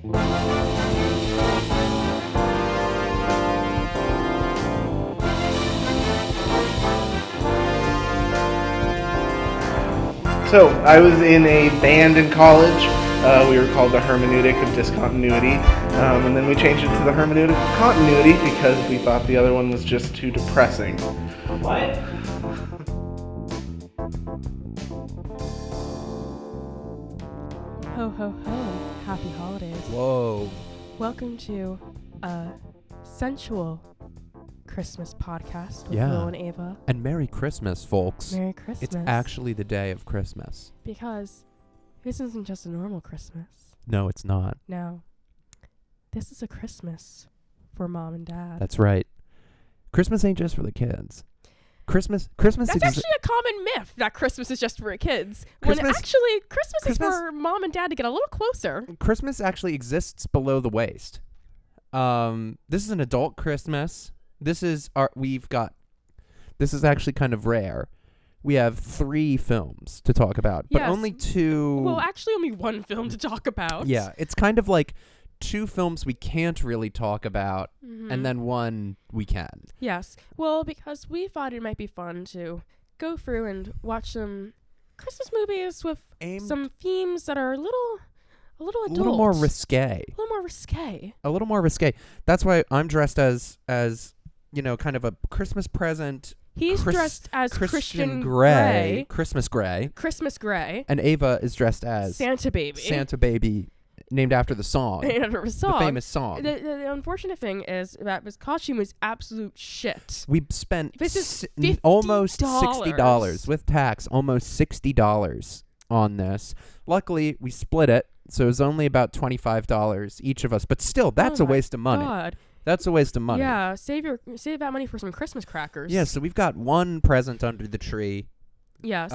So, I was in a band in college. We were called the Hermeneutic of Discontinuity. And then we changed it to the Hermeneutic of Continuity because we thought the other one was just too depressing. What? Ho, ho, ho. Happy holidays. Whoa. Welcome to a sensual Christmas podcast with Yeah. Will and Ava. And Merry Christmas, folks. Merry Christmas. It's actually the day of Christmas. Because this isn't just a normal Christmas. No, it's not. No. This is a Christmas for mom and dad. That's right. Christmas ain't just for the kids. Christmas That's is actually a common myth that Christmas is just for kids. When Christmas actually Christmas is for mom and dad to get a little closer. Christmas actually exists below the waist. This is an adult Christmas. This is actually kind of rare. We have 3 films to talk about, but Yes. only 2. Well, actually only one film to talk about. Yeah, it's kind of like 2 films we can't really talk about, and then 1 we can. Yes. Well, because we thought it might be fun to go through and watch some Christmas movies with some themes that are a little adult. A little more risque. A little more risque. A little more risque. That's why I'm dressed as kind of a Christmas present. He's dressed as Christian Grey. Christmas Grey. Christmas Grey. And Ava is dressed as Santa Baby. Santa Baby, named after the song. Named after a song. The famous song. The unfortunate thing is that his costume was absolute shit. We spent This is almost $50. $60 with tax, almost $60 on this. Luckily, we split it, so it was only about $25 each of us. But still, that's a waste of money. God. That's a waste of money. Yeah, save that money for some Christmas crackers. Yeah, so we've got 1 present under the tree. Yes.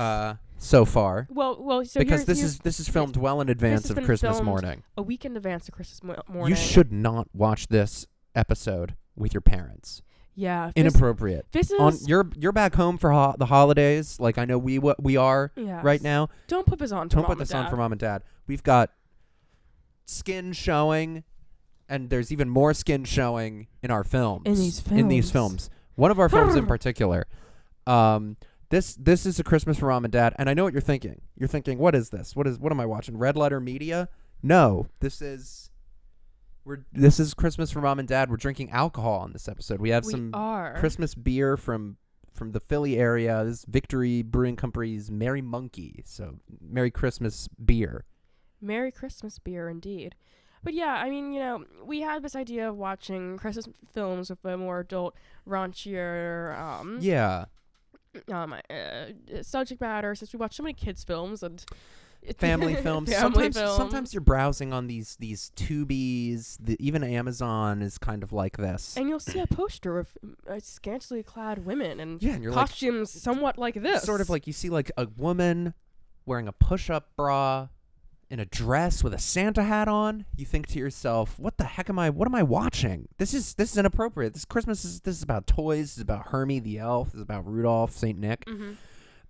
So far. Well. So because this is filmed well in advance of Christmas morning. A week in advance of Christmas morning. You should not watch this episode with your parents. Yeah. Inappropriate. This is on you're back home for the holidays, like I know we are right now. Don't put this on. Don't put this on for mom and dad. We've got skin showing, and there's even more skin showing in our films. In these films. One of our films in particular. This is a Christmas for mom and dad, and I know what you're thinking. You're thinking, what is this? What am I watching? Red Letter Media? No, this is Christmas for mom and dad. We're drinking alcohol on this episode. We have some Christmas beer from the Philly area. This is Victory Brewing Company's Merry Monkey. So Merry Christmas beer. Merry Christmas beer, indeed. But yeah, I mean, we had this idea of watching Christmas films with a more adult, raunchier, subject matter, since we watch so many kids films and family films. Sometimes you're browsing on these Tubies. Even Amazon is kind of like this, and you'll see a poster of scantily clad women and you're costumes somewhat like this. Sort of like you see like a woman wearing a push-up bra in a dress with a Santa hat on. You think to yourself, what the heck am I watching? This is inappropriate. This is about toys. This is about Hermie the elf. This is about Rudolph, Saint Nick.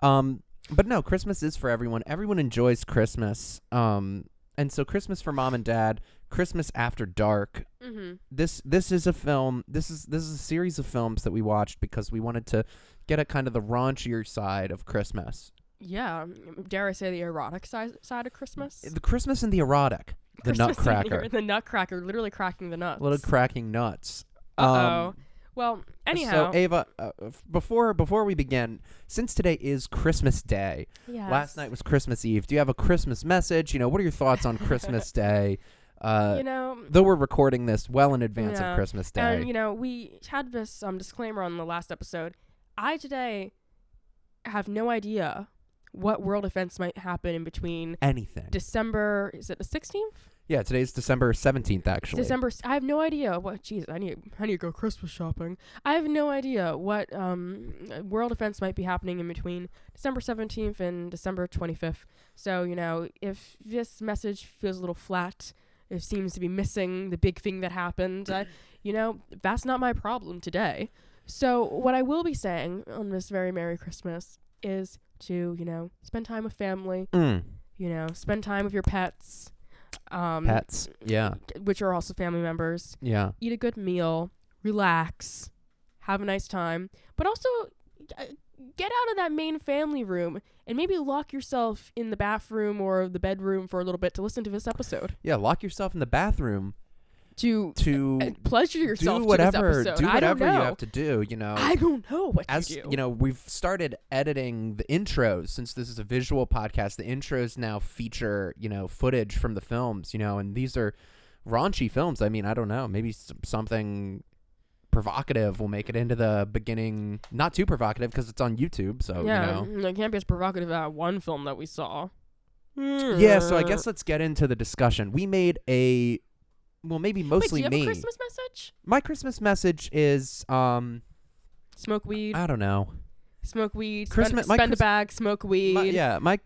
But no, Christmas is for everyone. Everyone enjoys Christmas. And so Christmas for mom and dad, Christmas After Dark. This is a film. This is a series of films that we watched because we wanted to get at kind of the raunchier side of Christmas. Yeah, dare I say the erotic side of Christmas? The Christmas and the erotic. The Nutcracker. The Nutcracker, literally cracking the nuts. Little cracking nuts. Well, anyhow. So, Ava, before we begin, since today is Christmas Day, last night was Christmas Eve, do you have a Christmas message? What are your thoughts on Christmas Day? Though we're recording this well in advance of Christmas Day. And, we had this disclaimer on the last episode. I today have no idea what world events might happen in between December, is it the 16th? Yeah, today's December 17th, actually. I have no idea what, I need to go Christmas shopping. I have no idea what world events might be happening in between December 17th and December 25th. So, if this message feels a little flat, it seems to be missing the big thing that happened, that's not my problem today. So what I will be saying on this very Merry Christmas is to, spend time with family, spend time with your pets, Pets. Yeah. Which are also family members. Yeah. Eat a good meal, relax, have a nice time, but also get out of that main family room and maybe lock yourself in the bathroom or the bedroom for a little bit to listen to this episode. Yeah, lock yourself in the bathroom to pleasure yourself do whatever, to this episode. Do whatever I don't know. you have to do, you know. I don't know what As you do. you know, we've started editing the intros. Since this is a visual podcast, the intros now feature, you know, footage from the films, you know, and these are raunchy films. I mean, I don't know, maybe something provocative will make it into the beginning. Not too provocative because it's on YouTube, so yeah, you know. It can't be as provocative as that one film that we saw. Yeah, so I guess let's get into the discussion. We made a maybe mostly Wait, do you me. have a Christmas message? My Christmas message is smoke weed. I don't know. Smoke weed. Christmas- Spend a bag. Smoke weed.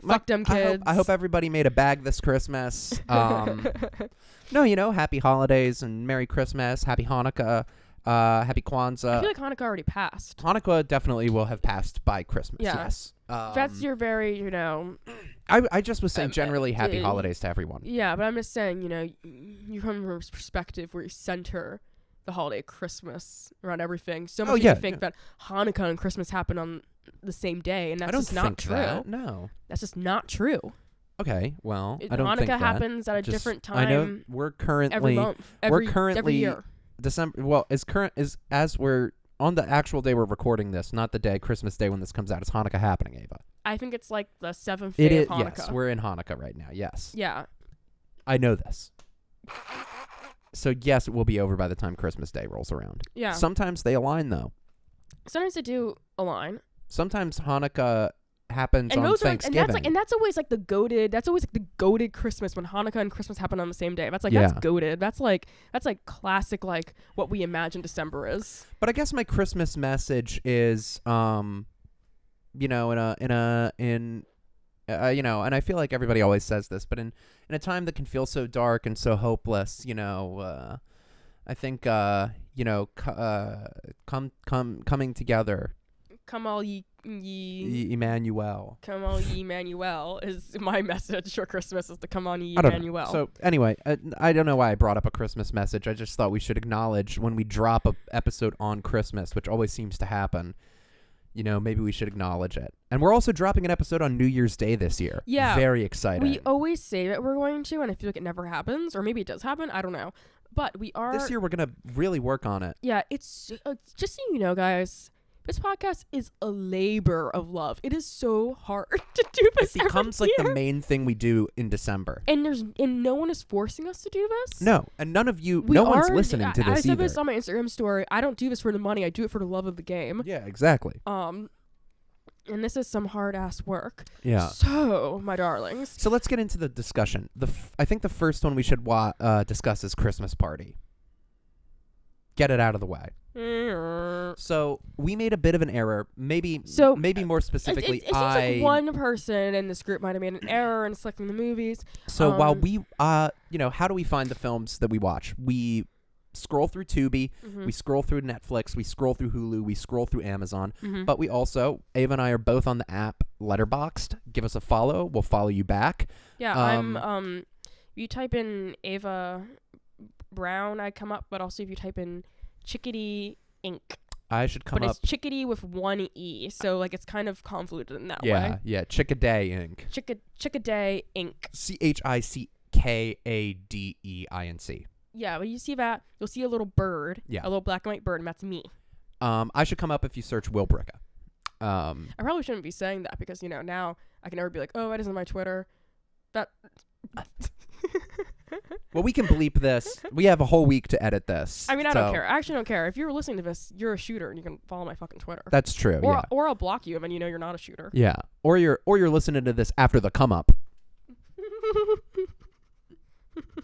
Fuck them kids. I hope everybody made a bag this Christmas. No, you know, happy holidays and Merry Christmas, Happy Hanukkah, Happy Kwanzaa. I feel like Hanukkah already passed. Hanukkah definitely will have passed by Christmas. Yeah. Yes. That's your very, you know. I just was saying generally happy holidays to everyone. Yeah, but I'm just saying, you know, you come from a perspective where you center the holiday Christmas around everything. So much people think that Hanukkah and Christmas happen on the same day, and that's just not true. That. No. That's just not true. Okay, well, I don't Hanukkah think that. happens at a different time. I know we're currently every month, every year. December. Well, as we're on the actual day we're recording this, not the day Christmas Day when this comes out. Is Hanukkah happening, Ava? I think it's like the 7th day of Hanukkah. Yes, we're in Hanukkah right now. Yes. Yeah. I know this. So yes, it will be over by the time Christmas Day rolls around. Yeah. Sometimes they align though. Sometimes they do align. Sometimes Hanukkah happens on Thanksgiving. and that's always like the goated Christmas when Hanukkah and Christmas happen on the same day. That's goated. That's like classic, like what we imagine December is. But I guess my Christmas message is you know, you know, and I feel like everybody always says this, but in a time that can feel so dark and so hopeless, you know, I think you know, coming together. Come all ye Emmanuel. Come all ye Emmanuel is my message for Christmas, is to come on ye Emmanuel. So anyway, I don't know why I brought up a Christmas message. I just thought we should acknowledge when we drop a episode on Christmas, which always seems to happen. You know, maybe we should acknowledge it. And we're also dropping an episode on New Year's Day this year. Yeah. Very exciting. We always say that we're going to, and I feel like it never happens, or maybe it does happen. I don't know. But we are. This year we're going to really work on it. Yeah, it's just so you know, guys, this podcast is a labor of love. It is so hard to do this. It becomes like the main thing we do in December. And no one is forcing us to do this. No, and none of you, no one's listening to this I said either. this on my Instagram story. I don't do this for the money. I do it for the love of the game. Yeah, exactly. And this is some hard ass work. Yeah. So, my darlings. So let's get into the discussion. I think the first one we should discuss is Christmas Party. Get it out of the way. So we made a bit of an error. Maybe more specifically, it seems like one person in this group might have made an error in selecting the movies. So while we, you know, how do we find the films that we watch? We scroll through Tubi, we scroll through Netflix, we scroll through Hulu, we scroll through Amazon. But we also, Ava and I are both on the app Letterboxd. Give us a follow. We'll follow you back. Yeah, if you type in Ava Brown, I come up. But also if you type in Chickadee Inc. I should come up. But it's Chickadee with one E, so like it's kind of convoluted in that way. Yeah, Chickaday Inc. Chickaday Inc. CHICKADEINC. Yeah, when you see that, you'll see a little bird, a little black and white bird, and that's me. I should come up if you search Will Bricka. I probably shouldn't be saying that because, you know, now I can never be like, oh, that isn't my Twitter. That. Well, we can bleep this. We have a whole week to edit this. I mean, I don't care. I actually don't care. If you're listening to this, you're a shooter, and you can follow my fucking Twitter. That's true. Or I'll block you, and you know you're not a shooter. Yeah. Or you're listening to this after the come up,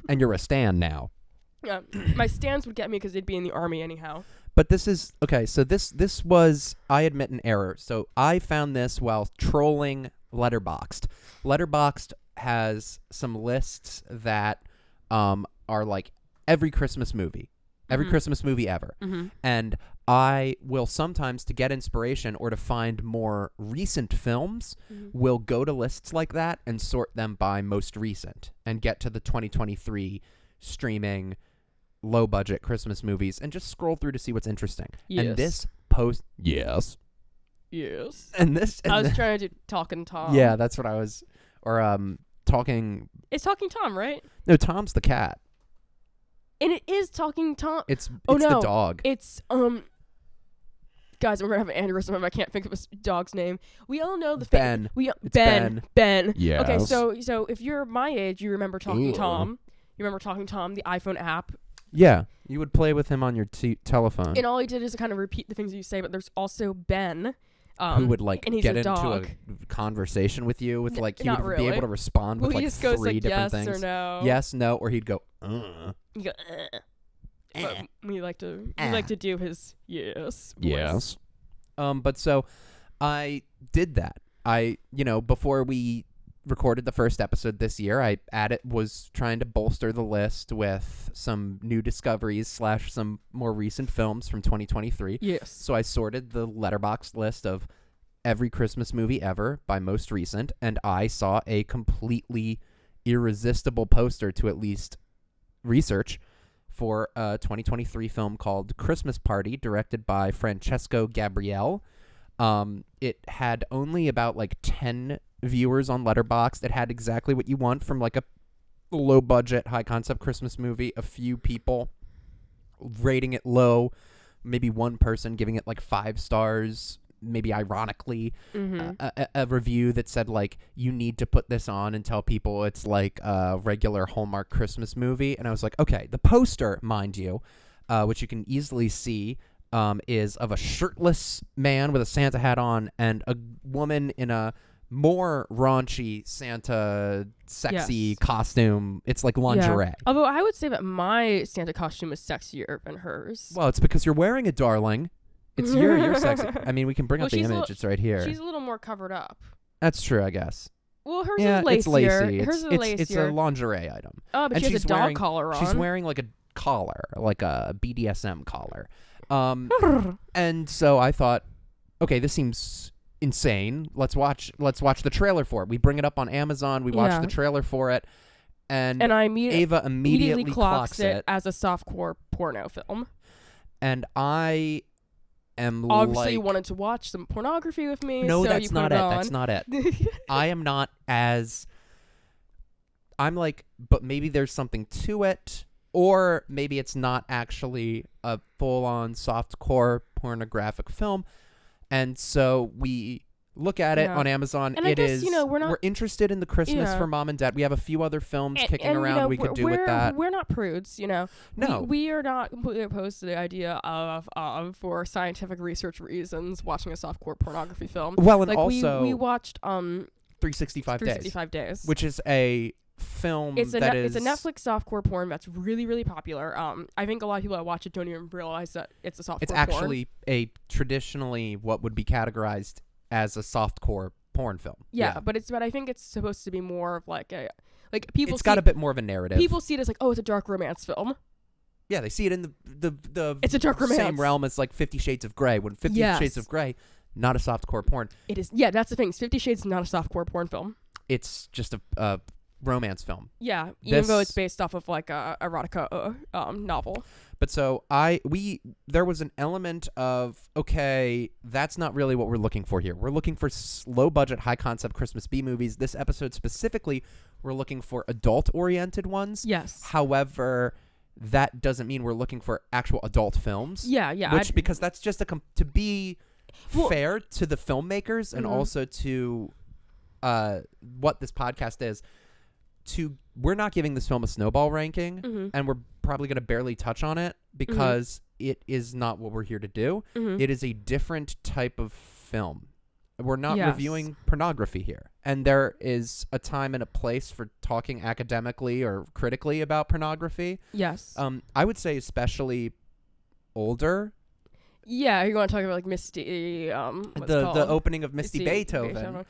and you're a stan now. Yeah, my stans would get me because they'd be in the army anyhow. But this is okay. So this was, I admit, an error. So I found this while trolling Letterboxd. Letterboxd has some lists that are like every Christmas movie. every Christmas movie ever. And I will sometimes, to get inspiration or to find more recent films, will go to lists like that and sort them by most recent and get to the 2023 streaming low-budget Christmas movies and just scroll through to see what's interesting. Yes. And this post... Yes. And this... And I was trying to do Talking Tom. Yeah, that's what I was... Or, Talking... It's Talking Tom, right? No, Tom's the cat. And it is Talking Tom. It's no, the dog. It's, guys, I'm gonna have an aneurysm if I can't think of a dog's name. We all know the Ben. Ben. Yes. Okay, so if you're my age, you remember Talking Tom. You remember Talking Tom, the iPhone app. Yeah, you would play with him on your telephone. And all he did is kind of repeat the things you say. But there's also Ben, who would like and he's get a into dog. a conversation with you with like he would not be really. able to respond with he like just goes three like different yes things. or no. Yes, no, or he'd go. You go. But we like to do his yes. Voice. Yes. But so I did that. Before we recorded the first episode this year, I was trying to bolster the list with some new discoveries / some more recent films from 2023. Yes. So I sorted the Letterboxd list of every Christmas movie ever by most recent, and I saw a completely irresistible poster to at least research for a 2023 film called Christmas Party, directed by Francesco Gabriele. It had only about like 10 viewers on Letterboxd. It had exactly what you want from like a low budget, high concept Christmas movie. A few people rating it low, maybe one person giving it like 5 stars, maybe ironically. A review that said like, you need to put this on and tell people it's like a regular Hallmark Christmas movie. And I was like, okay, the poster, mind you, which you can easily see, is of a shirtless man with a Santa hat on and a woman in a more raunchy Santa sexy costume. It's like lingerie. Yeah. Although I would say that my Santa costume is sexier than hers. Well, it's because you're wearing it, darling. It's you're sexy. I mean, we can bring up the image. It's right here. She's a little more covered up. That's true, I guess. Well, hers yeah, is lacier. It's lacy. Hers is lacier. It's a lingerie item. Oh, but and she has a dog collar on. She's wearing like a collar, like a BDSM collar. And so I thought, okay, this seems insane. Let's watch the trailer for it. We bring it up on Amazon. We watch the trailer for it, and Ava immediately clocks it as a softcore porno film. And I am obviously you wanted to watch some pornography with me. No, so that's you not put it. on. That's not it. I am not as. I'm like, but maybe there's something to it. Or maybe it's not actually a full-on softcore pornographic film. And so we look at it on Amazon. And I guess, we're interested in the Christmas for mom and dad. We have a few other films kicking around we could do with that. We're not prudes, No. We are not completely opposed to the idea of for scientific research reasons, watching a softcore pornography film. Well, and like also... We watched 365 Days. Which is a film it's a Netflix softcore porn that's really, really popular. I think a lot of people that watch it don't even realize that it's a softcore porn. It's actually a traditionally what would be categorized as a softcore porn film. Yeah, but I think it's supposed to be more of like a people. It's got a bit more of a narrative. People see it as like, oh, it's a dark romance film. Yeah, they see it in the it's a dark romance. Same realm as like 50 Shades of Grey. When 50 Shades of Grey, not a softcore porn. It is. Yeah, that's the thing. 50 Shades is not a softcore porn film. It's just a romance film. Yeah, even though it's based off of like a erotica novel. But so there was an element of, okay, that's not really what we're looking for here. We're looking for low budget, high concept Christmas B movies. This episode specifically, we're looking for adult oriented ones. Yes. However, that doesn't mean we're looking for actual adult films. Yeah. Because that's just to be fair to the filmmakers and also to what this podcast is. We're not giving this film a snowball ranking, and we're probably going to barely touch on it because it is not what we're here to do. It is a different type of film. We're not reviewing pornography here. And there is a time and a place for talking academically or critically about pornography. Yes. I would say especially older. Yeah, you want to talk about like Misty, the opening of Misty Beethoven.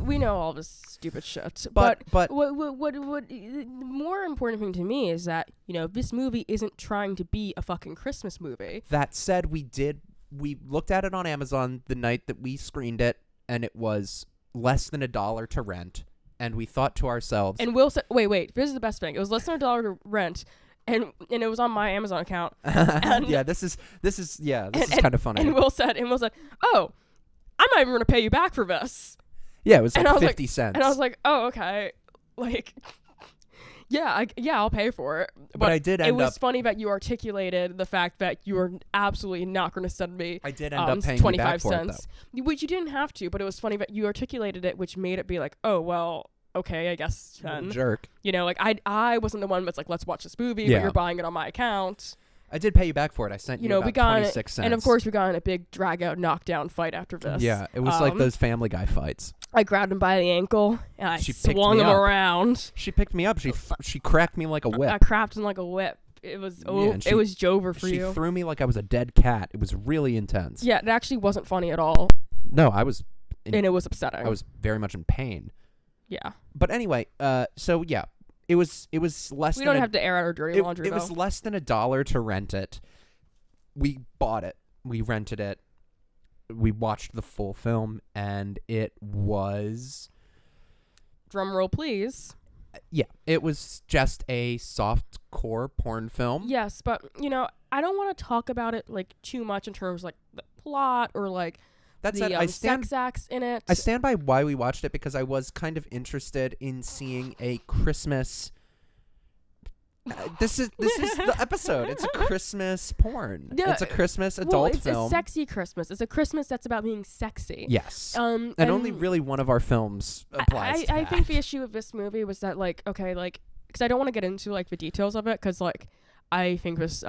We know all this stupid shit. But what the more important thing to me is that, this movie isn't trying to be a fucking Christmas movie. That said, we looked at it on Amazon the night that we screened it, and it was less than $1 to rent. And we thought to ourselves... And Will said, wait, this is the best thing. It was less than $1 to rent, and it was on my Amazon account. And yeah, this is kind of funny. And Will said, oh, I'm not even going to pay you back for this. Yeah, it was like 50 cents. And I was like, oh, okay. Like, yeah, I'll pay for it. But I did end up... It was funny that you articulated the fact that you were absolutely not going to send me I did end up paying 25 you back for cents. It, which you didn't have to, but it was funny that you articulated it, which made it be like, oh, well, okay, I guess then. Jerk. Like, I wasn't the one that's like, let's watch this movie, but you're buying it on my account. I did pay you back for it. I sent you about we got 26 cents. And of course, we got in a big drag-out, knockdown fight after this. Yeah, it was like those Family Guy fights. I grabbed him by the ankle, and I She swung him around. She picked me up. She cracked me like a whip. I cracked him like a whip. It was it was Jover for you. She threw me like I was a dead cat. It was really intense. Yeah, it actually wasn't funny at all. No, I was... and it was upsetting. I was very much in pain. Yeah. But anyway, so yeah, it was less. We don't have to air out our dirty laundry. It was less than $1 to rent it. We bought it. We rented it. We watched the full film, and it was... Drum roll, please. Yeah, it was just a soft-core porn film. Yes, but, I don't want to talk about it, like, too much in terms of, like, the plot or, like, sex acts in it. I stand by why we watched it, because I was kind of interested in seeing a Christmas... This is the episode. It's a Christmas porn. Yeah, it's a Christmas adult film. It's a sexy Christmas. It's a Christmas that's about being sexy. Yes. And only really one of our films applies to that. I think the issue with this movie was that, like, okay, like, because I don't want to get into, like, the details of it, because, like, I think this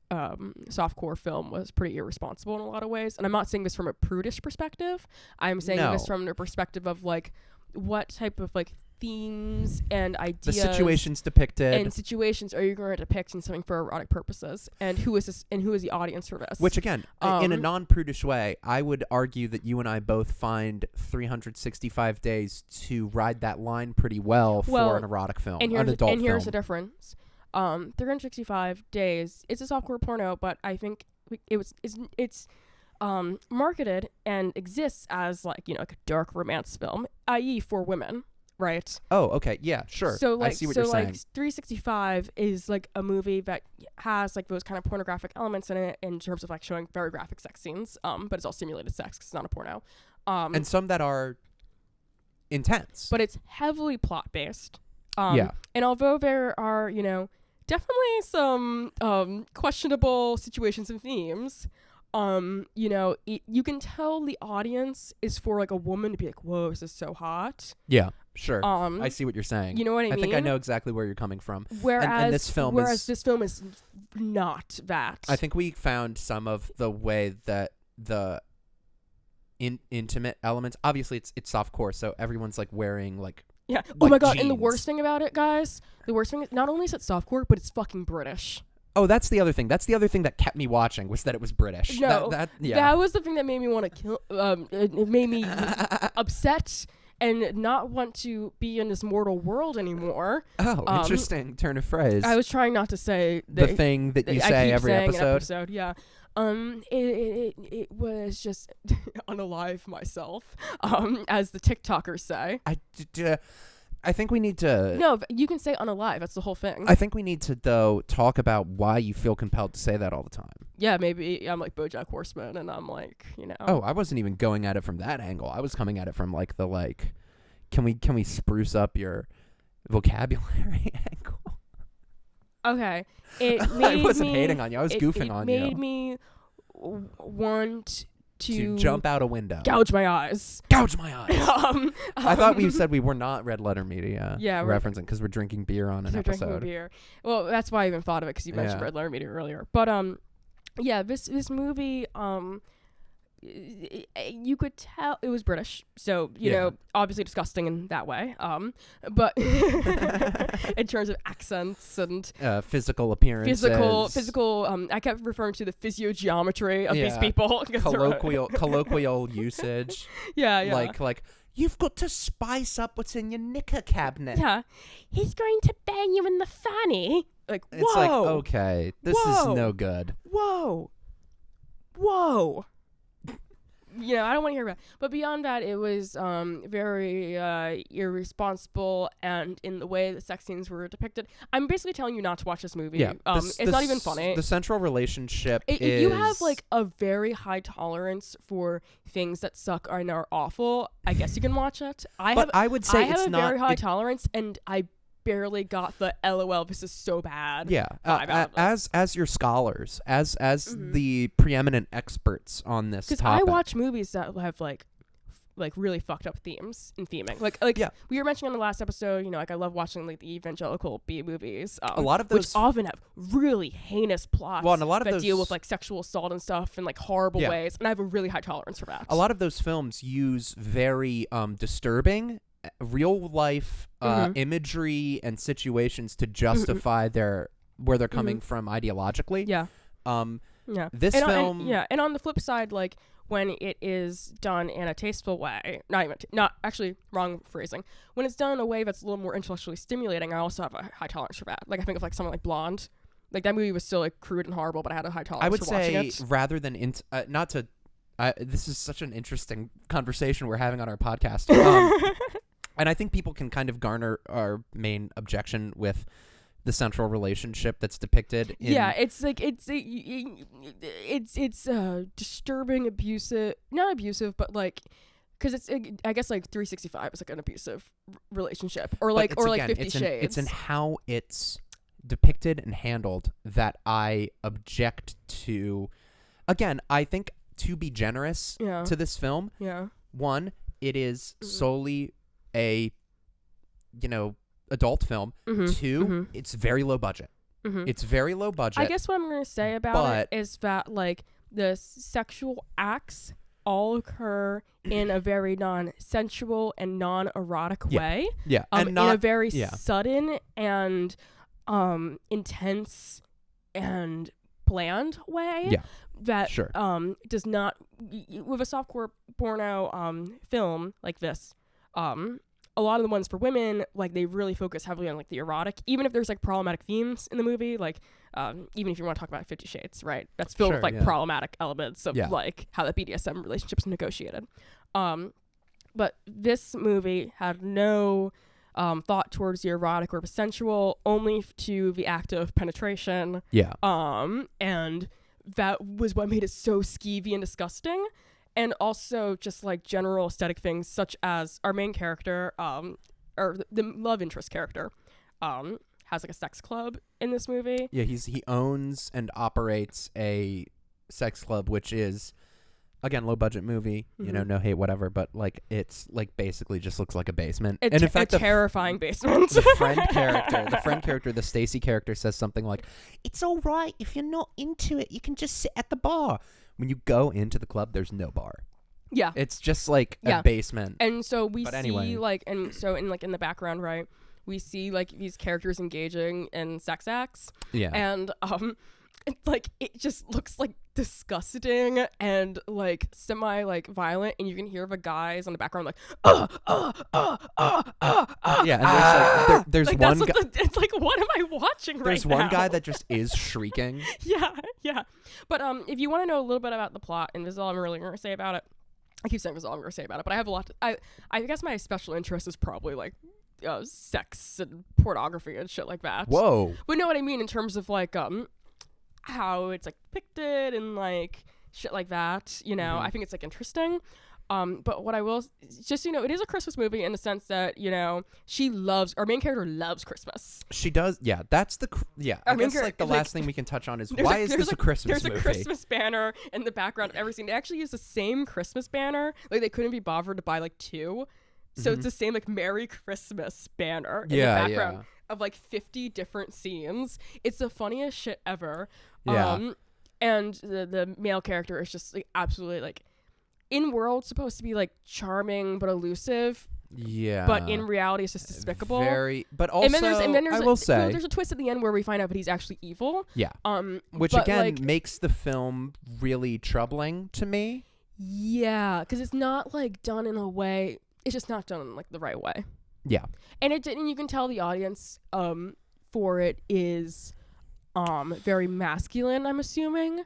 softcore film was pretty irresponsible in a lot of ways. And I'm not saying this from a prudish perspective. I'm saying this from the perspective of, like, what type of, like, themes and ideas, the situations depicted, and situations are you going to depict in something for erotic purposes, and who is this, and who is the audience for this? Which again, in a non-prudish way, I would argue that you and I both find 365 days to ride that line pretty well for an erotic film, an adult film. And here's the difference: 365 days. It's a softcore porno, but I think it's marketed and exists as like like a dark romance film, i.e. for women. Right. Oh, okay. Yeah, sure. So like, I see what you're saying. 365 is like a movie that has like those kind of pornographic elements in it in terms of like showing very graphic sex scenes. But it's all simulated sex because it's not a porno. And some that are intense. But it's heavily plot based. Yeah. And although there are, definitely some questionable situations and themes, you can tell the audience is for like a woman to be like, whoa, this is so hot. Yeah, sure. I see what you're saying. You know what I mean? I think I know exactly where you're coming from. Whereas this film is not that. I think we found some of the way that the intimate elements, obviously it's softcore, so everyone's like wearing like yeah. Oh my god, jeans. And the worst thing about it, guys, is not only is it softcore, but it's fucking British. Oh, that's the other thing. That's the other thing that kept me watching was that it was British. No, yeah. That was the thing that made me want to kill. It made me upset and not want to be in this mortal world anymore. Oh, interesting turn of phrase. I was trying not to say the thing that you say every episode. Yeah. It was just unalive myself, as the TikTokers say. I think we need to... No, you can say unalive. That's the whole thing. I think we need to, though, talk about why you feel compelled to say that all the time. Yeah, maybe I'm like BoJack Horseman, and I'm like, Oh, I wasn't even going at it from that angle. I was coming at it from, like, the, like, can we spruce up your vocabulary angle? Okay. I wasn't hating on you. I was goofing on you. It made me want... to jump out a window. Gouge my eyes. Gouge my eyes. I thought we said we were not Red Letter Media referencing because we're drinking beer on an episode. Drinking beer. Well, that's why I even thought of it because you mentioned Red Letter Media earlier. But this movie you could tell it was British, so you know, obviously disgusting in that way. But in terms of accents and physical appearances, physical. I kept referring to the physiogeometry of these people. Colloquial usage. Yeah. Like you've got to spice up what's in your knicker cabinet. Yeah, he's going to bang you in the fanny. Like, whoa. It's like, okay, this is no good. Whoa. You know, I don't want to hear about it. But beyond that, it was very irresponsible, and in the way the sex scenes were depicted. I'm basically telling you not to watch this movie. Yeah, it's not even funny. The central relationship is... If you have, like, a very high tolerance for things that suck and are awful, I guess you can watch it. I would say it's not... I have a very high tolerance, and I barely got the LOL, this is so bad. Yeah, as your scholars, as the preeminent experts on this topic. Because I watch movies that have like really fucked up themes and theming. Like we were mentioning on the last episode, you know, like I love watching like the evangelical B movies. A lot of those which often have really heinous plots. Well, and a lot of that those deal with like sexual assault and stuff in like horrible ways, and I have a really high tolerance for that. A lot of those films use very disturbing real life imagery and situations to justify where they're coming from ideologically. This film, and on the flip side, like when it is done in a tasteful way, not actually wrong phrasing. When it's done in a way that's a little more intellectually stimulating, I also have a high tolerance for that. Like I think of like something like Blonde. Like that movie was still like crude and horrible, but I had a high tolerance. I would for watching it. say rather than this is such an interesting conversation we're having on our podcast. And I think people can kind of garner our main objection with the central relationship that's depicted in... Yeah, it's like it's disturbing, abusive, not abusive, but like because it's I guess like 365 is like an abusive relationship or like 50 Shades. It's in how it's depicted and handled that I object to. Again, I think to be generous to this film, one, it is solely a, you know, adult film. Two, it's very low budget. It's very low budget. I guess what I'm going to say about it is that, like, the sexual acts all occur in a very non-sensual and non-erotic way. Yeah. And in a very sudden and intense and bland way. Yeah. That does not... With a softcore porno film like this... a lot of the ones for women, like, they really focus heavily on, like, the erotic, even if there's, like, problematic themes in the movie, like, even if you want to talk about 50 Shades, right? That's filled with, like, problematic elements of, like, how the BDSM relationship is negotiated. But this movie had no thought towards the erotic or the sensual, only to the act of penetration. Yeah. And that was what made it so skeevy and disgusting. And also just like general aesthetic things such as our main character, or the love interest character, has like a sex club in this movie. Yeah, he owns and operates a sex club, which is, again, low budget movie. You know, no hate, whatever, but like it's like basically just looks like a basement. And in fact, a terrifying basement. The friend character, the Stacy character, says something like, "It's all right if you're not into it. You can just sit at the bar." When you go into the club, there's no bar. Yeah. It's just like a basement. And so we see like, and so in like in the background, right, we see like these characters engaging in sex acts. Yeah. And like it just looks like disgusting and like semi like violent, and you can hear the guys on the background like yeah, and there's like, one guy, it's like, what am I watching right now? There's one guy that just is shrieking. yeah But if you want to know a little bit about the plot, and this is all I'm really going to say about it, I keep saying this is all I'm going to say about it, but I have a lot I guess my special interest is probably like sex and pornography and shit like that. Whoa. But know what I mean in terms of like how it's like depicted and like shit like that, you know. I think it's like interesting. But what I will just, you know, it is a Christmas movie in the sense that, you know, our main character loves Christmas. She does. Yeah, that's I guess like the last thing we can touch on is why is this a Christmas movie? There's a Christmas banner in the background of everything. They actually use the same Christmas banner. Like they couldn't be bothered to buy like two. So it's the same like Merry Christmas banner in the background of like 50 different scenes. It's the funniest shit ever. Yeah. And the male character is just like absolutely like in world supposed to be like charming but elusive. Yeah. But in reality, it's just despicable. But also, I will say, there's a twist at the end where we find out that he's actually evil. Yeah. Which again makes the film really troubling to me. Yeah, because it's not like done in a way. It's just not done in like the right way. Yeah. And you can tell the audience for it is very masculine, I'm assuming,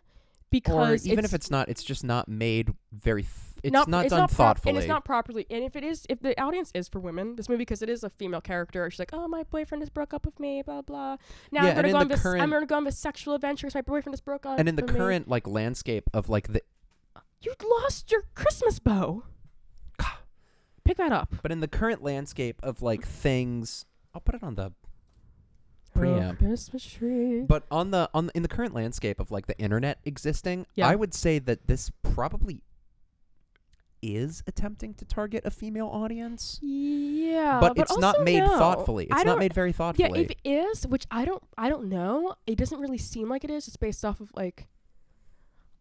because or even if it's not, it's just not made very. It's not done thoughtfully, and it's not properly. And if the audience is for women, this movie, because it is a female character, she's like, "Oh, my boyfriend has broke up with me, blah blah." Now I'm gonna go on this sexual adventure. My boyfriend has broke up. And in the current like landscape of like the, you lost your Christmas bow. Pick that up. But in the current landscape of like things, I'll put it on the preamp. Christmas tree. But in the current landscape of like the internet existing, I would say that this probably is attempting to target a female audience. Yeah, but it's not made thoughtfully. It's not made very thoughtfully. Yeah, if it is, which I don't know. It doesn't really seem like it is. It's based off of like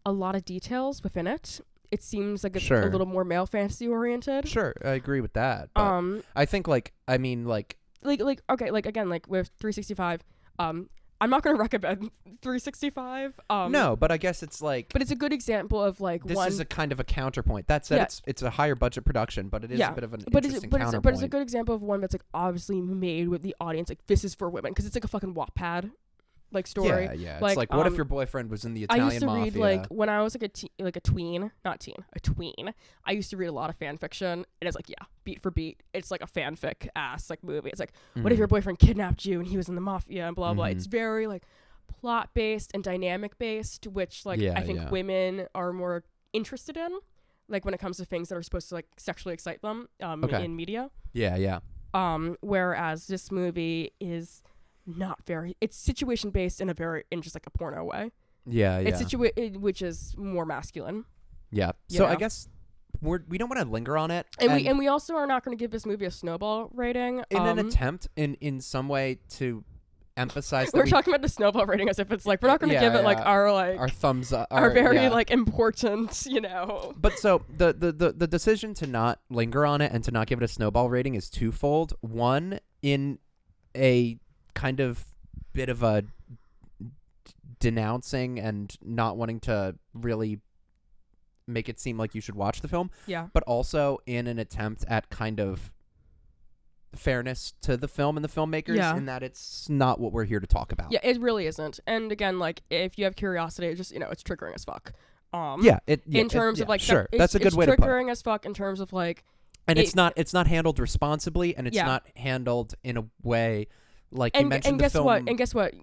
a lot of details within it. It seems like it's a little more male fantasy oriented. Sure, I agree with that. But I think like again like with 365, I'm not going to recommend 365. No, but I guess it's like... But it's a good example of like this is a kind of a counterpoint. That said, it's a higher budget production, but it is a bit of an interesting counterpoint. But it's a good example of one that's like obviously made with the audience. Like, this is for women. Because it's like a fucking Wattpad like story. Yeah. It's like what if your boyfriend was in the Italian mafia? I used to read like when I was like a tween. I used to read a lot of fan fiction, and it's like beat for beat, it's like a fanfic ass like movie. It's like what if your boyfriend kidnapped you and he was in the mafia and blah blah. It's very like plot based and dynamic based, which like I think women are more interested in, like when it comes to things that are supposed to like sexually excite them in media. Yeah. Whereas this movie is not very, it's situation based in just like a porno way. It's which is more masculine. So I guess we don't want to linger on it, and we also are not going to give this movie a snowball rating in an attempt in some way to emphasize that we're talking about the snowball rating as if it's like we're not going to give it like our thumbs up, our very like important, But so the decision to not linger on it and to not give it a snowball rating is twofold. One, in a kind of bit of a denouncing and not wanting to really make it seem like you should watch the film. But also in an attempt at kind of fairness to the film and the filmmakers in that it's not what we're here to talk about. It really isn't. And again, like if you have curiosity, it's just, it's triggering as fuck. In terms of like, sure, that's a good way to put it. It's triggering as fuck in terms of like, and it's not handled responsibly, and it's not handled in a way like you mentioned. And guess what?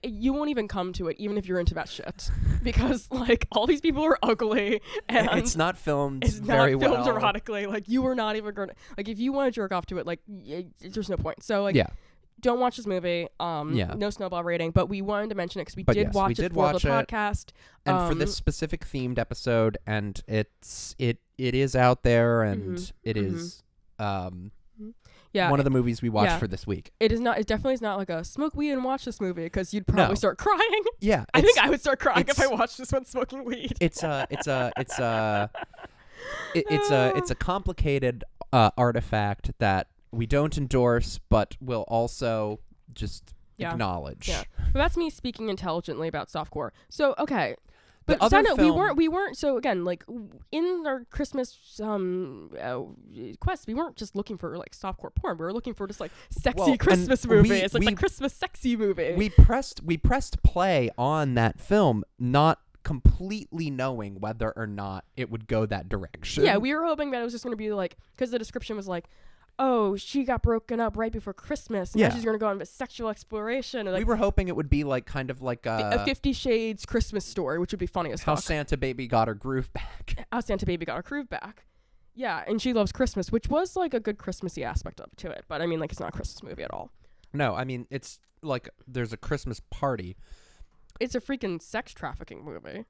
You won't even come to it, even if you're into that shit, because like all these people are ugly, and it's not filmed very well. It's not filmed well. erotically. Like you are not even gonna like if you want to jerk off to it. Like there's no point. So like don't watch this movie. No snowball rating, but we wanted to mention it because we did watch it for the podcast, and for this specific themed episode, and it is out there, and it is one of the movies we watched for this week. It is not. It definitely is not like a smoke weed and watch this movie because you'd probably start crying. Yeah, I think I would start crying if I watched this one smoking weed. It's a complicated artifact that we don't endorse, but will also just acknowledge. Yeah, but that's me speaking intelligently about softcore. So okay. But we weren't. So again, like in our Christmas quest, we weren't just looking for like softcore porn. We were looking for just like sexy Christmas movie. It's like the Christmas sexy movie. We pressed play on that film, not completely knowing whether or not it would go that direction. Yeah, we were hoping that it was just going to be like, because the description was like, oh, she got broken up right before Christmas. And now she's going to go on a sexual exploration. Like, we were hoping it would be like kind of like a 50 Shades Christmas story, which would be funny as fuck. How Santa Baby got her groove back. How Santa Baby got her groove back. Yeah, and she loves Christmas, which was like a good Christmassy aspect to it. But I mean, like, it's not a Christmas movie at all. No, I mean, it's like there's a Christmas party. It's a freaking sex trafficking movie.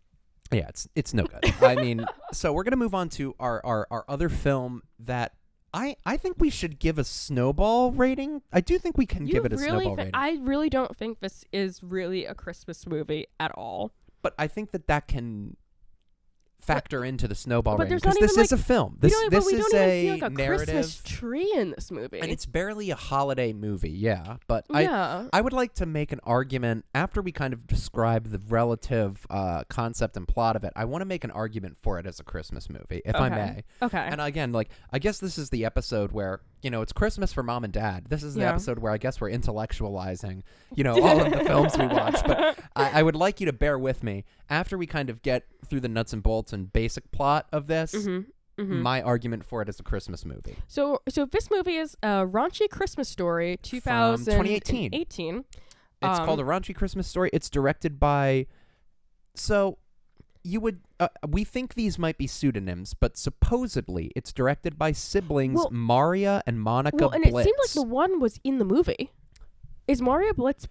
Yeah, it's no good. I mean, so we're going to move on to our other film that I think we should give a snowball rating. I do think we can give it a snowball rating. I really don't think this is really a Christmas movie at all. But I think that can factor into the snowball but raining, there's not because this even, is a film. we This don't, but this we is don't even see a like a narrative, Christmas tree in this movie. and it's barely a holiday movie. Yeah, but yeah. I would like to make an argument after we kind of describe the relative concept and plot of it. I want to make an argument for it as a Christmas movie, if I may. Okay. And again, like, I guess this is the episode where, you know, it's Christmas for mom and dad. This is the episode where I guess we're intellectualizing, you know, all of the films we watch. But I would like you to bear with me after we kind of get through the nuts and bolts and basic plot of this. My argument for it is a Christmas movie. So this movie is a Raunchy Christmas Story, 2018. It's called A Raunchy Christmas Story. It's directed by... So, you would... we think these might be pseudonyms, but supposedly it's directed by siblings Maria and Monica Blitz. And it seemed like the one was in the movie. Does Maria Blitz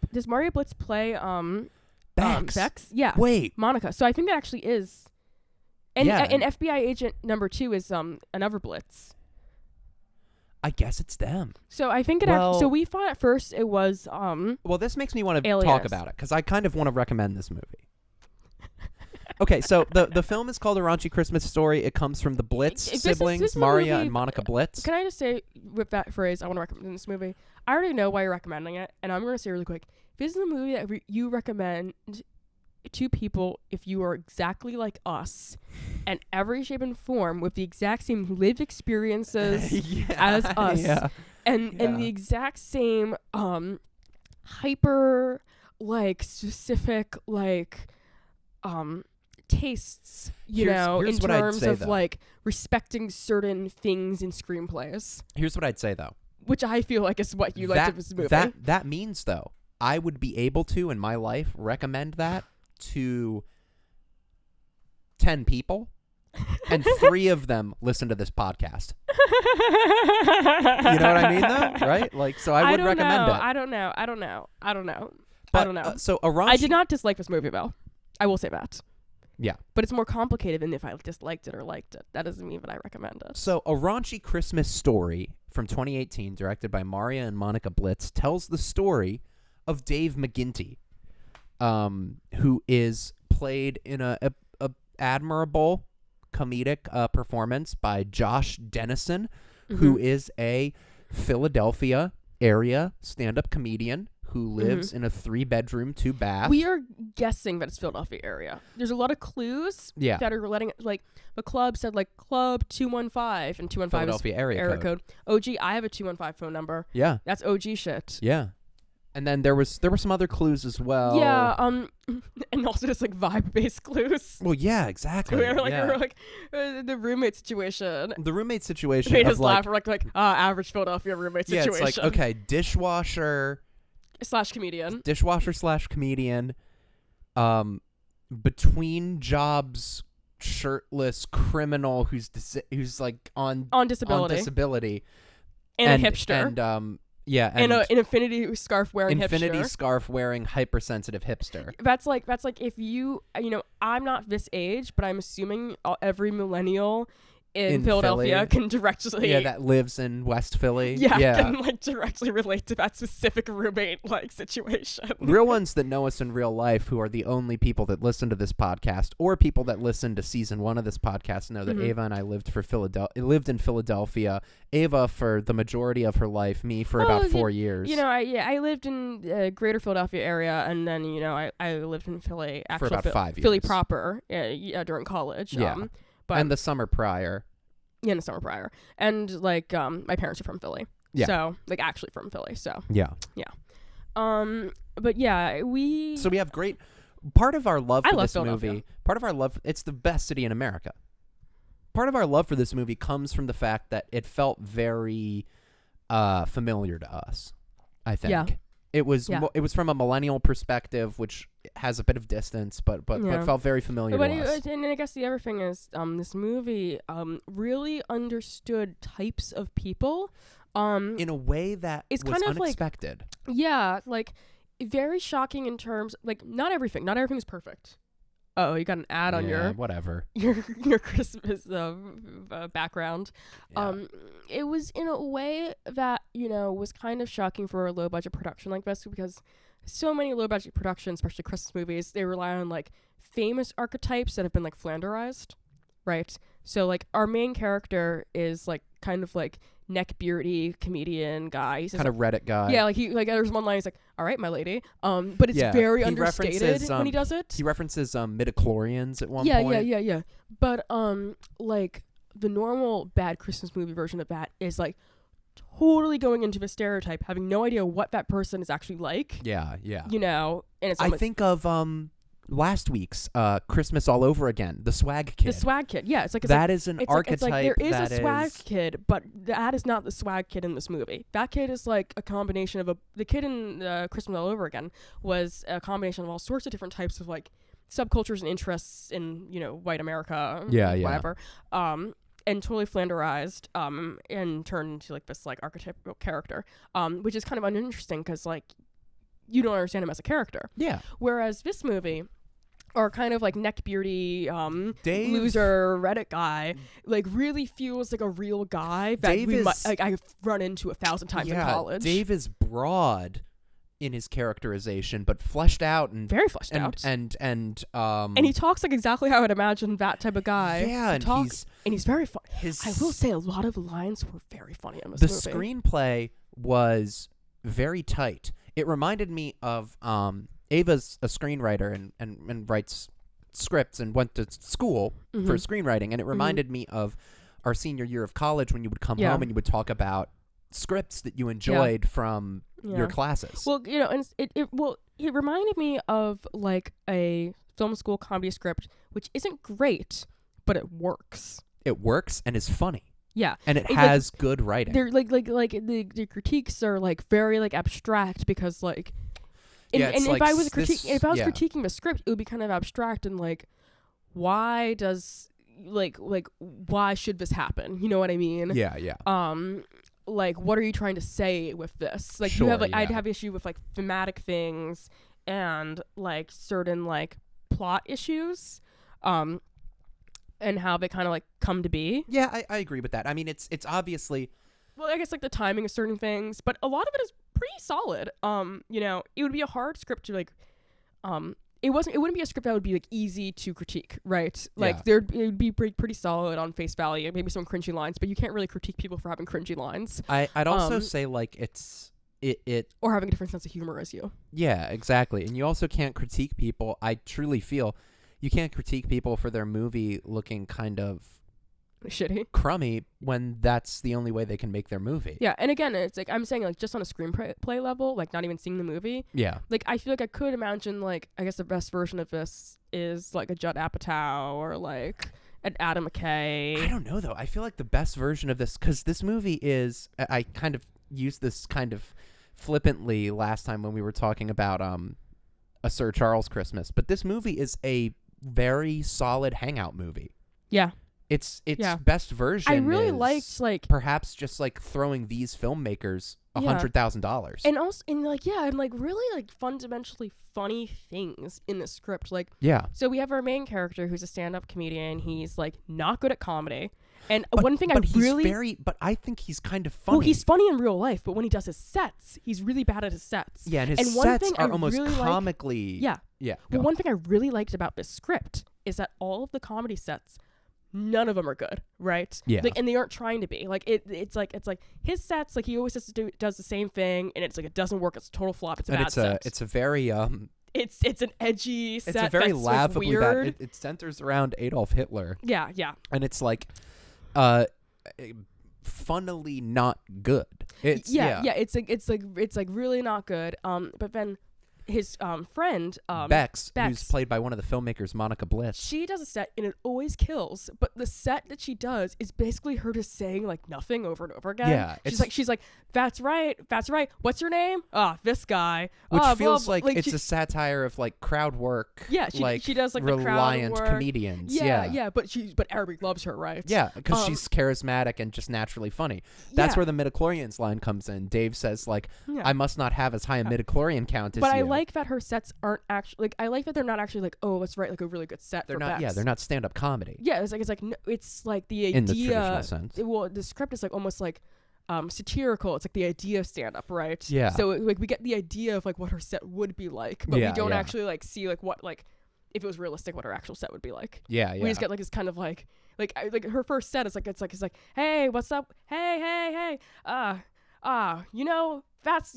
play Bex? Yeah. Wait. Monica. So I think that actually is... And FBI agent number 2 is another Blitz. I guess it's them. So I think so we thought at first it was well, this makes me want to Alias. talk about it, because I kind of want to recommend this movie. Okay, so the film is called A Raunchy Christmas Story. It comes from the Blitz siblings, this Maria movie, and Monica Blitz. Can I just say with that phrase, I want to recommend this movie. I already know why you're recommending it, and I'm going to say really quick. This is a movie that you recommend to people if you are exactly like us, and every shape and form with the exact same lived experiences as us, and the exact same hyper like specific like tastes, here's in what I'd terms say, of though. like respecting certain things in screenplays, Here's what I'd say, though. which I feel like is what you liked of this movie. That means, though, I would be able to, in my life, recommend that to 10 people, and 3 of them listen to this podcast. You know what I mean, though? Right? Like, so I would recommend it. I don't know. But, so a Raunchy... I did not dislike this movie, though. I will say that. Yeah. But it's more complicated than if I disliked it or liked it. That doesn't mean that I recommend it. So, A Raunchy Christmas Story from 2018, directed by Maria and Monica Blitz, tells the story of Dave McGinty, who is played in a admirable comedic performance by Josh Dennison, who is a Philadelphia area stand-up comedian who lives in a 3-bedroom, 2-bath. We are guessing that it's Philadelphia area. There's a lot of clues that are letting, like, the club said, like, Club 215, and 215 Philadelphia is area code. OG, I have a 215 phone number. Yeah. That's OG shit. Yeah. And then there were some other clues as well. Yeah, and also just like vibe-based clues. Well, yeah, exactly. We're like the roommate situation. The roommate situation. Made us laugh. We're like average Philadelphia roommate situation. Yeah, it's like, okay, dishwasher slash comedian, between jobs shirtless criminal who's like on disability, and a hipster, and an infinity scarf wearing hypersensitive hipster. That's like if you I'm not this age, but I'm assuming every millennial in Philadelphia can directly that lives in West Philly can like directly relate to that specific roommate like situation. Real ones that know us in real life, who are the only people that listen to this podcast or people that listen to season 1 of this podcast, know that Ava and I lived in Philadelphia. Ava for the majority of her life, me for about 4 years. I lived in greater Philadelphia area, and then I lived in Philly for about 5 years. Philly proper during college. But and the summer prior. Yeah, in the summer prior. And, like, my parents are from Philly. Yeah. So, like, actually from Philly, so. Yeah. Yeah. But, yeah, So we have great... Part of our love for this movie... It's the best city in America. Part of our love for this movie comes from the fact that it felt very familiar to us, I think. Yeah. It was from a millennial perspective, which has a bit of distance, but felt very familiar to us. And I guess the other thing is, this movie really understood types of people, in a way that was kind of unexpected. Like very shocking in terms, like not everything is perfect. Oh, you got an ad on your Christmas background. Yeah. It was in a way that was kind of shocking for a low budget production like this, because so many low budget productions, especially Christmas movies, they rely on like famous archetypes that have been like flanderized. right? So like our main character is like kind of like neckbeardy comedian guy. He's kind of Reddit guy. Yeah, like there's one line he's like, "All right, my lady," but it's very understated when he does it. He references midichlorians at one point. Yeah. But like the normal bad Christmas movie version of that is like totally going into a stereotype, having no idea what that person is actually like. Yeah. You know, and it's I think of last week's Christmas All Over Again, the swag kid. The swag kid, yeah. It's that is an archetype. It's like there is a swag kid, but that is not the swag kid in this movie. That kid is like a combination of the kid in Christmas All Over Again was a combination of all sorts of different types of like subcultures and interests in, you know, white America, whatever. And totally flanderized, and turned into like this like archetypical character, which is kind of uninteresting because like you don't understand him as a character. Yeah. Whereas this movie, or kind of like neckbeardy, loser Reddit guy, like really feels like a real guy that I've run into 1,000 times in college. Dave is broad in his characterization, but fleshed out and very fleshed out, and he talks like exactly how I'd imagine that type of guy. Yeah, and he's very funny. I will say a lot of the lines were very funny in this movie. The screenplay was very tight. It reminded me of Ava's a screenwriter and writes scripts and went to school for screenwriting, and it reminded me of our senior year of college when you would come home and you would talk about scripts that you enjoyed from your classes. Well, you know, and it reminded me of like a film school comedy script, which isn't great, but it works. It works and is funny. Yeah, and it has good writing. They're like the critiques are like very like abstract because like, and if I was critiquing the script, it would be kind of abstract and like, why does why should this happen? You know what I mean? Yeah. Like, what are you trying to say with this? Like, sure, you have like I'd have issue with like thematic things and like certain like plot issues. And how they kind of like come to be. Yeah, I agree with that. I mean, it's obviously, well, I guess like the timing of certain things, but a lot of it is pretty solid. You know, it would be a hard script to like, it wouldn't be a script that would be like easy to critique, right? Like it would be pretty solid on face value, maybe some cringy lines, but you can't really critique people for having cringy lines. I'd also say like it or having a different sense of humor as you. Yeah, exactly. And you also can't critique people. I truly feel you can't critique people for their movie looking kind of shitty, crummy, when that's the only way they can make their movie. Yeah, and again, it's like I'm saying, like just on a screenplay level, like not even seeing the movie. Yeah, like I feel like I could imagine, like I guess the best version of this is like a Judd Apatow or like an Adam McKay. I don't know though. I feel like the best version of this, because this movie is, I kind of used this kind of flippantly last time when we were talking about A Sir Charles Christmas, but this movie is a very solid hangout movie. Yeah. Its best version. I really is liked like perhaps just like throwing these filmmakers $100,000. And also and like really like fundamentally funny things in the script. Like so we have our main character who's a stand-up comedian. He's like not good at comedy. And one thing but I think he's kind of funny. Well, he's funny in real life, but when he does his sets, he's really bad at his sets. Yeah, and his sets are almost really comically. Yeah. Well, one thing I really liked about this script is that all of the comedy sets, none of them are good, right? Yeah. Like, and they aren't trying to be. Like it's like his sets, like he always does the same thing, and it's like it doesn't work. It's a total flop. It's a bad set. It's a very It's an edgy set. It's a very that's laughably weird. bad. It centers around Adolf Hitler. Yeah. And it's like, funnily not good. It's like really not good. But then his friend Bex, who's played by one of the filmmakers, Monica Bliss. She does a set and it always kills, but the set that she does is basically her just saying like nothing over and over again. Yeah, she's like that's right, what's your name? This guy, which feels like it's a satire of like crowd work. Yeah, she does like the reliant crowd work. Comedians. But everybody loves her, right? Yeah, because she's charismatic and just naturally funny. That's where the midichlorians line comes in. Dave says like, I must not have as high a midichlorian count as you. I like that her sets aren't actually like. I like that they're not actually like, oh, let's write like a really good set. They're for not. Bex. Yeah, they're not stand-up comedy. Yeah, it's like no, it's like the idea. In the traditional sense. Well, the script is like almost like satirical. It's like the idea of stand-up, right? Yeah. So like we get the idea of like what her set would be like, but we don't actually like see like what like if it was realistic what her actual set would be like. Yeah. We just get like this kind of like like her first set is like it's like hey, what's up, hey, that's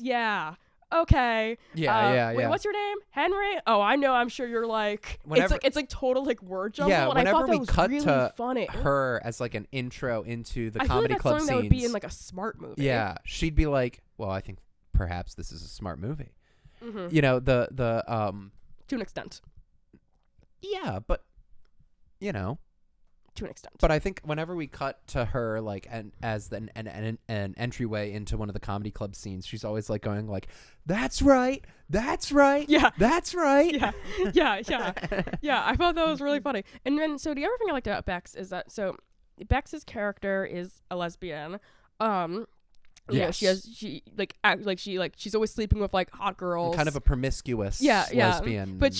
okay. Yeah. Wait, what's your name? Henry? Oh, I know. I'm sure you're like. It's like total like word jumble. Yeah, and whenever I thought we that was cut really to funny. her as like an intro into the I feel comedy like that's club something scenes, that would be in like a smart movie. yeah, she'd be like, well, I think perhaps this is a smart movie. Mm-hmm. You know, the to an extent. Yeah, but you know. To an extent. But I think whenever we cut to her like as an entryway into one of the comedy club scenes, she's always like going like, "That's right, yeah, that's right." yeah. I thought that was really funny. And then so the other thing I liked about Bex is that Bex's character is a lesbian. You know, she's always sleeping with like hot girls. And kind of a promiscuous lesbian. But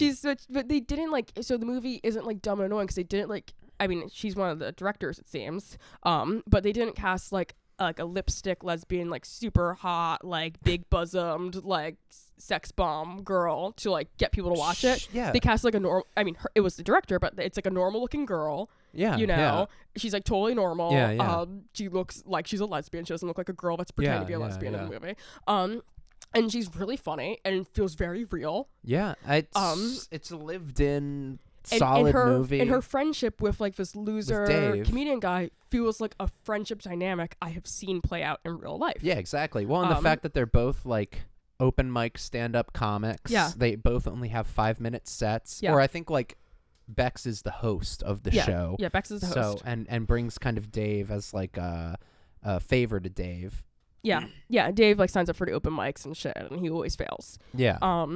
they didn't like. So the movie isn't like dumb and annoying because they didn't like. I mean, she's one of the directors, it seems. But they didn't cast like a lipstick lesbian, like super hot, like big bosomed, like sex bomb girl to like get people to watch it. Yeah. They cast like a normal. I mean, it was the director, but it's like a normal looking girl. Yeah. You know, yeah. she's like totally normal. Yeah. She looks like she's a lesbian. She doesn't look like a girl that's pretending to be a lesbian in the movie. And she's really funny and feels very real. Yeah. It's a lived in. Solid movie. And her friendship with like this loser comedian guy feels like a friendship dynamic I have seen play out in real life. Yeah, exactly. Well, and the fact that they're both like open mic stand-up comics. Yeah. They both only have 5-minute sets. Yeah. Or I think like Bex is the host of the show. Yeah, Bex is the host. So and brings kind of Dave as like a favor to Dave. Yeah. Dave like signs up for the open mics and shit, and he always fails. Yeah.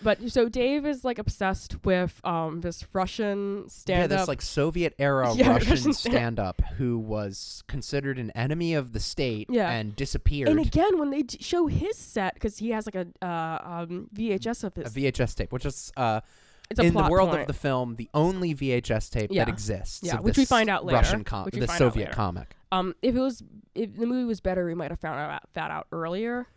But so Dave is like obsessed with this Russian stand-up. Yeah, this like Soviet era Russian stand-up who was considered an enemy of the state and disappeared. And again, when they show his set, because he has like a VHS of his. A VHS tape, which is it's a in the world point. of the film, the only VHS tape that exists. Yeah, of which we find out later. Russian the Soviet comic. If the movie was better, we might have found that out earlier.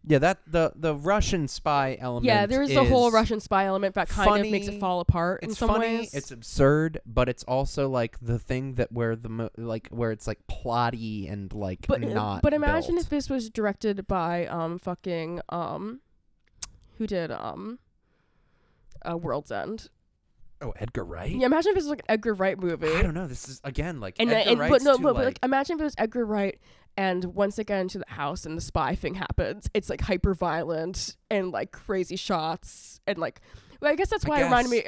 Yeah, that the Russian spy element. Yeah, there's a whole Russian spy element that kind of makes it fall apart in some ways. It's absurd, but it's also like the thing that where it's like plotty and like not. But imagine built. if this was directed by who did World's End. Oh, Edgar Wright. Yeah, imagine if this was like an Edgar Wright movie. I don't know. This is again like Edgar Wright's but like imagine if it was Edgar Wright. And once they get into the house and the spy thing happens, it's like hyper violent and like crazy shots and like. Well, I guess that's why it reminded me.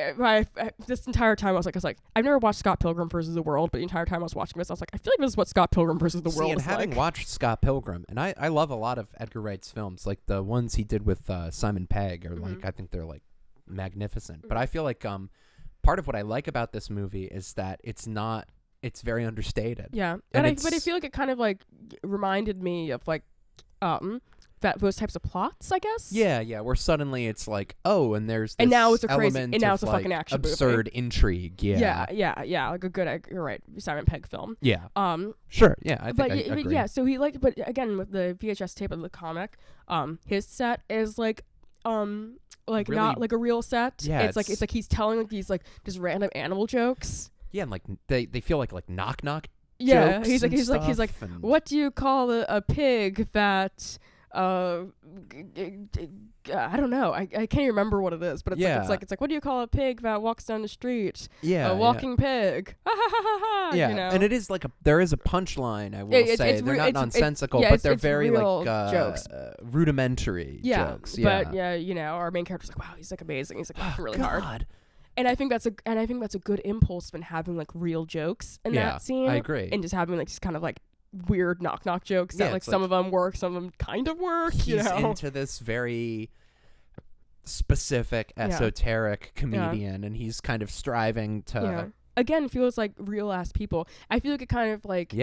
This entire time I was like, I've never watched Scott Pilgrim vs. the World, but the entire time I was watching this, I was like, I feel like this is what Scott Pilgrim vs. the World is like. Having watched Scott Pilgrim, and I love a lot of Edgar Wright's films, like the ones he did with Simon Pegg, are like I think they're like magnificent. But I feel like part of what I like about this movie is that it's very understated. Yeah, but I feel like it kind of like reminded me of like those types of plots, I guess. Yeah, where suddenly it's like, oh, and there's this and now it's a fucking action absurd movie. Intrigue. Yeah, like a good, you're right, Simon Pegg film. Yeah. Sure. Yeah, I think I agree. Yeah, so but again with the VHS tape of the comic, his set is like really, not like a real set. Yeah, it's like he's telling like these like just random animal jokes. Yeah, and like they feel like knock knock. Yeah, jokes he's and like what do you call a pig that I don't know. I can't even remember what it is, but it's like what do you call a pig that walks down the street? Yeah, a walking pig. Yeah, you know? And it is like there is a punchline. I will say they're not nonsensical, but they're very like jokes. Rudimentary jokes. Yeah, but our main character's like, wow, he's like amazing. He's like laughing really hard. And I think that's a good impulse when having like real jokes in that scene. I agree. And just having like just kind of like weird knock jokes that like some of them work, some of them kind of work. He's into this very specific esoteric comedian, and he's kind of striving to again feels like real ass people. I feel like it kind of like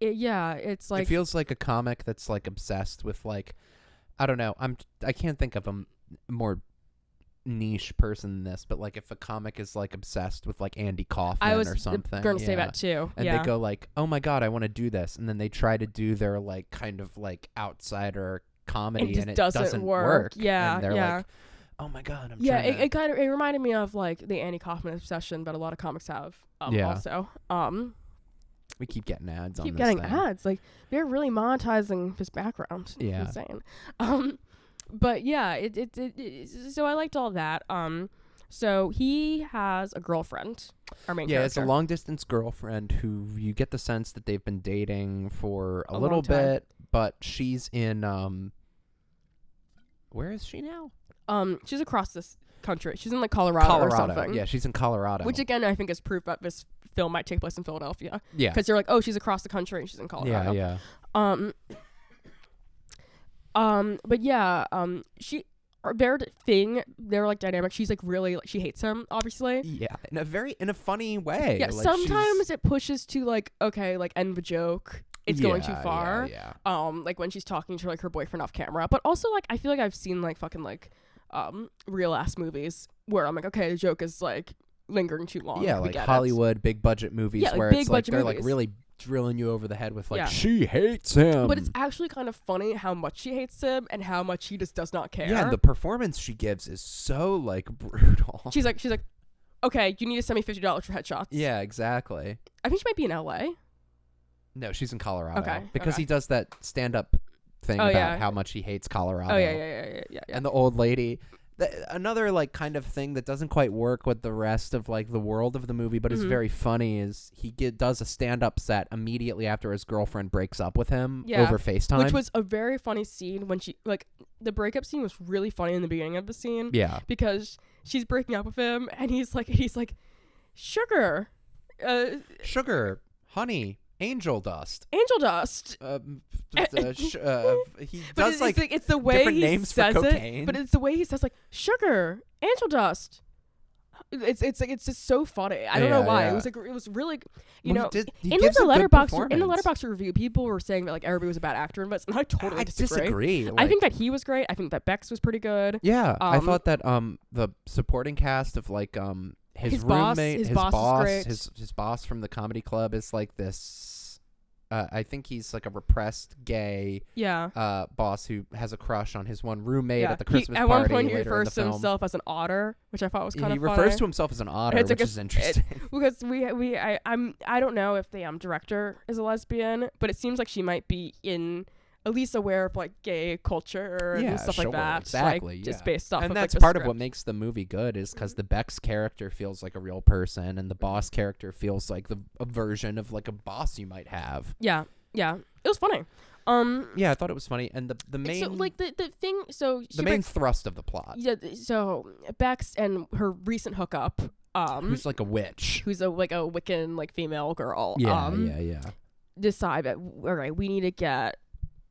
it's like it feels like a comic that's like obsessed with like I don't know. I can't think of a more niche person than this, but like if a comic is like obsessed with like Andy Kaufman or something, I was going to say that too, and they go like, oh my god, I want to do this, and then they try to do their like kind of like outsider comedy, and it doesn't work. Yeah, and they're like, oh my god, I'm it kind of reminded me of like the Andy Kaufman obsession that a lot of comics have also. We keep getting ads on keep this getting thing. ads. Like, they're really monetizing his background. Yeah. Insane. But yeah, so I liked all that. So he has a girlfriend, our main character. It's a long distance girlfriend who you get the sense that they've been dating for a little long time. bit, but she's in where is she now? She's across this country. She's in like Colorado or something. Yeah, she's in Colorado. Which again, I think is proof that this film might take place in Philadelphia. Yeah. Because you're like, oh, she's across the country and she's in Colorado. Yeah. But yeah, their like dynamic. She's like really like, she hates him, obviously. Yeah, in a funny way. Yeah, like sometimes it pushes to like, okay, like end the joke. It's going too far. Yeah. Like when she's talking to like her boyfriend off camera. But also like I feel like I've seen like fucking like real ass movies where I'm like, okay, the joke is like lingering too long. Yeah, like Hollywood big budget movies where big it's like they're movies. like really drilling you over the head with like she hates him. But it's actually kind of funny how much she hates him and how much he just does not care. Yeah, and the performance she gives is so like brutal. She's like, okay, you need to send me $50 for headshots. Yeah, exactly. I think she might be in LA. No, she's in Colorado. Okay. Because he does that stand up thing about how much he hates Colorado. Oh yeah. And the old lady. Another like kind of thing that doesn't quite work with the rest of like the world of the movie, but is very funny is he does a stand-up set immediately after his girlfriend breaks up with him over FaceTime, which was a very funny scene when she like the breakup scene was really funny in the beginning of the scene. Yeah, because she's breaking up with him and he's like sugar, honey. Angel dust. He does like it's the way different he names says for cocaine. it, but it's the way he says like sugar, angel dust. It's like it's just so funny. I don't know why. Yeah. It was really He in gives a good in the letterbox review, people were saying that like everybody was a bad actor, but I totally disagree. Like, I think that he was great. I think that Bex was pretty good. Yeah, I thought that the supporting cast of like his roommate, his boss from the comedy club is like this. I think he's like a repressed gay boss who has a crush on his one roommate at the Christmas party. At one point, he refers to himself as an otter, which I thought was kind of funny. He refers to himself as an otter, which is interesting. Because I don't know if the director is a lesbian, but it seems like she might be at least aware of like gay culture and stuff like that. Exactly. Like, just based off and of that's like, part script. of what makes the movie good is because the Bex character feels like a real person and the boss character feels like a version of like a boss you might have. Yeah. It was funny. I thought it was funny, and the main so like the thing. So the main thrust of the plot. Yeah. So Bex and her recent hookup. Who's like a witch? Who's like a Wiccan like female girl. Yeah. Decide that all right, we need to get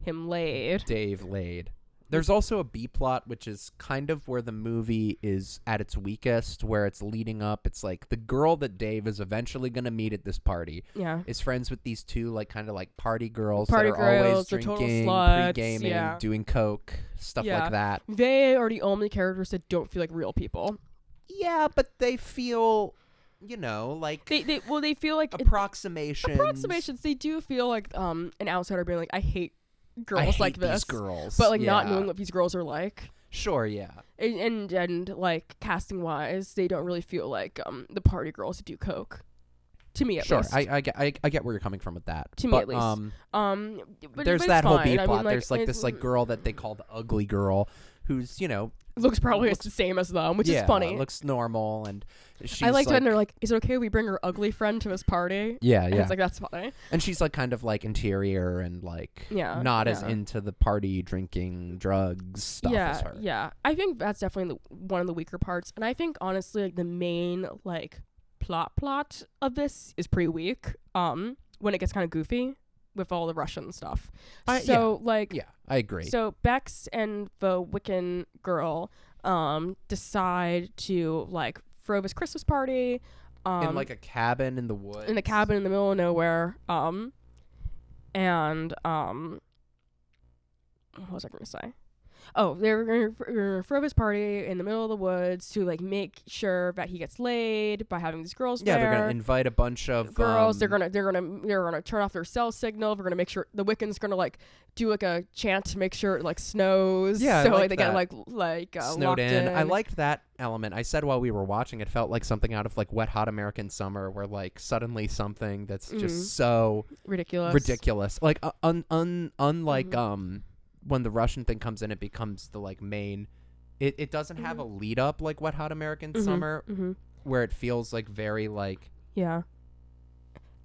him laid. Dave laid. There's also a B plot, which is kind of where the movie is at its weakest, where it's leading up. It's like the girl that Dave is eventually going to meet at this party is friends with these two like kind of like party girls that are always drinking, pre-gaming, doing coke, stuff like that. They are the only characters that don't feel like real people. Yeah, but they feel... like they feel like approximations. They do feel like an outsider being like, I hate girls like this, these girls, but like not knowing what these girls are like. Sure, yeah. And like casting wise, they don't really feel like the party girls who do coke. To me, at least. Sure, I get where you're coming from with that. To me, at least. But there's but that whole fine. B plot. I mean, like, there's like this like girl that they call the ugly girl, who's looks probably the same as them, which is funny. Looks normal, and she's I liked when they're like, "Is it okay if we bring our ugly friend to his party?" Yeah. And it's like, that's funny. And she's like kind of like interior and like not as into the party drinking drugs stuff as her. Yeah. I think that's definitely one of the weaker parts, and I think honestly like the main like plot of this is pretty weak. When it gets kind of goofy with all the Russian stuff. I agree. So Bex and the Wiccan girl decide to like throw this Christmas party in like a cabin in the woods. In a cabin in the middle of nowhere. And what was I going to say? they're gonna throw his party in the middle of the woods to like make sure that he gets laid by having these girls there. Yeah, they're gonna invite a bunch of girls. They're gonna turn off their cell signal. They're gonna make sure the Wiccans gonna like do like a chant to make sure it like snows. Yeah, so like they get like snowed locked in. I liked that element. I said while we were watching, it felt like something out of like Wet Hot American Summer, where like suddenly something that's just so ridiculous. Like unlike when the Russian thing comes in, it becomes the like main. It doesn't have a lead up like Wet Hot American Summer, where it feels like very like. Yeah.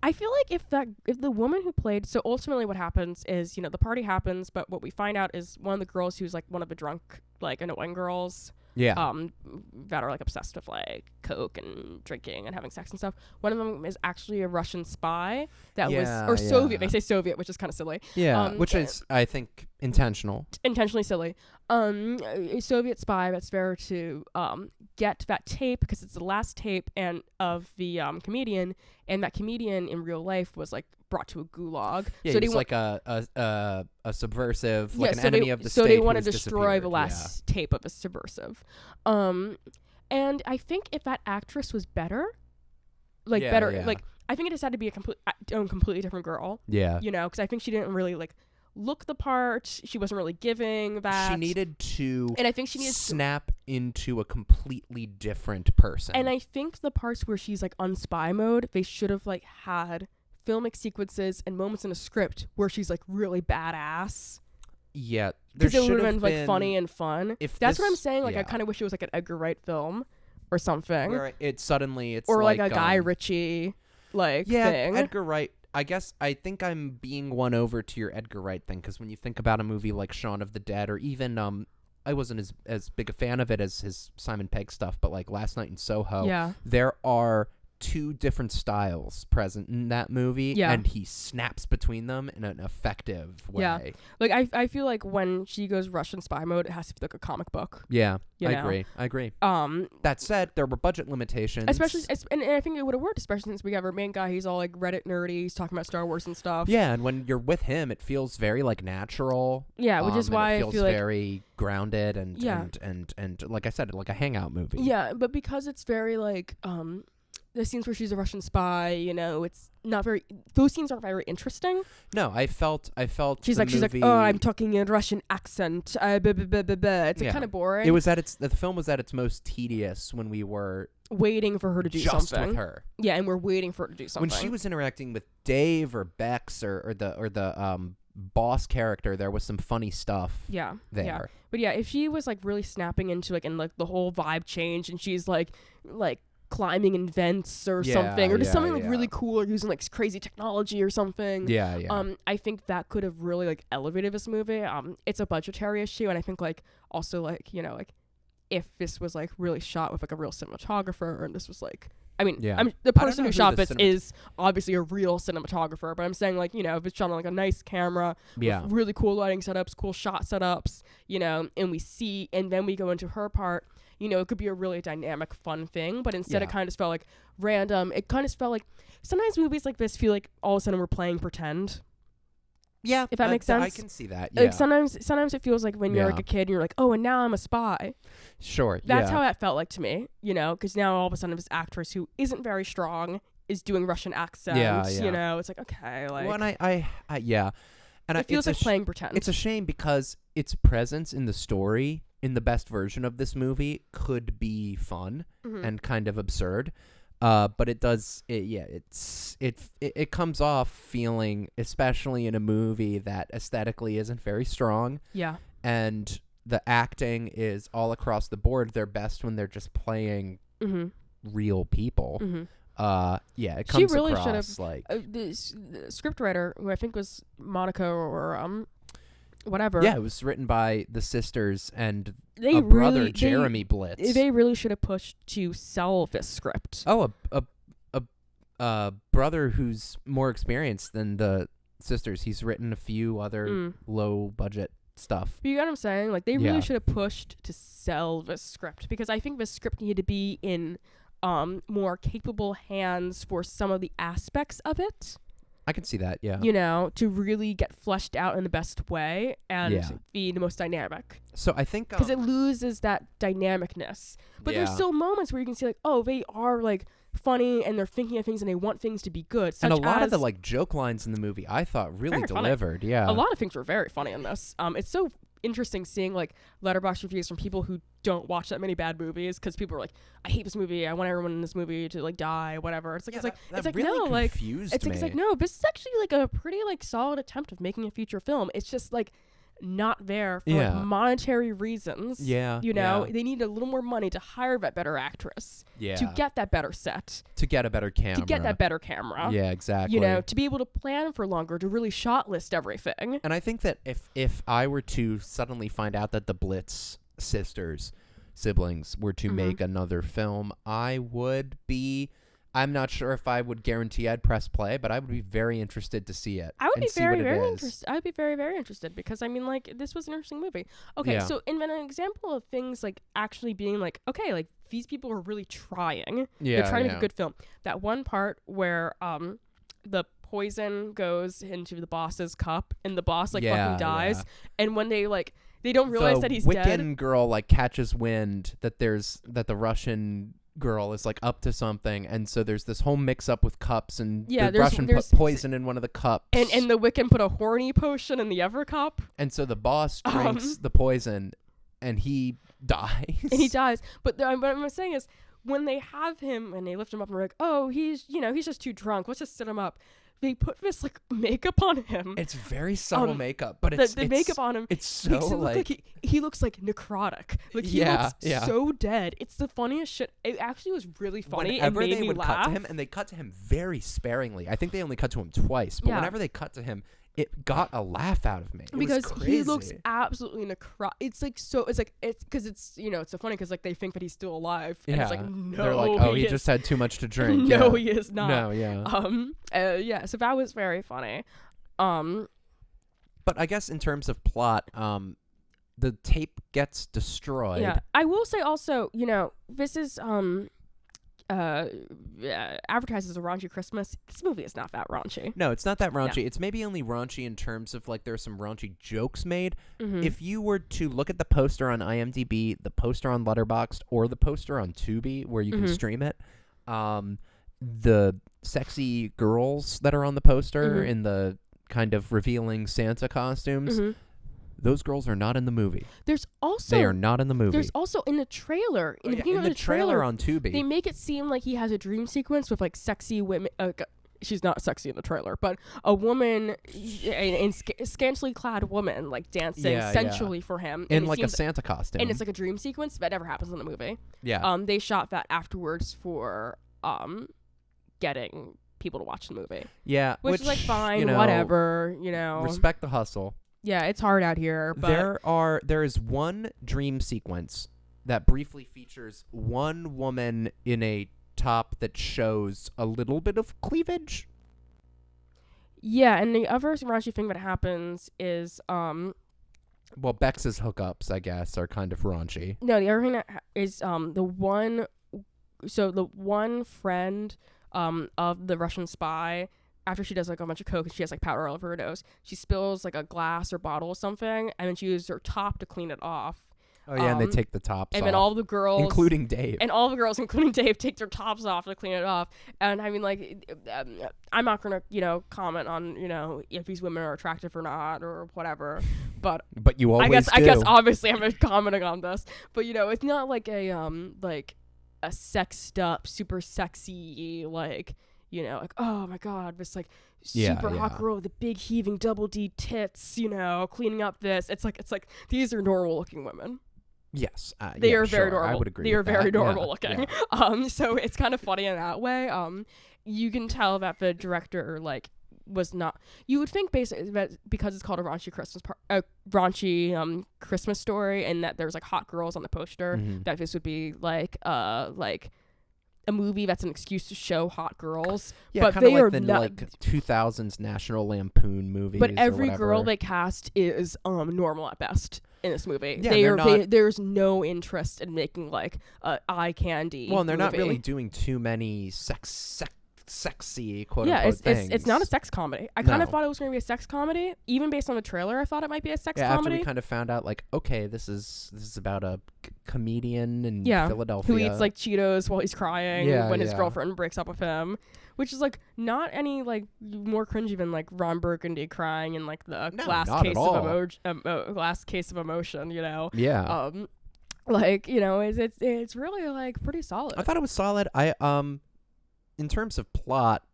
I feel like if the woman who played, so ultimately what happens is, the party happens, but what we find out is one of the girls who's like one of the drunk, like annoying girls. Yeah. That are like obsessed with like coke and drinking and having sex and stuff. One of them is actually a Russian spy Soviet. They say Soviet, which is kind of silly. Yeah, which is I think intentionally silly. A Soviet spy that's there to get that tape because it's the last tape of the comedian, and that comedian in real life was like brought to a gulag. Yeah, so he's like a subversive, like an enemy of the state. So they want to destroy the last tape of a subversive. And I think if that actress was better, like I think it just had to be a completely different girl. Yeah. Because I think she didn't really like look the part. She wasn't really giving that. She needed to, and I think she needed snap into a completely different person. And I think the parts where she's like on spy mode, they should have like had filmic sequences and moments in a script where she's like really badass. Yeah, because it would have been like funny and fun. That's what I'm saying. Like, yeah. I kind of wish it was like an Edgar Wright film or something. Where it's or like a Guy Ritchie thing. Edgar Wright. I think I'm being won over to your Edgar Wright thing, because when you think about a movie like Shaun of the Dead, or even I wasn't as big a fan of it as his Simon Pegg stuff, but like Last Night in Soho, there are two different styles present in that movie, and he snaps between them in an effective way. Yeah, like I feel like when she goes Russian spy mode, it has to be like a comic book. Yeah, I agree. That said, there were budget limitations, and I think it would have worked, especially since we have our main guy. He's all like Reddit nerdy. He's talking about Star Wars and stuff. Yeah, and when you're with him, it feels very like natural. Yeah, which is why it feels I feel like very grounded and like I said, like a hangout movie. Yeah, but because it's very like the scenes where she's a Russian spy, it's not very. Those scenes aren't very interesting. No, I felt. She's like, oh, I'm talking in Russian accent. It's kind of boring. The film was at its most tedious when we were waiting for her to do just something. With her. Yeah, and we're waiting for her to do something. When she was interacting with Dave or Bex or the boss character, there was some funny stuff. Yeah, there. Yeah. But yeah, if she was like really snapping into like and like the whole vibe changed, and she's like climbing in vents or something, or just something like really cool, or using like crazy technology or something. I think that could have really like elevated this movie. It's a budgetary issue, and I think like also like like if this was like really shot with like a real cinematographer, and this was like the person who shot this is obviously a real cinematographer, but I'm saying like if it's shot on like a nice camera with really cool lighting setups, cool shot setups, and we see, and then we go into her part, it could be a really dynamic, fun thing, but instead it kind of just felt like random. It kind of felt like sometimes movies like this feel like all of a sudden we're playing pretend. Yeah, if that makes sense. I can see that. Like sometimes it feels like when you're like a kid and you're like, oh, and now I'm a spy. Sure. That's how that felt like to me, because now all of a sudden this actress who isn't very strong is doing Russian accents. It's like, okay, like. Well, and and it feels like playing pretend. It's a shame because its presence in the story, in the best version of this movie, could be fun and kind of absurd. But it does, it comes off feeling, especially in a movie that aesthetically isn't very strong. Yeah. And the acting is all across the board their best when they're just playing real people. It comes really across like the scriptwriter, who I think was Monica or whatever. Yeah, it was written by the sisters and brother, Jeremy Blitz. They really should have pushed to sell this script. Oh, a brother who's more experienced than the sisters. He's written a few other low budget stuff. You know what I'm saying? Like, they really should have pushed to sell this script, because I think this script needed to be in more capable hands for some of the aspects of it. I can see that, yeah. You know, to really get fleshed out in the best way and be the most dynamic. So I think... Because it loses that dynamicness. But there's still moments where you can see, like, oh, they are, like, funny and they're thinking of things and they want things to be good. And a lot of the, like, joke lines in the movie I thought really delivered, yeah. A lot of things were very funny in this. It's so interesting seeing, like, letterbox reviews from people who don't watch that many bad movies, because people are like, I hate this movie, I want everyone in this movie to, like, die, whatever. It's like, it's like, no, this is actually, like, a pretty, like, solid attempt of making a feature film. It's just, like, not there for like, monetary reasons. You know, they need a little more money to hire that better actress. To get that better set. To get a better camera. To get that better camera. Yeah, exactly. You know, to be able to plan for longer, to really shot list everything. And I think that if I were to suddenly find out that the Blitz siblings were to make another film, I would be... I'm not sure if I would guarantee I'd press play, but I would be very interested to see it. I would be very, very interested. I'd be very, very interested because, I mean, like, this was an interesting movie. Okay, so in an example of things, like, actually being, like, okay, like, these people are really trying. They're trying to make a good film. That one part where the poison goes into the boss's cup and the boss, like, fucking dies. And when they, like, they don't realize that he's dead. The Wiccan girl, like, catches wind that the Russian... girl is like up to something, and so there's this whole mix up with cups, and the Russian put poison in one of the cups, and the Wiccan put a horny potion in the other cup, and so the boss drinks the poison and he dies. But what I'm saying is, when they have him and they lift him up and we're like, oh, he's just too drunk, let's just sit him up. They put this like makeup on him. It's very subtle makeup, but it's makeup on him. It's so like he looks like necrotic. Like he looks so dead. It's the funniest shit. It actually was really funny. Whenever and made they me would laugh. cut to him, and they cut to him very sparingly. I think they only cut to him twice, but whenever they cut to him, it got a laugh out of me. Because he looks absolutely necrotic. It's like it's because it's it's so funny because like they think that he's still alive. And it's like, no, they're like, oh, he just had too much to drink. No, he is not. No, so that was very funny. But I guess in terms of plot, the tape gets destroyed. Yeah, I will say also, this is advertised as a raunchy Christmas. This movie is not that raunchy. No, it's not that raunchy. It's maybe only raunchy in terms of like there's some raunchy jokes made. If you were to look at the poster on IMDb, the poster on Letterboxd, or the poster on Tubi where you can stream it, the sexy girls that are on the poster in the kind of revealing Santa costumes, those girls are not in the movie. They are not in the movie. There's also in the trailer. In the trailer on Tubi, they make it seem like he has a dream sequence with like sexy women. She's not sexy in the trailer, but a woman, in scantily clad woman, like dancing sensually for him in like a Santa costume, and it's like a dream sequence that never happens in the movie. They shot that afterwards for getting people to watch the movie. Which is like fine, whatever. Respect the hustle. Yeah, it's hard out here. But there is one dream sequence that briefly features one woman in a top that shows a little bit of cleavage. Yeah, and the other raunchy thing that happens is well, Bex's hookups, I guess, are kind of raunchy. No, the other thing that is the one friend of the Russian spy, after she does like a bunch of coke and she has like powder all over her nose, she spills like a glass or bottle or something, and then she uses her top to clean it off. Oh yeah, and they take the tops off. And then all the girls, including Dave, take their tops off to clean it off. And I mean, like, I'm not gonna, comment on, if these women are attractive or not or whatever. But you always do. I guess obviously I'm commenting on this. But it's not like a sexed up, super sexy, like oh my god, this like super hot girl with the big heaving double D tits, cleaning up this. It's like these are normal looking women. Yes, they are very normal. I would agree. They are very normal looking. Yeah. So it's kind of funny in that way. You can tell that the director was not. You would think basically that because it's called a raunchy Christmas story, and that there's like hot girls on the poster, that this would be like a movie that's an excuse to show hot girls. Yeah, but they like are the like 2000s National Lampoon movies. But every girl they cast is normal at best in this movie. Yeah, there's no interest in making like eye candy. Well, and they're not really doing too many sex sexy quote yeah, unquote things. it's not a sex comedy. I kind of No. thought it was going to be a sex comedy. Even based on the trailer, I thought it might be a sex comedy. After we kind of found out, like, okay, this is about a comedian in Yeah, Philadelphia who eats like Cheetos while he's crying when his yeah. girlfriend breaks up with him, which is like not any like more cringy than like Ron Burgundy crying in like the No, glass not case at of all. glass case of emotion, you know. Yeah. Like, you know, it's really like pretty solid. I thought it was solid. In terms of plot,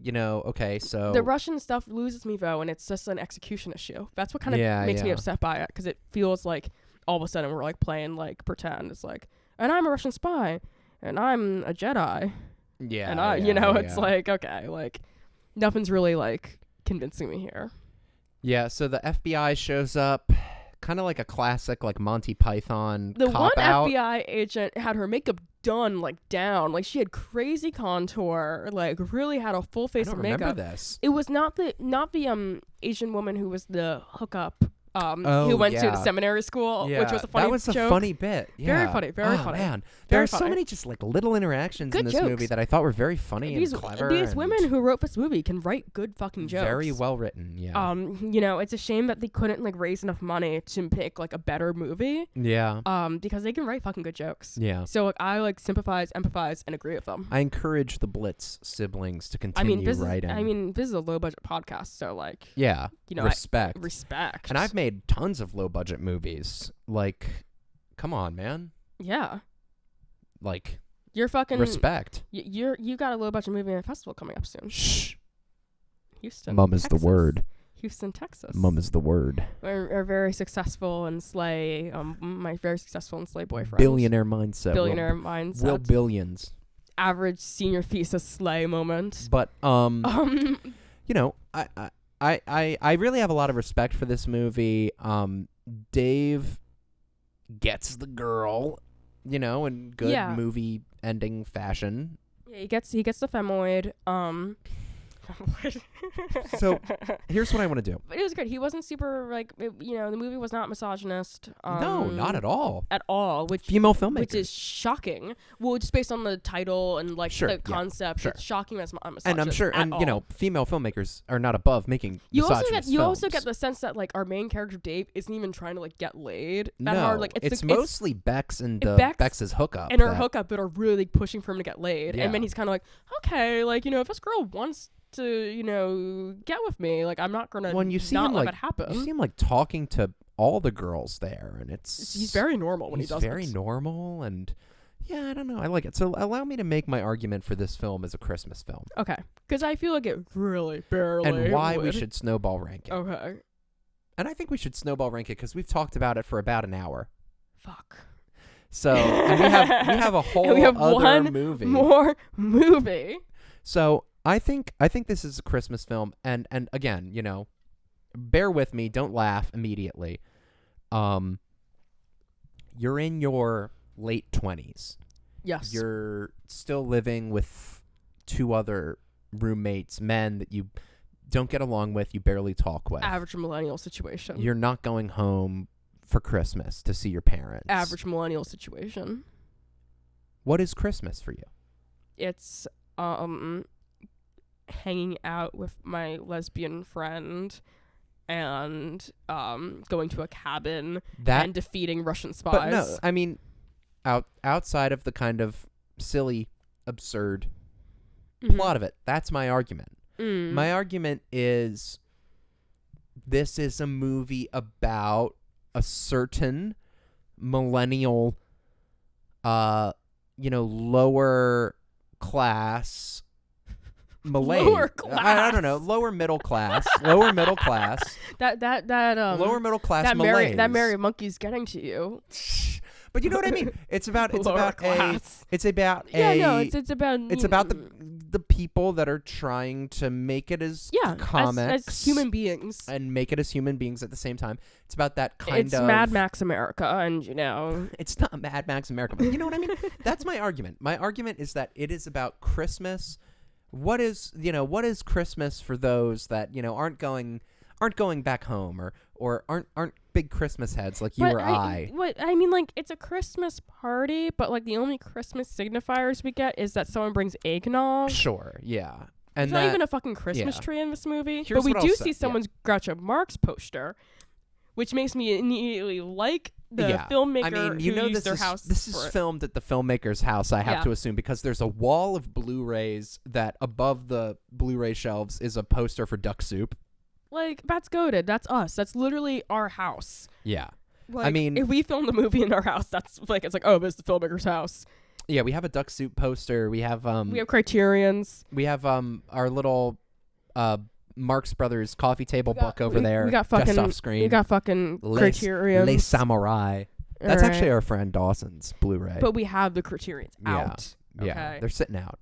you know, okay, so The Russian stuff loses me though, and it's just an execution issue. That's what kind of makes me yeah. upset by it, because it feels like all of a sudden we're like playing like pretend. It's like, and I'm a Russian spy, and I'm a Jedi, yeah, and I, yeah, you know, yeah. it's like, okay, like nothing's really like convincing me here. Yeah, so the FBI shows up, kind of like a classic like Monty Python The one cop-out. FBI agent had her makeup done like down, like she had crazy contour, like really had a full I face don't of makeup. remember this. It was not the Asian woman who was the hookup Oh, who went to the yeah. seminary school, Yeah, which was a funny that was joke. a funny bit. Yeah. Very funny, very Oh, funny. Man. Very There are so funny. many just like little interactions Good in this jokes. movie that I thought were very funny These and clever. these and women who wrote this movie can write good fucking jokes. very well written. Yeah. You know, it's a shame that they couldn't like raise enough money to pick like a better movie. Yeah. Because they can write fucking good jokes. Yeah. So like I like sympathize, empathize, and agree with them. I encourage the Blitz siblings to continue writing. This is a low budget podcast, so like yeah. you know, respect. respect. And I've made tons of low budget movies. Like, come on, man. yeah. Like, You're fucking respect. You got a low budget movie and festival coming up soon. Shh. Houston. Mum is Texas. the word. Houston, Texas. Mum is the word. Are very successful and slay. My very successful and slay boyfriend. Billionaire mindset. Billionaire mindset. Will billions. Average senior thesis slay moment. But you know, I really have a lot of respect for this movie. Dave gets the girl, you know, in good Yeah. movie ending fashion. Yeah, he gets the femoid. So here's what I want to do. But it was good. He wasn't super like you know, the movie was not misogynist. No, not at all. At all, which Female filmmakers. which is shocking. Well, just based on the title and like Sure, the yeah, concept, sure. it's shocking that's not misogynist. And I'm sure, at and all. you know, female filmmakers are not above making You also misogynist get films. the sense that like our main character Dave isn't even trying to like get laid that no, hard. Like it's the, mostly Bex and Bex's hookup. and her that- hookup that are really like, pushing for him to get laid. Yeah. And then he's kind of like, okay, like you know, if this girl wants to, you know, get with me, like I'm not gonna When you see not him let like, it happen. you see him like talking to all the girls there, and He's very normal when he does He's very this. normal, and yeah, I don't know, I like it. So allow me to make my argument for this film as a Christmas film, Okay, because I feel like it really barely and why we would. should snowball rank it. Okay, And I think we should snowball rank it because we've talked about it for about an hour. fuck. So and we have a whole we have other one movie. more movie. So I think this is a Christmas film, and again, you know, bear with me, don't laugh immediately. You're in your late 20s. Yes. You're still living with two other roommates, men that you don't get along with, you barely talk with. Average millennial situation. You're not going home for Christmas to see your parents. Average millennial situation. What is Christmas for you? It's hanging out with my lesbian friend and going to a cabin and defeating Russian spies. But no, I mean, outside of the kind of silly, absurd plot of it, that's my argument. My argument is this is a movie about a certain millennial, you know, lower class Malay. Lower class. I don't know. Lower middle class. Lower middle class. That Lower middle class that Malays. Mary monkey's getting to you. But you know what I mean? It's about Lower class. it's about the people that are trying to make it as comics as human beings and make it as human beings at the same time. It's about that kind of It's Mad Max America, and you know it's not Mad Max America, but you know what I mean? That's my argument. My argument is that it is about Christmas. What is Christmas for those that, you know, aren't going back home or aren't big Christmas heads like you or I. I mean, like, it's a Christmas party, but like the only Christmas signifiers we get is that someone brings eggnog. Sure, yeah. And there's not even a fucking Christmas tree in this movie. Here's but we what do I'll see say, someone's Groucho Marx poster, which makes me immediately like the filmmaker who used their house. This is filmed at the filmmaker's house, I have to assume, because there's a wall of Blu-rays that above the Blu-ray shelves is a poster for Duck Soup. Like, that's goated. That's us. That's literally our house. Yeah. Like, I mean, if we filmed a movie in our house, that's like, it's like, oh, this is the filmmaker's house. Yeah, we have a Duck Soup poster. We have Criterions. We have our little Marx Brothers coffee table book over there. We got fucking just off screen. We got fucking Criterions. Les Samurai. That's actually our friend Dawson's Blu-ray. But we have the Criterions out. Yeah, okay. They're sitting out.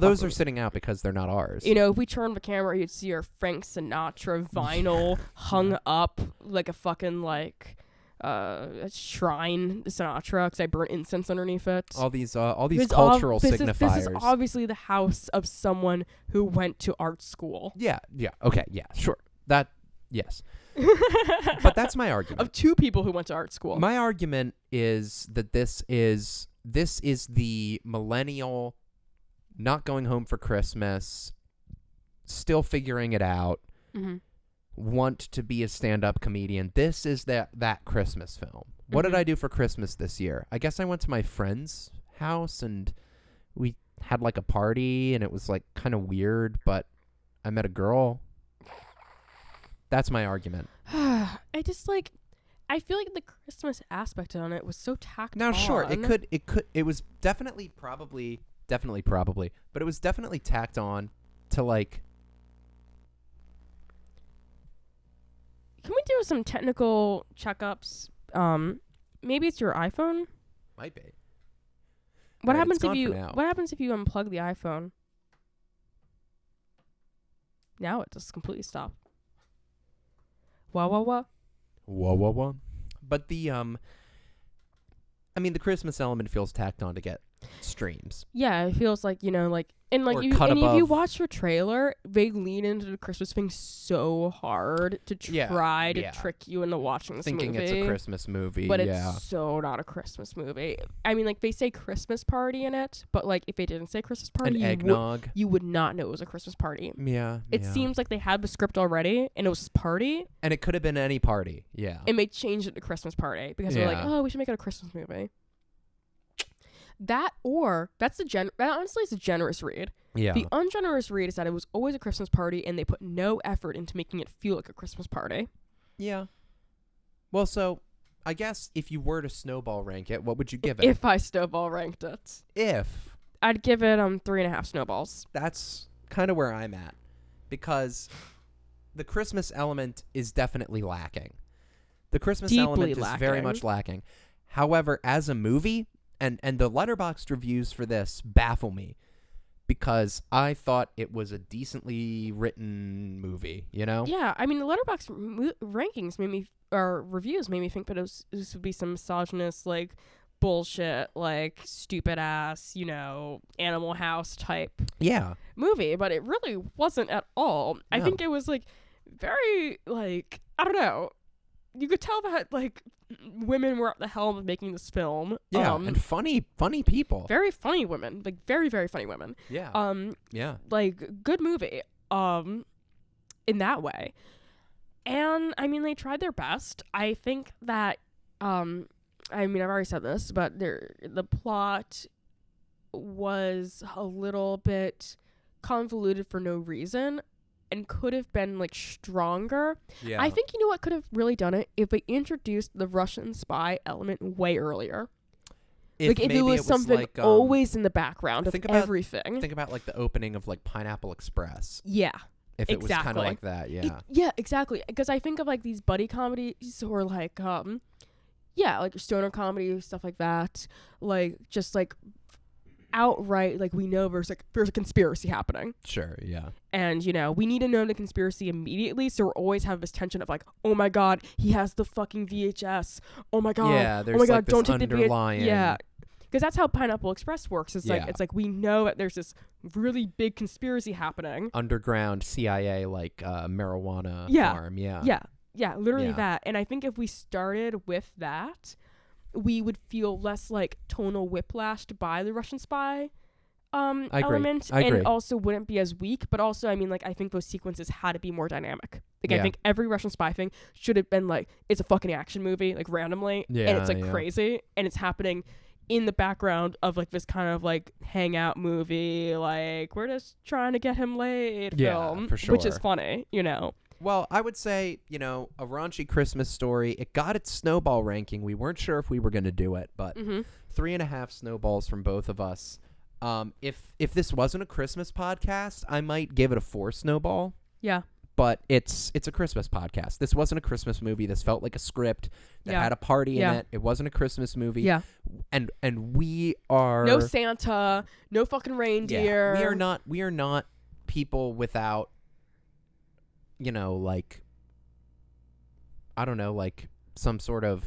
Those are sitting out because they're not ours. You know, if we turned the camera, you'd see our Frank Sinatra vinyl hung up like a fucking like a shrine to Sinatra because I burnt incense underneath it. All these cultural signifiers. This is obviously the house of someone who went to art school. Yeah. Okay. Yeah. Sure. Yes. But that's my argument. Of two people who went to art school. My argument is that this is the millennial not going home for Christmas, still figuring it out, want to be a stand-up comedian. This is that Christmas film. What did I do for Christmas this year? I guess I went to my friend's house and we had like a party and it was like kind of weird, but I met a girl. That's my argument. I feel like the Christmas aspect on it was so tacked on. Now, sure, it was definitely probably, but it was definitely tacked on to like. Can we do some technical checkups? Maybe it's your iPhone. Might be. What happens if you unplug the iPhone? Now it just completely stopped. Wah. But the the Christmas element feels tacked on to get streams. Yeah, it feels like, and like if you watch the trailer, they lean into the Christmas thing so hard to try to trick you into watching this movie. Thinking it's a Christmas movie, but it's so not a Christmas movie. I mean, like, they say Christmas party in it, but like if they didn't say Christmas party, eggnog, you would not know it was a Christmas party. Yeah. It seems like they had the script already and it was party. And it could have been any party. Yeah. And they changed it to Christmas party because they're like, oh, we should make it a Christmas movie. That honestly is a generous read. Yeah. The ungenerous read is that it was always a Christmas party and they put no effort into making it feel like a Christmas party. Yeah. Well, so I guess if you were to snowball rank it, what would you give it? If I snowball ranked it. I'd give it 3.5 snowballs. That's kind of where I'm at. Because the Christmas element is definitely lacking. The Christmas element is very much lacking. However, as a movie, and the Letterboxd reviews for this baffle me because I thought it was a decently written movie, you know? Yeah, I mean, the Letterboxd rankings reviews made me think that this would be some misogynist, like, bullshit, like, stupid ass, Animal House type movie, but it really wasn't at all. No. I think it was, like, very, like, I don't know. You could tell that, like, women were at the helm of making this film. Yeah, and funny people. Very funny women. Like, very, very funny women. Yeah. Like, good movie. In that way. And, I mean, they tried their best. I think that, I've already said this, but the plot was a little bit convoluted for no reason. And could have been, like, stronger. Yeah. I think, what could have really done it? If they introduced the Russian spy element way earlier. If it was something like, always in the background of everything. Think about, like, the opening of, like, Pineapple Express. Yeah. If it was kind of like that, yeah. Yeah, exactly. Because I think of, like, these buddy comedies or, like, like stoner comedy, stuff like that. Like, just, like, outright, like, we know there's a conspiracy happening. Sure, yeah. And, we need to know the conspiracy immediately, so we always have this tension of, like, oh my god, he has the fucking VHS. Oh my god. Yeah, there's, oh my god, like, don't this take underlying... the VHS. Yeah. Because that's how Pineapple Express works. It's it's like we know that there's this really big conspiracy happening. Underground CIA, like, marijuana farm, yeah. Yeah. Yeah, literally Yeah. that. And I think if we started with that, we would feel less like tonal whiplashed by the Russian spy I agree. element, I and agree. it also wouldn't be as weak. But also, I mean, like, I think those sequences had to be more dynamic. Like, Yeah. I think every Russian spy thing should have been like, it's a fucking action movie, like randomly, and it's like crazy, and it's happening in the background of like this kind of like hangout movie, like we're just trying to get him laid film, for sure. which is funny, you know. Well, I would say, you know, A Raunchy Christmas Story, it got its snowball ranking. We weren't sure if we were going to do it, but 3.5 snowballs from both of us. If this wasn't a Christmas podcast, I might give it a 4 snowball. Yeah. But it's a Christmas podcast. This wasn't a Christmas movie. This felt like a script that had a party in it. It wasn't a Christmas movie. Yeah. And we are no Santa, no fucking reindeer. Yeah, we are not people without, you know, like, I don't know, like some sort of,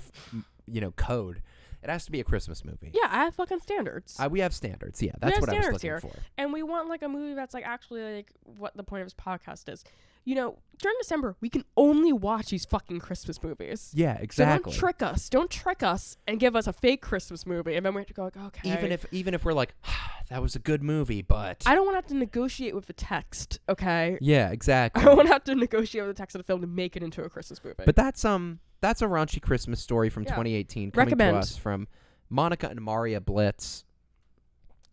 you know, code. It has to be a Christmas movie. Yeah, I have fucking standards. We have standards. Yeah, that's what I was looking here. for. And we want like a movie that's like actually like what the point of this podcast is. You know, during December, we can only watch these fucking Christmas movies. Yeah, exactly. So don't trick us and give us a fake Christmas movie, and then we have to go like, okay. Even if we're like, that was a good movie, but I don't want to have to negotiate with the text, okay? Yeah, exactly. I don't want to have to negotiate with the text of the film to make it into a Christmas movie. But that's a Raunchy Christmas Story from 2018 coming to us from Monica and Maria Blitz.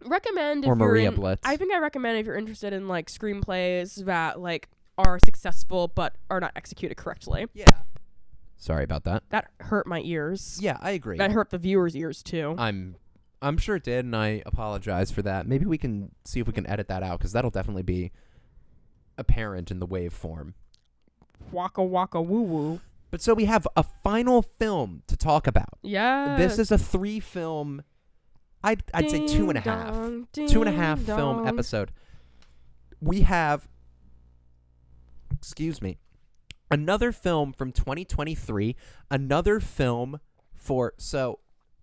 Recommend or if Maria you're in, Blitz. I think I recommend if you're interested in like screenplays that like are successful but are not executed correctly. Yeah. Sorry about that. That hurt my ears. Yeah, I agree. That hurt the viewers' ears too. I'm sure it did, and I apologize for that. Maybe we can see if we can edit that out, because that'll definitely be apparent in the wave form. Waka waka woo woo. But so we have a final film to talk about. Yeah. This is a 3-film, I'd say 2.5. 2.5 film episode. We have, another film from 2023. Another film so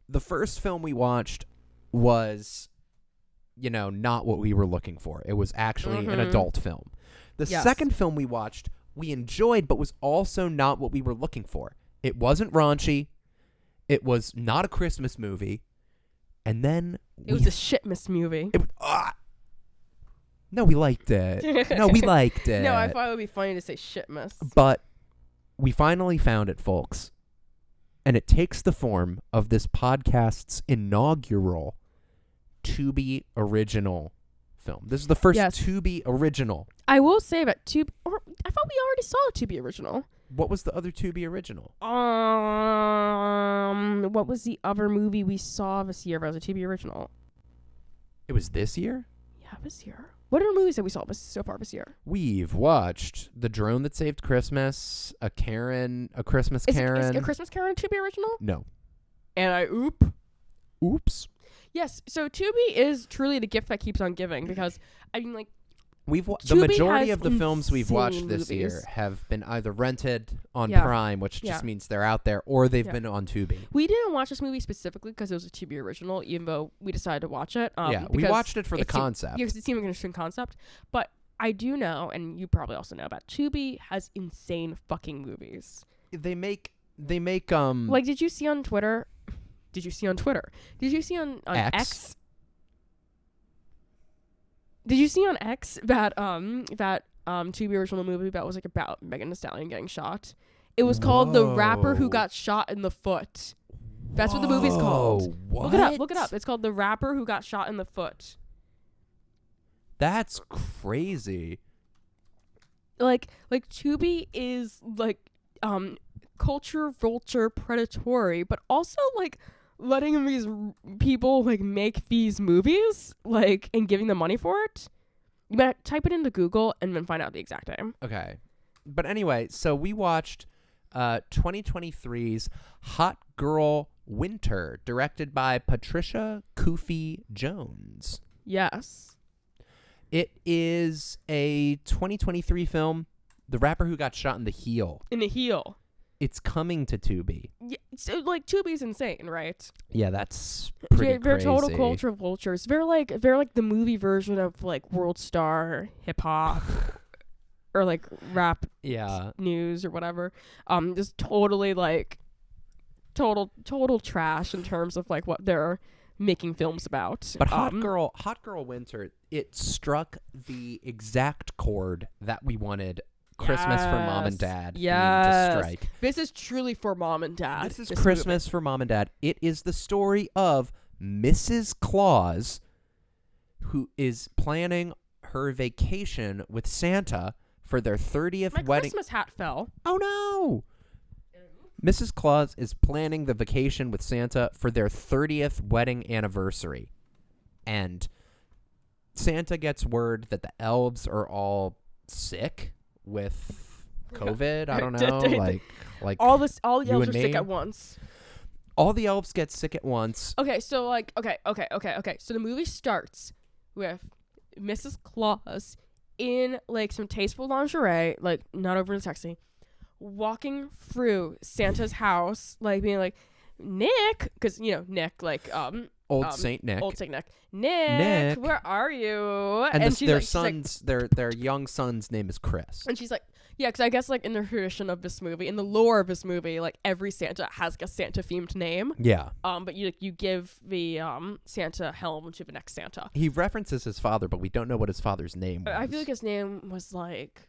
the first film we watched was, you know, not what we were looking for. It was actually an adult film. The second film we watched, we enjoyed, but was also not what we were looking for. It wasn't raunchy. It was not a Christmas movie. And then it was a shitmas movie. No, we liked it. No, we liked it. No, I thought it would be funny to say shitmas. But we finally found it, folks. And it takes the form of this podcast's inaugural Tubi original film. This is the first Tubi original. I will say that I thought we already saw a Tubi original. What was the other Tubi original? What was the other movie we saw this year that was a Tubi original? It was this year? Yeah, this year. What are movies that we saw so far this year? We've watched The Drone That Saved Christmas, A Christmas Karen. Is A Christmas Karen Tubi original? No. And Oops. Yes, so Tubi is truly the gift that keeps on giving, because, I mean, like, The majority of the films we've watched this year have been either rented on Prime, which just means they're out there, or they've been on Tubi. We didn't watch this movie specifically because it was a Tubi original, even though we decided to watch it. We watched it for the concept. Because it seemed like an interesting concept. But I do know, and you probably also know, that Tubi has insane fucking movies. They make like, did you see on Twitter? Did you see on X? Did you see on X that Tubi original movie that was like about Megan Thee Stallion getting shot? It was called The Rapper Who Got Shot in the Foot. That's what the movie's called. What? Look it up. It's called The Rapper Who Got Shot in the Foot. That's crazy. Like Tubi is like culture vulture predatory, but also like letting these people like make these movies like and giving them money for it. You better type it into Google and then find out the exact name. Okay. But anyway, so we watched 2023's Hot Girl Winter, directed by Patricia Kufi Jones. Yes. It is a 2023 film, The Rapper Who Got Shot in the Heel. In the heel. It's coming to Tubi. Yeah, so like Tubi's insane, right? Yeah, that's pretty they're crazy. Total culture vultures. They're like the movie version of like World Star Hip Hop or like rap Yeah. news or whatever. Just totally like total trash in terms of like what they're making films about. But Hot Girl Winter, it struck the exact chord that we wanted Christmas for Mom and Dad to strike. This is truly for Mom and Dad. This is Christmas for Mom and Dad. It is the story of Mrs. Claus, who is planning her vacation with Santa for their 30th My wedding. Christmas hat fell. Oh no! Mrs. Claus is planning the vacation with Santa for their 30th wedding anniversary. And Santa gets word that the elves are all sick with COVID. I don't know. like all the elves you are and sick me? at once. All the elves get sick at once. Okay, so like okay. So the movie starts with Mrs. Claus in like some tasteful lingerie, like not overly sexy, walking through Santa's house, like being like, Nick, because Nick, like Old Saint Nick. Nick, where are you? And she's their like, son's their young son's name is Chris. And she's like, yeah, because I guess like in the tradition of this movie, in the lore of this movie, like every Santa has like a Santa themed name. Yeah. But you give the Santa helm to the next Santa. He references his father, but we don't know what his father's name was. I feel like his name was like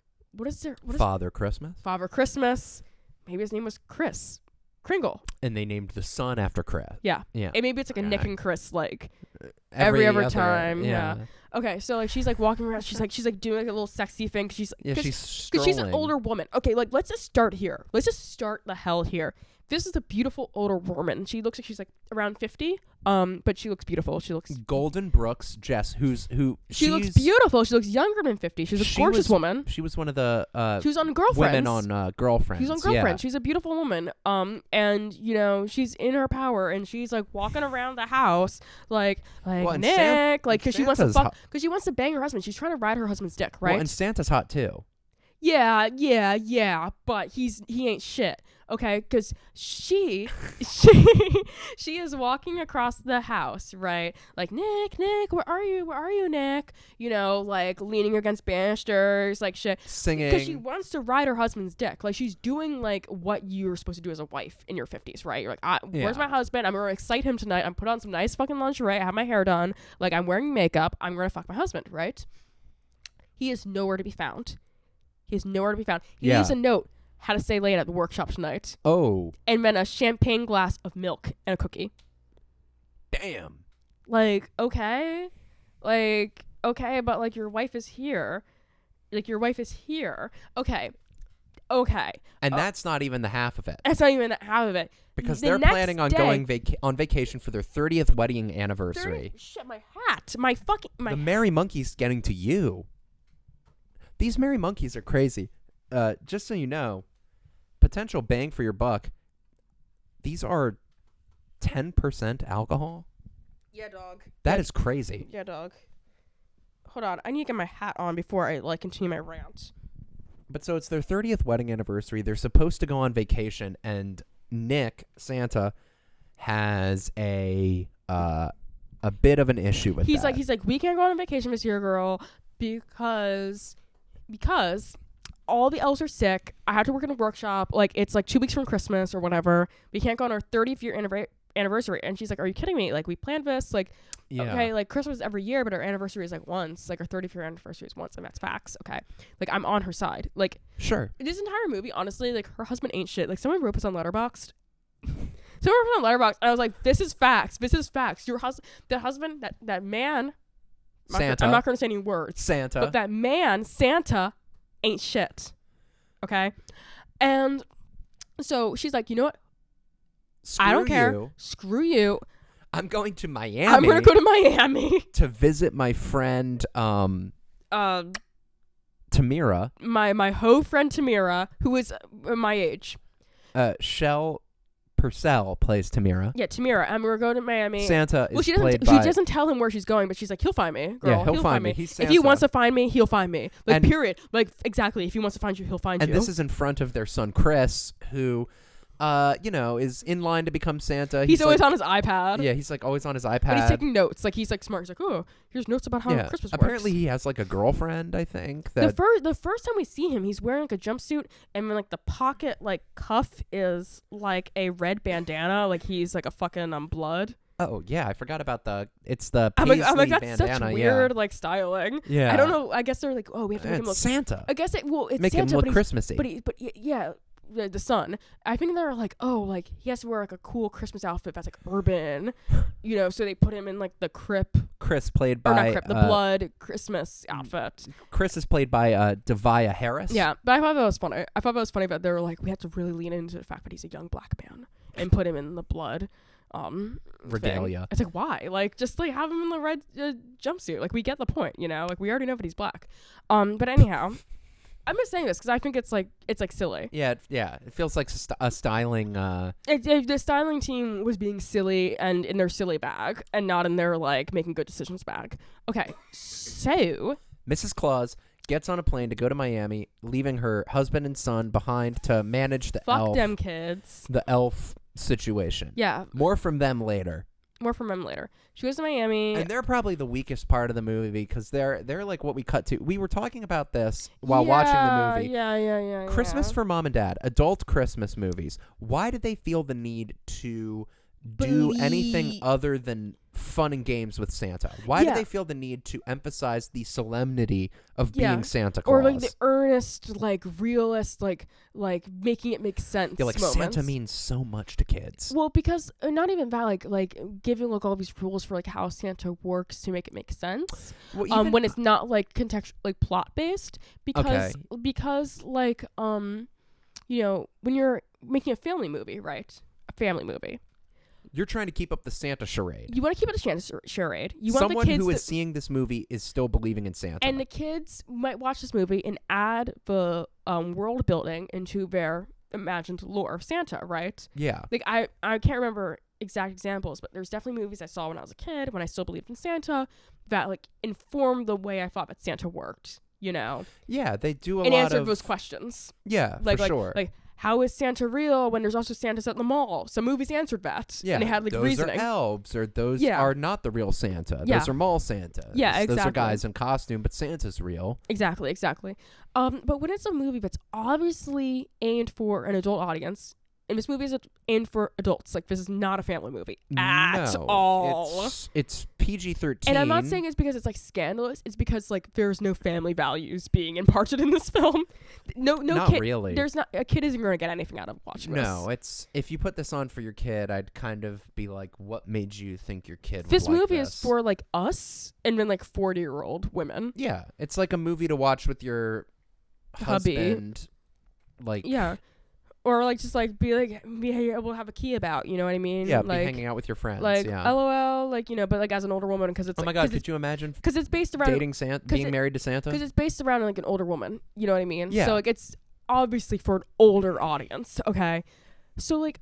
Father Christmas. Father Christmas. Maybe his name was Chris Kringle. And they named the son after Chris. Yeah. Yeah. And maybe it's like a Nick and Chris like Every other other time. Yeah. Okay, so like she's like walking around. She's like doing like a little sexy thing. She's Yeah, she's because she's an strolling. older woman. Okay, like let's just start here. Let's just start the hell here. This is a beautiful older woman. She looks like she's like around 50. But she looks beautiful. She looks Golden Brooks Jess, she looks beautiful. She looks younger than 50. She's a gorgeous woman. She was one of the She was on Girlfriends. women on Girlfriends. She was on Girlfriends. Yeah. She's a beautiful woman. And she's in her power, and she's like walking around the house like Nick, like because she wants to fuck, because she wants to bang her husband. She's trying to ride her husband's dick, right? Well, and Santa's hot too. Yeah, but he ain't shit. Okay, because she is walking across the house, right? Like, Nick, where are you, Nick? Like leaning against banisters, like shit. Singing. Because she wants to ride her husband's dick. Like, she's doing like what you're supposed to do as a wife in your 50s, right? You're like, where's my husband? I'm gonna excite him tonight. I'm put on some nice fucking lingerie. I have my hair done. Like, I'm wearing makeup. I'm gonna fuck my husband, right? He is nowhere to be found. He leaves a note. How to stay late at the workshop tonight. Oh. And then a champagne glass of milk and a cookie. Damn. Like, okay. But like your wife is here. Okay. And that's not even the half of it. That's not even the half of it. Because The they're next planning on day- going on vacation for their 30th wedding anniversary. Shit, my hat. The merry monkey's getting to you. These merry monkeys are crazy. Just so you know, potential bang for your buck. These are 10% alcohol. Yeah, dog. That is crazy. Yeah, dog. Hold on. I need to get my hat on before I continue my rant. But so it's their 30th wedding anniversary. They're supposed to go on vacation, and Nick, Santa, has a bit of an issue with that. He's like, we can't go on vacation this year, girl, because all the elves are sick. I have to work in a workshop. Like, it's like 2 weeks from Christmas or whatever. We can't go on our 30th year anniversary. And she's like, are you kidding me? Like, we planned this. Like, okay, like Christmas is every year, but our anniversary is like once. Like, our 30th year anniversary is once, and that's facts. Okay, like I'm on her side. Like, sure. This entire movie, honestly, like her husband ain't shit. Like, someone wrote this on Letterboxd. And I was like, this is facts. Your husband, that man. Santa. I'm not going to say any words. Santa. But that man, Santa, ain't shit. Okay? And so she's like, you know what? I don't care. Screw you. I'm going to Miami. I'm going to go to Miami. To visit my friend, Tamira. My hoe friend Tamira, who is my age. Shell Purcell plays Tamira. Yeah, Tamira. I'm going to go to Miami. Santa is she doesn't tell him where she's going, but she's like, he'll find me, girl. Yeah, he'll find me. He's Santa. If he wants to find me, he'll find me. Like, and period. Like, exactly. If he wants to find you, he'll find you. And this is in front of their son, Chris, who is in line to become Santa. He's always like, on his iPad. Yeah, he's like always on his iPad. But he's taking notes. Like he's like smart. He's like, oh, here's notes about how Christmas works. Apparently he has like a girlfriend, I think. The first time we see him, he's wearing like a jumpsuit, and like the pocket like cuff is like a red bandana, like he's like a fucking blood. Oh yeah, I forgot about it's the paisley I'm like, that's bandana. such weird like styling. Yeah, I don't know. I guess they're like, oh, we have to make him look Santa. I guess it's make Santa, him look Christmassy. But yeah. The son. I think they're like, oh, like he has to wear like a cool Christmas outfit that's like urban, so they put him in like the Chris played by the blood Christmas outfit. Chris is played by Deviah Harris. Yeah, but I thought that was funny. I thought that was funny that they were like, we have to really lean into the fact that he's a young black man and put him in the blood regalia. Thing. It's like, why? Like, just like have him in the red jumpsuit. Like, we get the point, like we already know that he's black. But anyhow. I'm just saying this because I think it's like silly. Yeah, it feels like a styling. The styling team was being silly and in their silly bag and not in their like making good decisions bag. Okay, so Mrs. Claus gets on a plane to go to Miami, leaving her husband and son behind to manage the fuck them kids. The elf situation. Yeah, more from them later. She goes to Miami. And they're probably the weakest part of the movie because they're like what we cut to. We were talking about this while watching the movie. Yeah. Christmas for mom and dad, adult Christmas movies. Why did they feel the need to do anything other than fun and games with Santa? Why do they feel the need to emphasize the solemnity of being Santa Claus? Or like the earnest, like realist, like making it make sense. Yeah, like moments. Santa means so much to kids. Well, because not even that, like giving like all these rules for like how Santa works to make it make sense. Well, when it's not like like plot based, because like when you're making a family movie, right? A family movie. You're trying to keep up the Santa charade. You want to keep it a Santa charade. You want someone the kids who is seeing this movie is still believing in Santa. And the kids might watch this movie and add the world building into their imagined lore of Santa, right? Yeah. Like I can't remember exact examples, but there's definitely movies I saw when I was a kid, when I still believed in Santa, that like informed the way I thought that Santa worked. Yeah, they do and answered those questions. Yeah, for sure. Like, how is Santa real when there's also Santas at the mall? Some movies answered that. Yeah, and they had like those reasoning. Those are elves, or those are not the real Santa. Yeah. Those are mall Santas. Yeah, exactly. Those are guys in costume, but Santa's real. Exactly. But when it's a movie that's obviously aimed for an adult audience, and this movie is aimed for adults, like this is not a family movie at all. It's PG-13. And I'm not saying it's because it's like scandalous. It's because like there's no family values being imparted in this film. No not kid. Really. There's not a kid isn't going to get anything out of watching this. No, it's if you put this on for your kid, I'd kind of be like, what made you think your kid would this like movie this? Is for like us and then like 40-year-old women. Yeah, it's like a movie to watch with your husband. Like or like just like be able to have a key about, you know what I mean? Yeah, like be hanging out with your friends. Like yeah. LOL, like but like as an older woman because it's oh my god, could you imagine? Because it's based around dating Santa, being married to Santa. Because it's based around like an older woman, you know what I mean? Yeah. So like it's obviously for an older audience. Okay, so like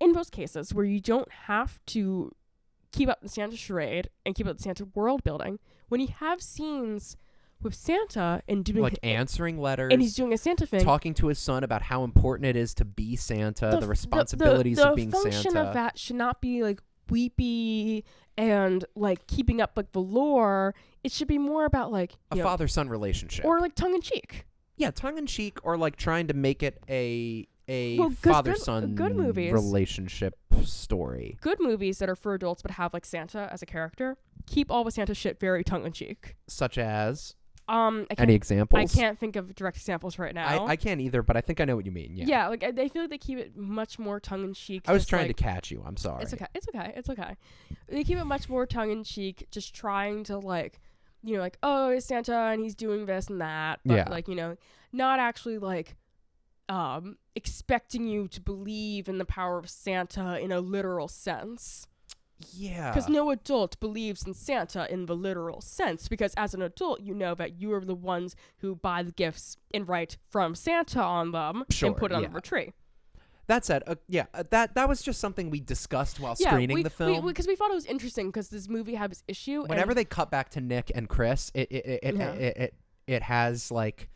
in those cases where you don't have to keep up the Santa charade and keep up the Santa world building, when you have scenes with Santa and doing like answering letters, and he's doing a Santa thing, talking to his son about how important it is to be Santa, the responsibilities of being Santa. The function of that should not be like weepy and like keeping up like the lore. It should be more about like a father-son relationship, or like tongue in cheek. Yeah, tongue in cheek, or like trying to make it a father-son relationship story. Good movies that are for adults but have like Santa as a character keep all the Santa shit very tongue in cheek. Such as. Any examples? I can't think of direct examples right now. I can't either, but I think I know what you mean. Yeah, like I feel like they keep it much more tongue in cheek. I was trying to catch you. I'm sorry. It's okay. They keep it much more tongue in cheek, just trying to like, like, oh, it's Santa and he's doing this and that, but like, not actually like, expecting you to believe in the power of Santa in a literal sense. Yeah. Because no adult believes in Santa in the literal sense. Because as an adult, you know that you are the ones who buy the gifts and write from Santa on them and put it on the tree. That said, that was just something we discussed while screening the film. Because we thought it was interesting because this movie had this issue. Whenever they cut back to Nick and Chris, it has like...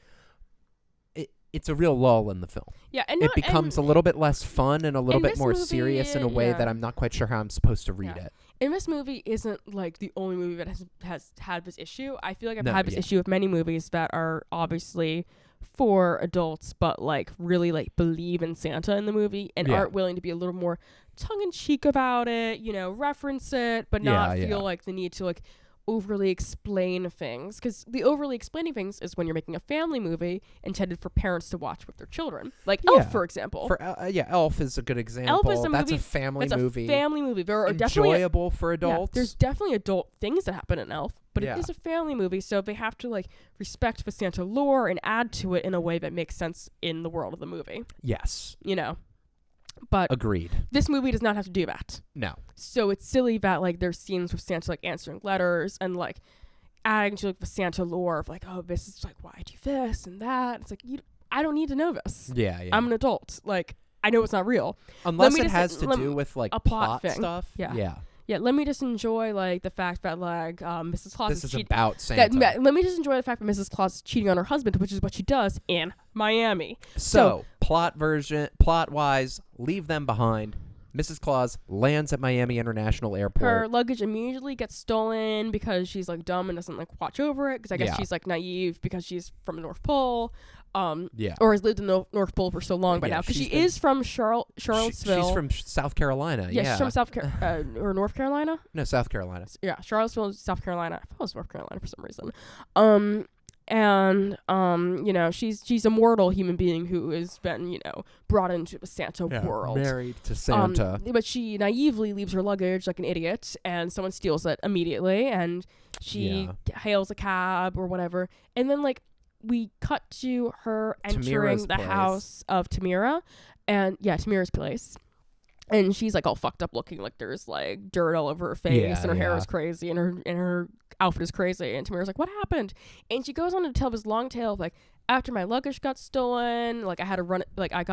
it's a real lull in the film. Yeah, and it becomes a little bit less fun and a little bit more movie, serious in a way that I'm not quite sure how I'm supposed to read it. And this movie isn't like the only movie that has had this issue. I feel like I've had this issue with many movies that are obviously for adults, but like really like believe in Santa in the movie and aren't willing to be a little more tongue-in-cheek about it, you know, reference it, but not feel like the need to like overly explain things, because the overly explaining things is when you're making a family movie intended for parents to watch with their children, like Elf, for example. Elf is a good example. Elf is a that's movie, a family movie. There are enjoyable for adults. There's definitely adult things that happen in Elf, but it is a family movie, so they have to like respect the Santa lore and add to it in a way that makes sense in the world of the movie. Yes, you know. But agreed. This movie does not have to do that. No. So it's silly that like there's scenes with Santa like answering letters and like adding to like the Santa lore of like, oh, this is like why I do this and that. It's like I don't need to know this. Yeah. I'm an adult. Like I know it's not real. Unless it has to do with like a plot stuff. Yeah. Yeah, let me just enjoy like the fact that like Mrs. Claus this is about Santa. Let me just enjoy the fact that Mrs. Claus is cheating on her husband, which is what she does in Miami. So plot-wise, leave them behind. Mrs. Claus lands at Miami International Airport. Her luggage immediately gets stolen because she's like dumb and doesn't like watch over it, because I guess she's like naive because she's from the North Pole. Or has lived in the North Pole for so long by now, because she is from Charlottesville. She's from South Carolina. Yeah, she's from South Carolina or North Carolina. No, South Carolina. Yeah, Charlottesville, South Carolina. I thought it was North Carolina for some reason. You know, she's a mortal human being who has been, you know, brought into the Santa world, married to Santa. But she naively leaves her luggage like an idiot, and someone steals it immediately, and she hails a cab or whatever, and then like. We cut to her entering the house of Tamira, and Tamira's place, and she's like all fucked up looking, like there's like dirt all over her face, and her hair is crazy, and her outfit is crazy, and Tamira's like, what happened? And she goes on to tell this long tale of like, after my luggage got stolen, like I had to run it, like I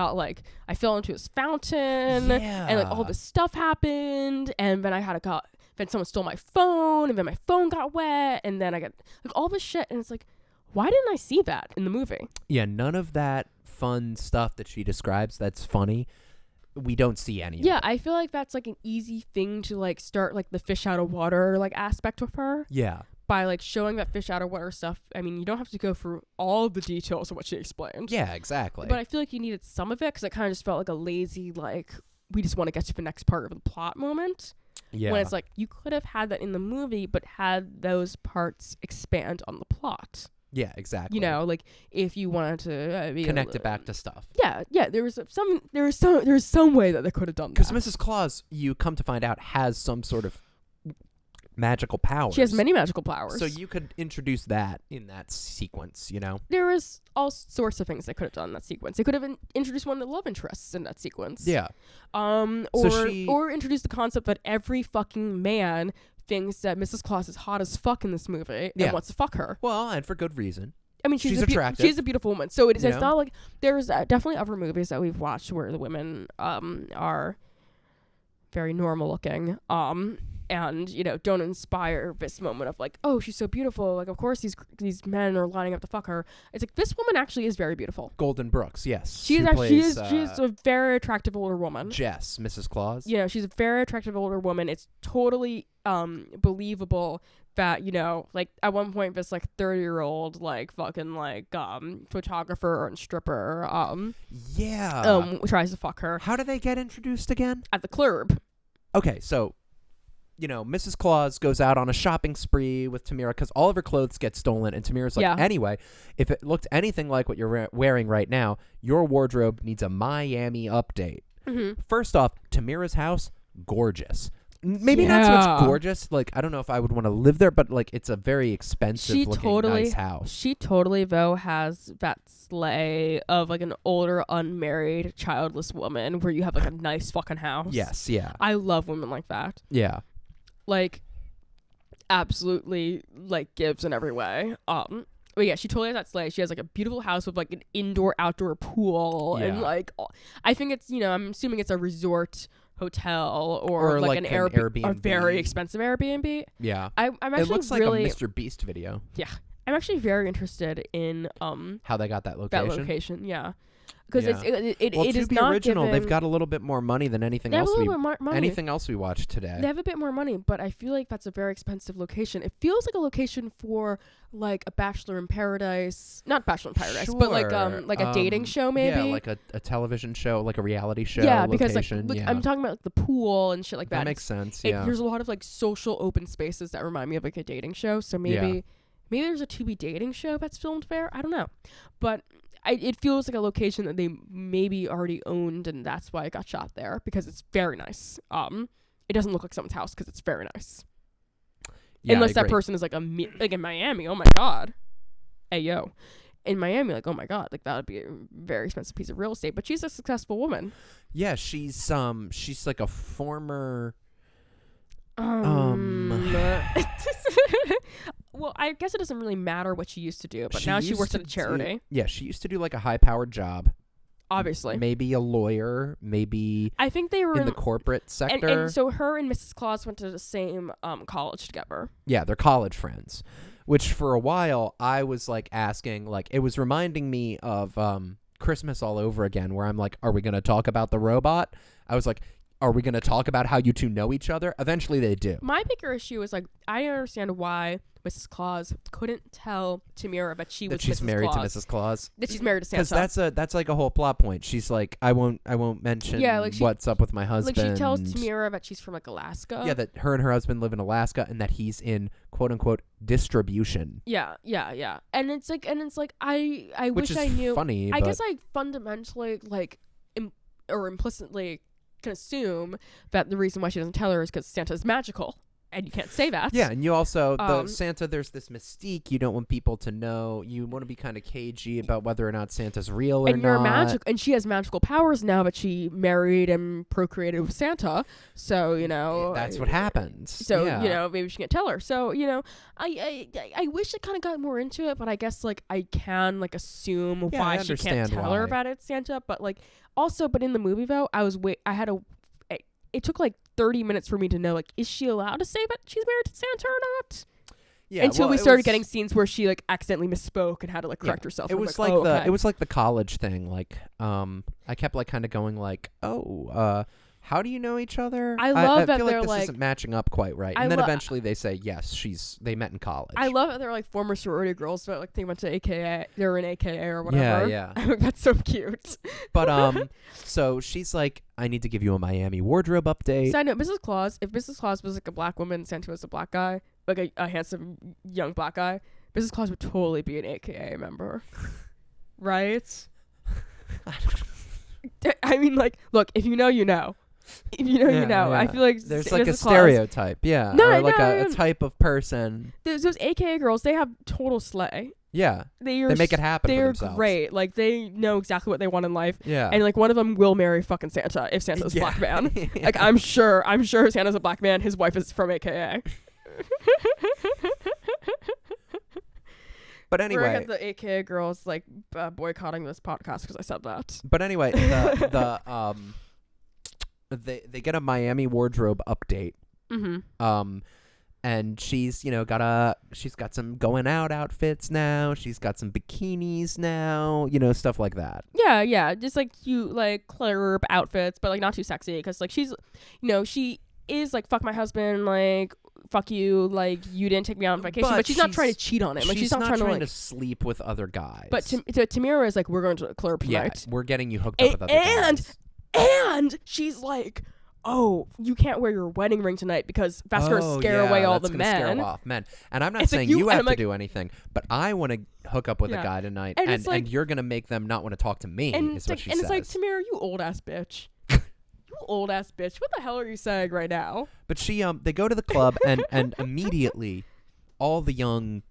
fell into this fountain, and like all this stuff happened, and then then someone stole my phone, and then my phone got wet, and then I got like all this shit, and it's like, why didn't I see that in the movie? Yeah, none of that fun stuff that she describes that's funny, we don't see any of it. I feel like that's like an easy thing to like start like the fish out of water like aspect with her. Yeah. By like showing that fish out of water stuff. I mean, you don't have to go through all the details of what she explained. Yeah, exactly. But I feel like you needed some of it, because it kind of just felt like a lazy, like, we just want to get to the next part of the plot moment. Yeah. When it's like, you could have had that in the movie, but had those parts expand on the plot. Yeah, exactly. You know, like if you wanted to connect it back to stuff. Yeah. There was some way that they could have done that. Because Mrs. Claus, you come to find out, has some sort of magical powers. She has many magical powers. So you could introduce that in that sequence. You know, there was all sorts of things they could have done in that sequence. They could have introduced one of the love interests in that sequence. Yeah. Or introduce the concept that every fucking man thinks that Mrs. Claus is hot as fuck in this movie and wants to fuck her. Well, and for good reason. I mean, she's attractive. She's a beautiful woman. So it's not like there's definitely other movies that we've watched where the women are very normal looking and you know don't inspire this moment of like, oh, she's so beautiful. Like, of course these men are lining up to fuck her. It's like, this woman actually is very beautiful. Golden Brooks, yes. She's a very attractive older woman. Jess, Mrs. Claus. Yeah, she's a very attractive older woman. It's totally believable that, you know, like at one point this like 30-year-old like fucking like photographer and stripper tries to fuck her. How do they get introduced again? At the club. Okay, so you know, Mrs. Claus goes out on a shopping spree with Tamira because all of her clothes get stolen, and Tamira's like, anyway, if it looked anything like what you're wearing right now, your wardrobe needs a Miami update. Mm-hmm. First off, Tamira's house, gorgeous. Maybe not so much gorgeous. Like, I don't know if I would want to live there, but like, it's a very expensive nice house. She totally, though, has that sleigh of like an older, unmarried, childless woman where you have like a nice fucking house. Yes, yeah. I love women like that. Yeah. Like, absolutely, like, gives in every way. But yeah, she totally has that sleigh. She has like a beautiful house with like an indoor-outdoor pool, and like, I think it's, you know, I'm assuming it's a resort hotel or like an Airbnb, a very expensive Airbnb. Yeah, I'm actually it looks like a Mr. Beast video. Yeah, I'm actually very interested in How they got that that location. location. Yeah. Because Yeah. it Well, is to be not original, giving, they've got a little bit more money than anything they have else a little bit more money. anything else we watched today. They have a bit more money, but I feel like that's a very expensive location. It feels like a location for like a Bachelor in Paradise, not Bachelor in Paradise, but like a dating show maybe. Yeah, like a television show, like a reality show. Yeah, because location. like yeah. I'm talking about like the pool and shit like that. That makes sense. It, Yeah. there's a lot of like social open spaces that remind me of like a dating show. So maybe there's a to be dating show that's filmed there. I don't know, but it feels like a location that they maybe already owned, and that's why it got shot there because it's very nice. It doesn't look like someone's house because it's very nice. Yeah, Unless I that agree. person is like like in Miami. Oh my god, hey yo, in Miami, like oh my god, like that would be a very expensive piece of real estate. But she's a successful woman. Yeah, she's like a former. Well, I guess it doesn't really matter what she used to do, but now she used works to at a charity. She used to do like a high-powered job. Obviously. Maybe a lawyer, maybe I think they were in the corporate sector. And so her and Mrs. Claus went to the same college together. Yeah, they're college friends. Which for a while I was like asking, like it was reminding me of Christmas all over again, where I'm like, are we going to talk about the robot? I was like, are we going to talk about how you two know each other? Eventually they do. My bigger issue is like, I understand why Mrs. Claus couldn't tell Tamira that she was she's Mrs. married Claus. to Mrs. Claus. That she's married to Santa. Because that's like a whole plot point. She's like, I won't mention what's up with my husband. Like she tells Tamira that she's from like Alaska. Yeah, that her and her husband live in Alaska and that he's in quote unquote distribution. Yeah. And it's like I Which wish is I knew. funny. I guess I fundamentally like or implicitly can assume that the reason why she doesn't tell her is because Santa's magical. And you can't say that. Yeah, and you also, the Santa, there's this mystique. You don't want people to know. You want to be kind of cagey about whether or not Santa's real or and you're not. magic, and she has magical powers now that she married and procreated with Santa. So, you know. That's what happens. So, yeah. you know, maybe she can't tell her. So, you know, I wish I kind of got more into it, but I guess, like, I can, like, assume why she can't tell her about it, Santa. But, like, also, but in the movie, though, it took like 30 minutes for me to know, like, is she allowed to say that she's married to Santa or not? Yeah, until we started getting scenes where she like accidentally misspoke and had to like correct herself. It was like it was like the college thing. Like, I kept like kind of going like, how do you know each other? I love that feel they're like this like isn't matching up quite right. And then eventually they say yes, they met in college. I love that they're like former sorority girls, but like they went to AKA, they're in AKA or whatever. Yeah. That's so cute. But so she's like, I need to give you a Miami wardrobe update. Side note, Mrs. Claus, if Mrs. Claus was like a black woman, Santa was a black guy, like a handsome young black guy, Mrs. Claus would totally be an AKA member. Right? I mean, like, look, if you know, you know. If you know, you know. Yeah. I feel like there's like a stereotype, yeah, or like a type of person. Those AKA girls, they have total slay. Yeah, they make it happen. They're for themselves. Great. Like they know exactly what they want in life. Yeah, and like one of them will marry fucking Santa if Santa's a black man. Like I'm sure Santa's a black man. His wife is from AKA. But anyway, we're gonna get the AKA girls like boycotting this podcast because I said that. But anyway, they get a Miami wardrobe update. Mm-hmm. And she's got some going out outfits now. She's got some bikinis now, stuff like that. Yeah, just like cute, like club outfits, but like not too sexy because like she's, she is like fuck my husband, like fuck you, like you didn't take me out on vacation, but she's not trying to cheat on him. Like she's not trying to sleep with other guys. But Tamira is like, we're going to the club tonight. We're getting you hooked up with other guys. And she's like, oh, you can't wear your wedding ring tonight because that's going to scare away all the men. Scare off men. And I'm not saying you have to do anything, but I want to hook up with a guy tonight, and you're going to make them not want to talk to me, is what she says. And it's like, Tamira, you old-ass bitch. You old-ass bitch. What the hell are you saying right now? But they go to the club, and immediately all the young,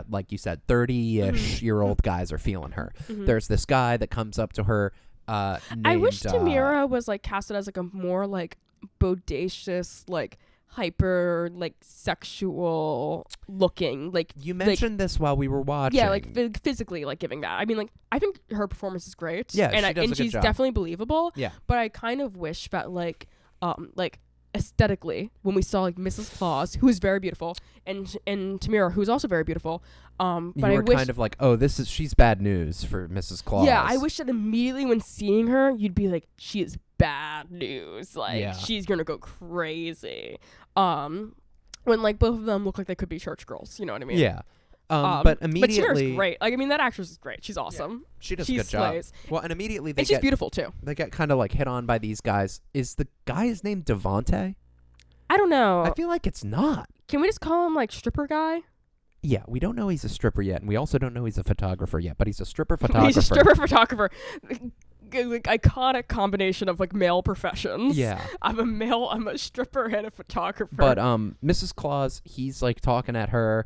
like you said, 30-ish year old guys are feeling her. Mm-hmm. There's this guy that comes up to her, named, I wish Tamira was like casted as like a more like bodacious, like hyper, like sexual looking, like you mentioned this while we were watching. Yeah, like physically, like giving that. I mean, like I think her performance is great. Yeah, and she's definitely believable. Yeah, but I kind of wish that like aesthetically when we saw like Mrs. Claus, who is very beautiful, and Tamira, who's also very beautiful. But you were kind of like, oh, she's bad news for Mrs. Claus. Yeah, I wish that immediately when seeing her, you'd be like, she is bad news. Like, she's gonna go crazy. When like both of them look like they could be church girls. You know what I mean? Yeah. But immediately, but Tamira's great. Like, I mean, that actress is great. She's awesome. Yeah, she does a good slays. job. Well, and immediately she's beautiful too. They get kind of like hit on by these guys. Is the guy's name Devonte? I don't know. I feel like it's not. Can we just call him like stripper guy? Yeah, we don't know he's a stripper yet, and we also don't know he's a photographer yet. But he's a stripper photographer. He's a stripper photographer. Like, iconic combination of like male professions. Yeah. I'm a stripper and a photographer. But Mrs. Claus, he's like talking at her.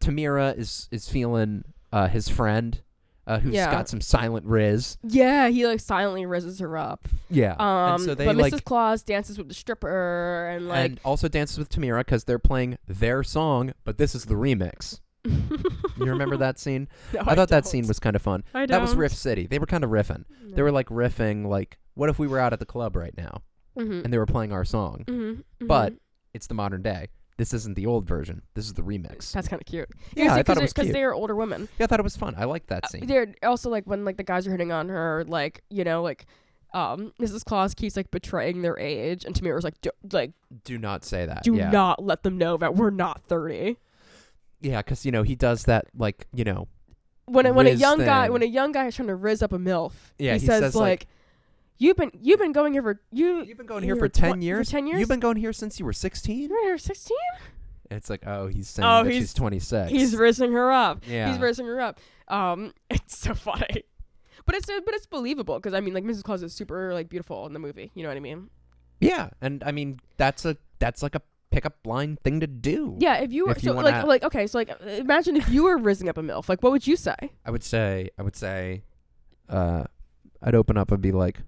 Tamira is feeling his friend who's got some silent riz. Yeah, he like silently rizzes her up. Yeah. And so they but like, Mrs. Claus dances with the stripper and also dances with Tamira because they're playing their song, but this is the remix. You remember that scene? No, I thought that scene was kind of fun. That was Riff City. They were kind of riffing. No. They were like riffing like, what if we were out at the club right now and they were playing our song? But it's the modern day. This isn't the old version. This is the remix. That's kind of cute. Yeah, I thought it was cute. Because they are older women. Yeah, I thought it was fun. I liked that scene. They're also like when like the guys are hitting on her, like, you know, like Mrs. Claus keeps like betraying their age, and Tamira's like, do not say that. Do not let them know that we're not 30. Yeah, because you know he does that, like, you know, when a young guy is trying to rizz up a MILF, he says like, You've been going here for You've been going here for 10 years. For 10 years. You've been going here since you were 16. You were here 16. It's like, oh, he's saying that she's 26. He's rizzing her up. Yeah, he's rizzing her up. It's so funny, but it's believable because I mean, like Mrs. Claus is super like beautiful in the movie. You know what I mean? Yeah, and I mean that's like a pickup line thing to do. Yeah, if you were imagine if you were rizzing up a MILF, like what would you say? I would say, I'd open up and be like,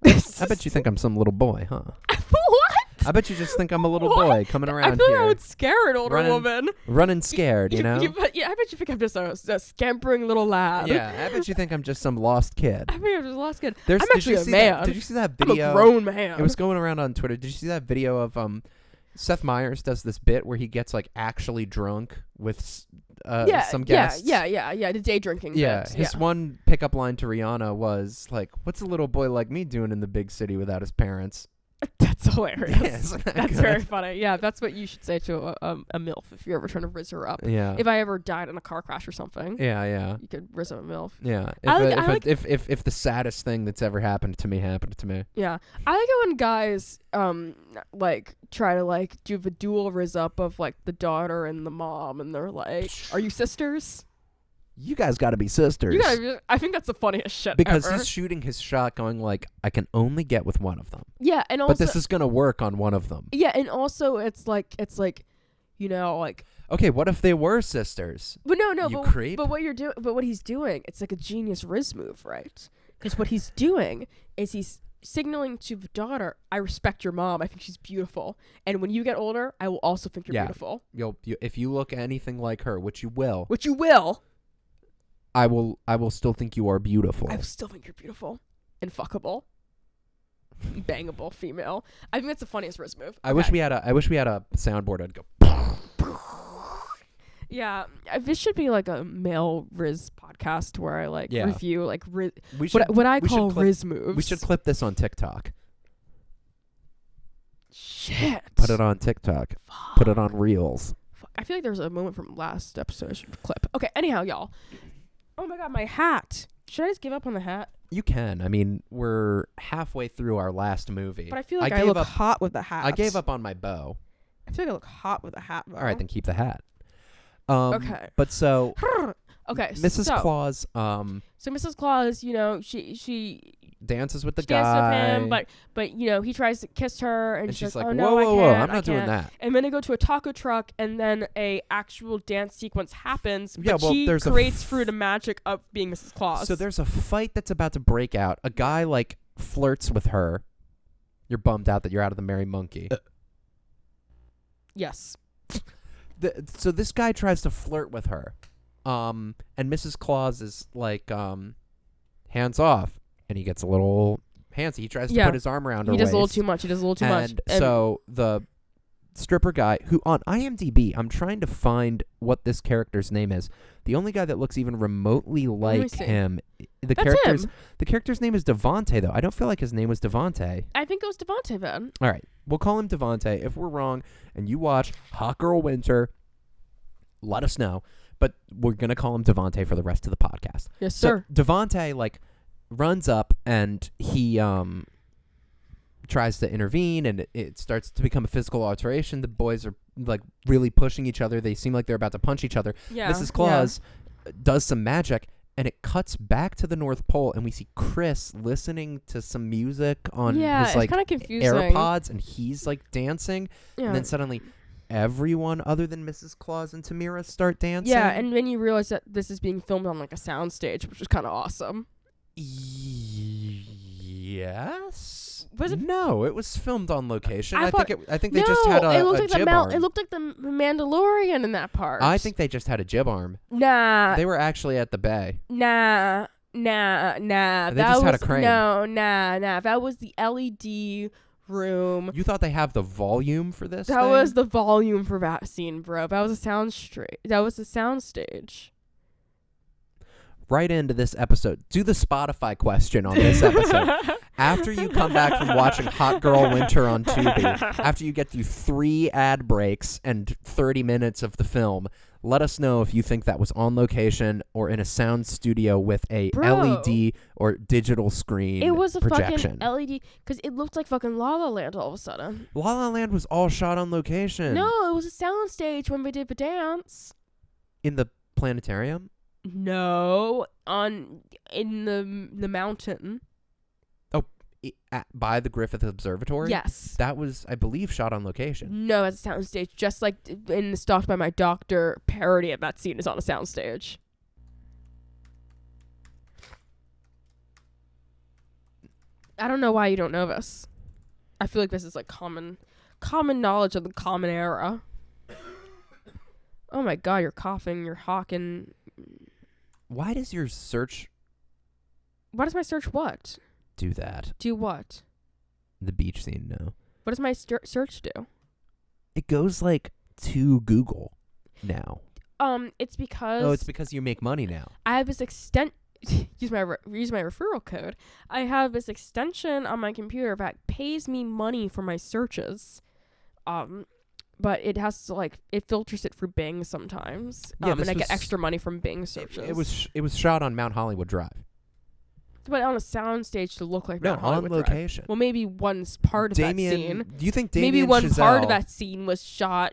I bet you think I'm some little boy, huh? What? I bet you just think I'm a little boy coming around I feel here. I would scare an older woman. Running scared, you know? Yeah, I bet you think I'm just a scampering little lad. Yeah, I bet you think I'm just some lost kid. I think I'm just a lost kid. I'm actually a man. Did you see that video? I'm a grown man. It was going around on Twitter. Did you see that video of Seth Meyers does this bit where he gets like actually drunk with some guests? Yeah, the day drinking bit. His one pickup line to Rihanna was like, "What's a little boy like me doing in the big city without his parents?" That's hilarious. Yeah, that's very funny. Yeah, that's what you should say to a MILF if you're ever trying to rizz her up. Yeah. If I ever died in a car crash or something. Yeah. You could rizz up a MILF. Yeah. If the saddest thing that's ever happened to me happened to me. Yeah. I like it when guys like try to like do the dual rizz up of like the daughter and the mom, and they're like, "Are you sisters?" You guys got to be sisters. I think that's the funniest shit because ever. He's shooting his shot going like, I can only get with one of them. Yeah, and also, but this is going to work on one of them. Yeah, and also it's like, you know, like, okay, what if they were sisters? But no, creep. But what he's doing, it's like a genius Riz move, right? Because what he's doing is he's signaling to the daughter, I respect your mom. I think she's beautiful. And when you get older, I will also think you're beautiful. If you look anything like her, which you will. I will still think you are beautiful. I still think you're beautiful and fuckable, bangable female. I think that's the funniest Riz move. I wish we had a soundboard. I'd go. Yeah, this should be like a male Riz podcast where I like review like Riz. What I call Riz moves. We should clip this on TikTok. Shit. Put it on TikTok. Fuck. Put it on Reels. Fuck. I feel like there's a moment from last episode I should clip. Okay. Anyhow, y'all. Oh my god, my hat. Should I just give up on the hat? You can. I mean, we're halfway through our last movie. But I feel like I look hot with the hat. I gave up on my bow. I feel like I look hot with a hat, though. All right, then keep the hat. Okay. But so... okay, Mrs. Claus... So Mrs. Claus, you know, she dances with the guy. Dances with him, but you know, he tries to kiss her, and she's like, "Oh no, whoa, I'm not doing that." And then they go to a taco truck, and then a actual dance sequence happens. Yeah, but she creates through the magic of being Mrs. Claus. So there's a fight that's about to break out. A guy like flirts with her. You're bummed out that you're out of the Merry Monkey. Yes. So this guy tries to flirt with her, and Mrs. Claus is like, hands off. And he gets a little handsy. He tries to put his arm around her waist. He does a little too much. And so the stripper guy, who on IMDb, I'm trying to find what this character's name is. The only guy that looks even remotely like him, the character's name is Devontae, though. I don't feel like his name was Devontae. I think it was Devontae then. All right, we'll call him Devontae. If we're wrong and you watch Hot Girl Winter, let us know. But we're gonna call him Devontae for the rest of the podcast. Yes, sir. So Devontae runs up and he tries to intervene, and it starts to become a physical alteration. The boys are really pushing each other. They seem like they're about to punch each other. Yeah, Mrs. Claus does some magic, and it cuts back to the North Pole, and we see Chris listening to some music on his it's kind of confusing. AirPods, and he's dancing, and then suddenly everyone other than Mrs. Claus and Tamira start dancing. Yeah, and then you realize that this is being filmed on a soundstage, which is kind of awesome. Yes. Was it? No, it was filmed on location. I think they just had a jib arm. It looked like the Mandalorian in that part. I think they just had a jib arm. Nah. They were actually at the bay. Nah. They just had a crane. No, nah. That was the LED room. You thought they have the volume for this? That was the volume for that scene, bro. That was a soundstage. Right into this episode. Do the Spotify question on this episode. After you come back from watching Hot Girl Winter on Tubi, after you get through 3 ad breaks and 30 minutes of the film, let us know if you think that was on location or in a sound studio with a LED or digital screen projection. It was a fucking LED, because it looked like fucking La La Land all of a sudden. La La Land was all shot on location. No, it was a sound stage when we did the dance. In the planetarium? No, in the mountain. Oh, by the Griffith Observatory? Yes. That was, I believe, shot on location. No, it's a soundstage. Just like in the Stalked by My Doctor parody of that scene is on a soundstage. I don't know why you don't know this. I feel like this is common knowledge of the common era. Oh my god, you're coughing, you're hawking. Why does your search... Why does my search what? Do that. Do what? The beach scene, no. What does my search do? It goes to Google now. It's because... Oh, it's because you make money now. I have this use my referral code. I have this extension on my computer that pays me money for my searches. But it has to it filters it through Bing sometimes. And I get extra money from Bing searches. It was shot on Mount Hollywood Drive. But on a soundstage to look like Mount Hollywood on location. Drive. Well, maybe one part of that scene. Do you think Damien maybe one Chazelle, part of that scene was shot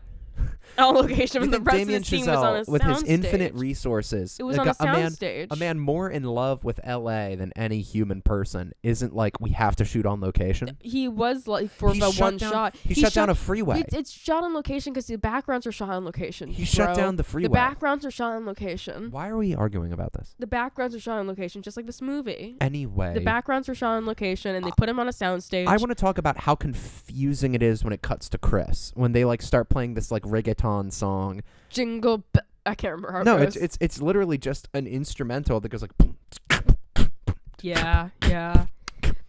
on location, but the rest Damien of the scene Chazelle, was on a soundstage. with his infinite resources, it was on a soundstage. A man more in love with LA than any human person isn't we have to shoot on location. He was for the one shot. He shut down a freeway. It's shot on location because the backgrounds are shot on location. He shut down the freeway. The backgrounds are shot on location. Why are we arguing about this? The backgrounds are shot on location, just like this movie. Anyway. The backgrounds are shot on location, and they put him on a soundstage. I want to talk about how confusing it is when it cuts to Chris. When they start playing this reggaeton song. Jingle I can't remember how it goes. No, it's literally just an instrumental that goes Yeah.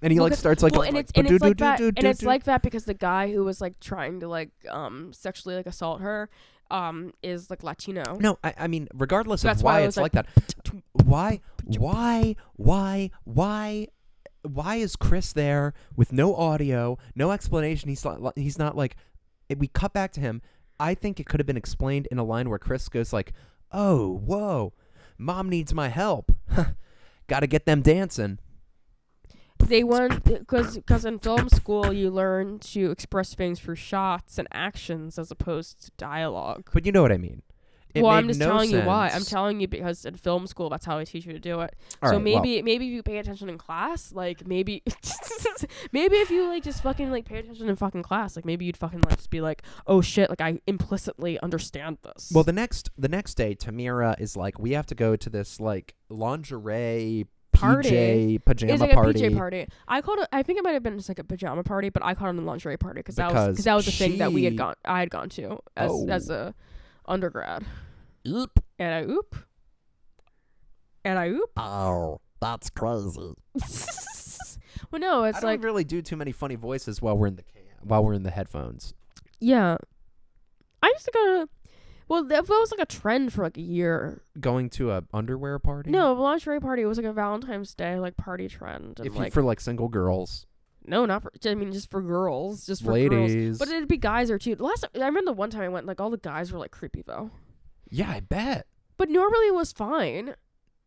And he starts and it's like that because the guy who was trying to sexually assault her is Latino. No, I mean regardless of why it's like that. Why is Chris there with no audio, no explanation? He's not we cut back to him. I think it could have been explained in a line where Chris goes "Oh, whoa, mom needs my help. Got to get them dancing." They want because in film school you learn to express things through shots and actions as opposed to dialogue. But you know what I mean. I'm just telling you why. I'm telling you because in film school that's how they teach you to do it. So maybe if you pay attention in class, maybe maybe if you just fucking pay attention in fucking class, maybe you'd fucking just be oh shit, I implicitly understand this. Well, the next day, Tamira is we have to go to this lingerie party. Pajama it's party. A PJ party. I called it. I think it might have been just a pajama party, but I called it a lingerie party because that was the thing that I had gone to as a undergrad. Oop. And I oop. Oh, that's crazy. Well, no, it's I don't really do too many funny voices while we're in the headphones. Yeah. I used to go to... Well, that was like a trend for like a year. Going to a underwear party? No, a lingerie party. It was like a Valentine's Day like party trend. And For like single girls. No, not for... I mean, just for girls. Just for ladies. girls. But it'd be guys or too. I remember the one time I went, like all the guys were like creepy though. Yeah, I bet. But normally it was fine.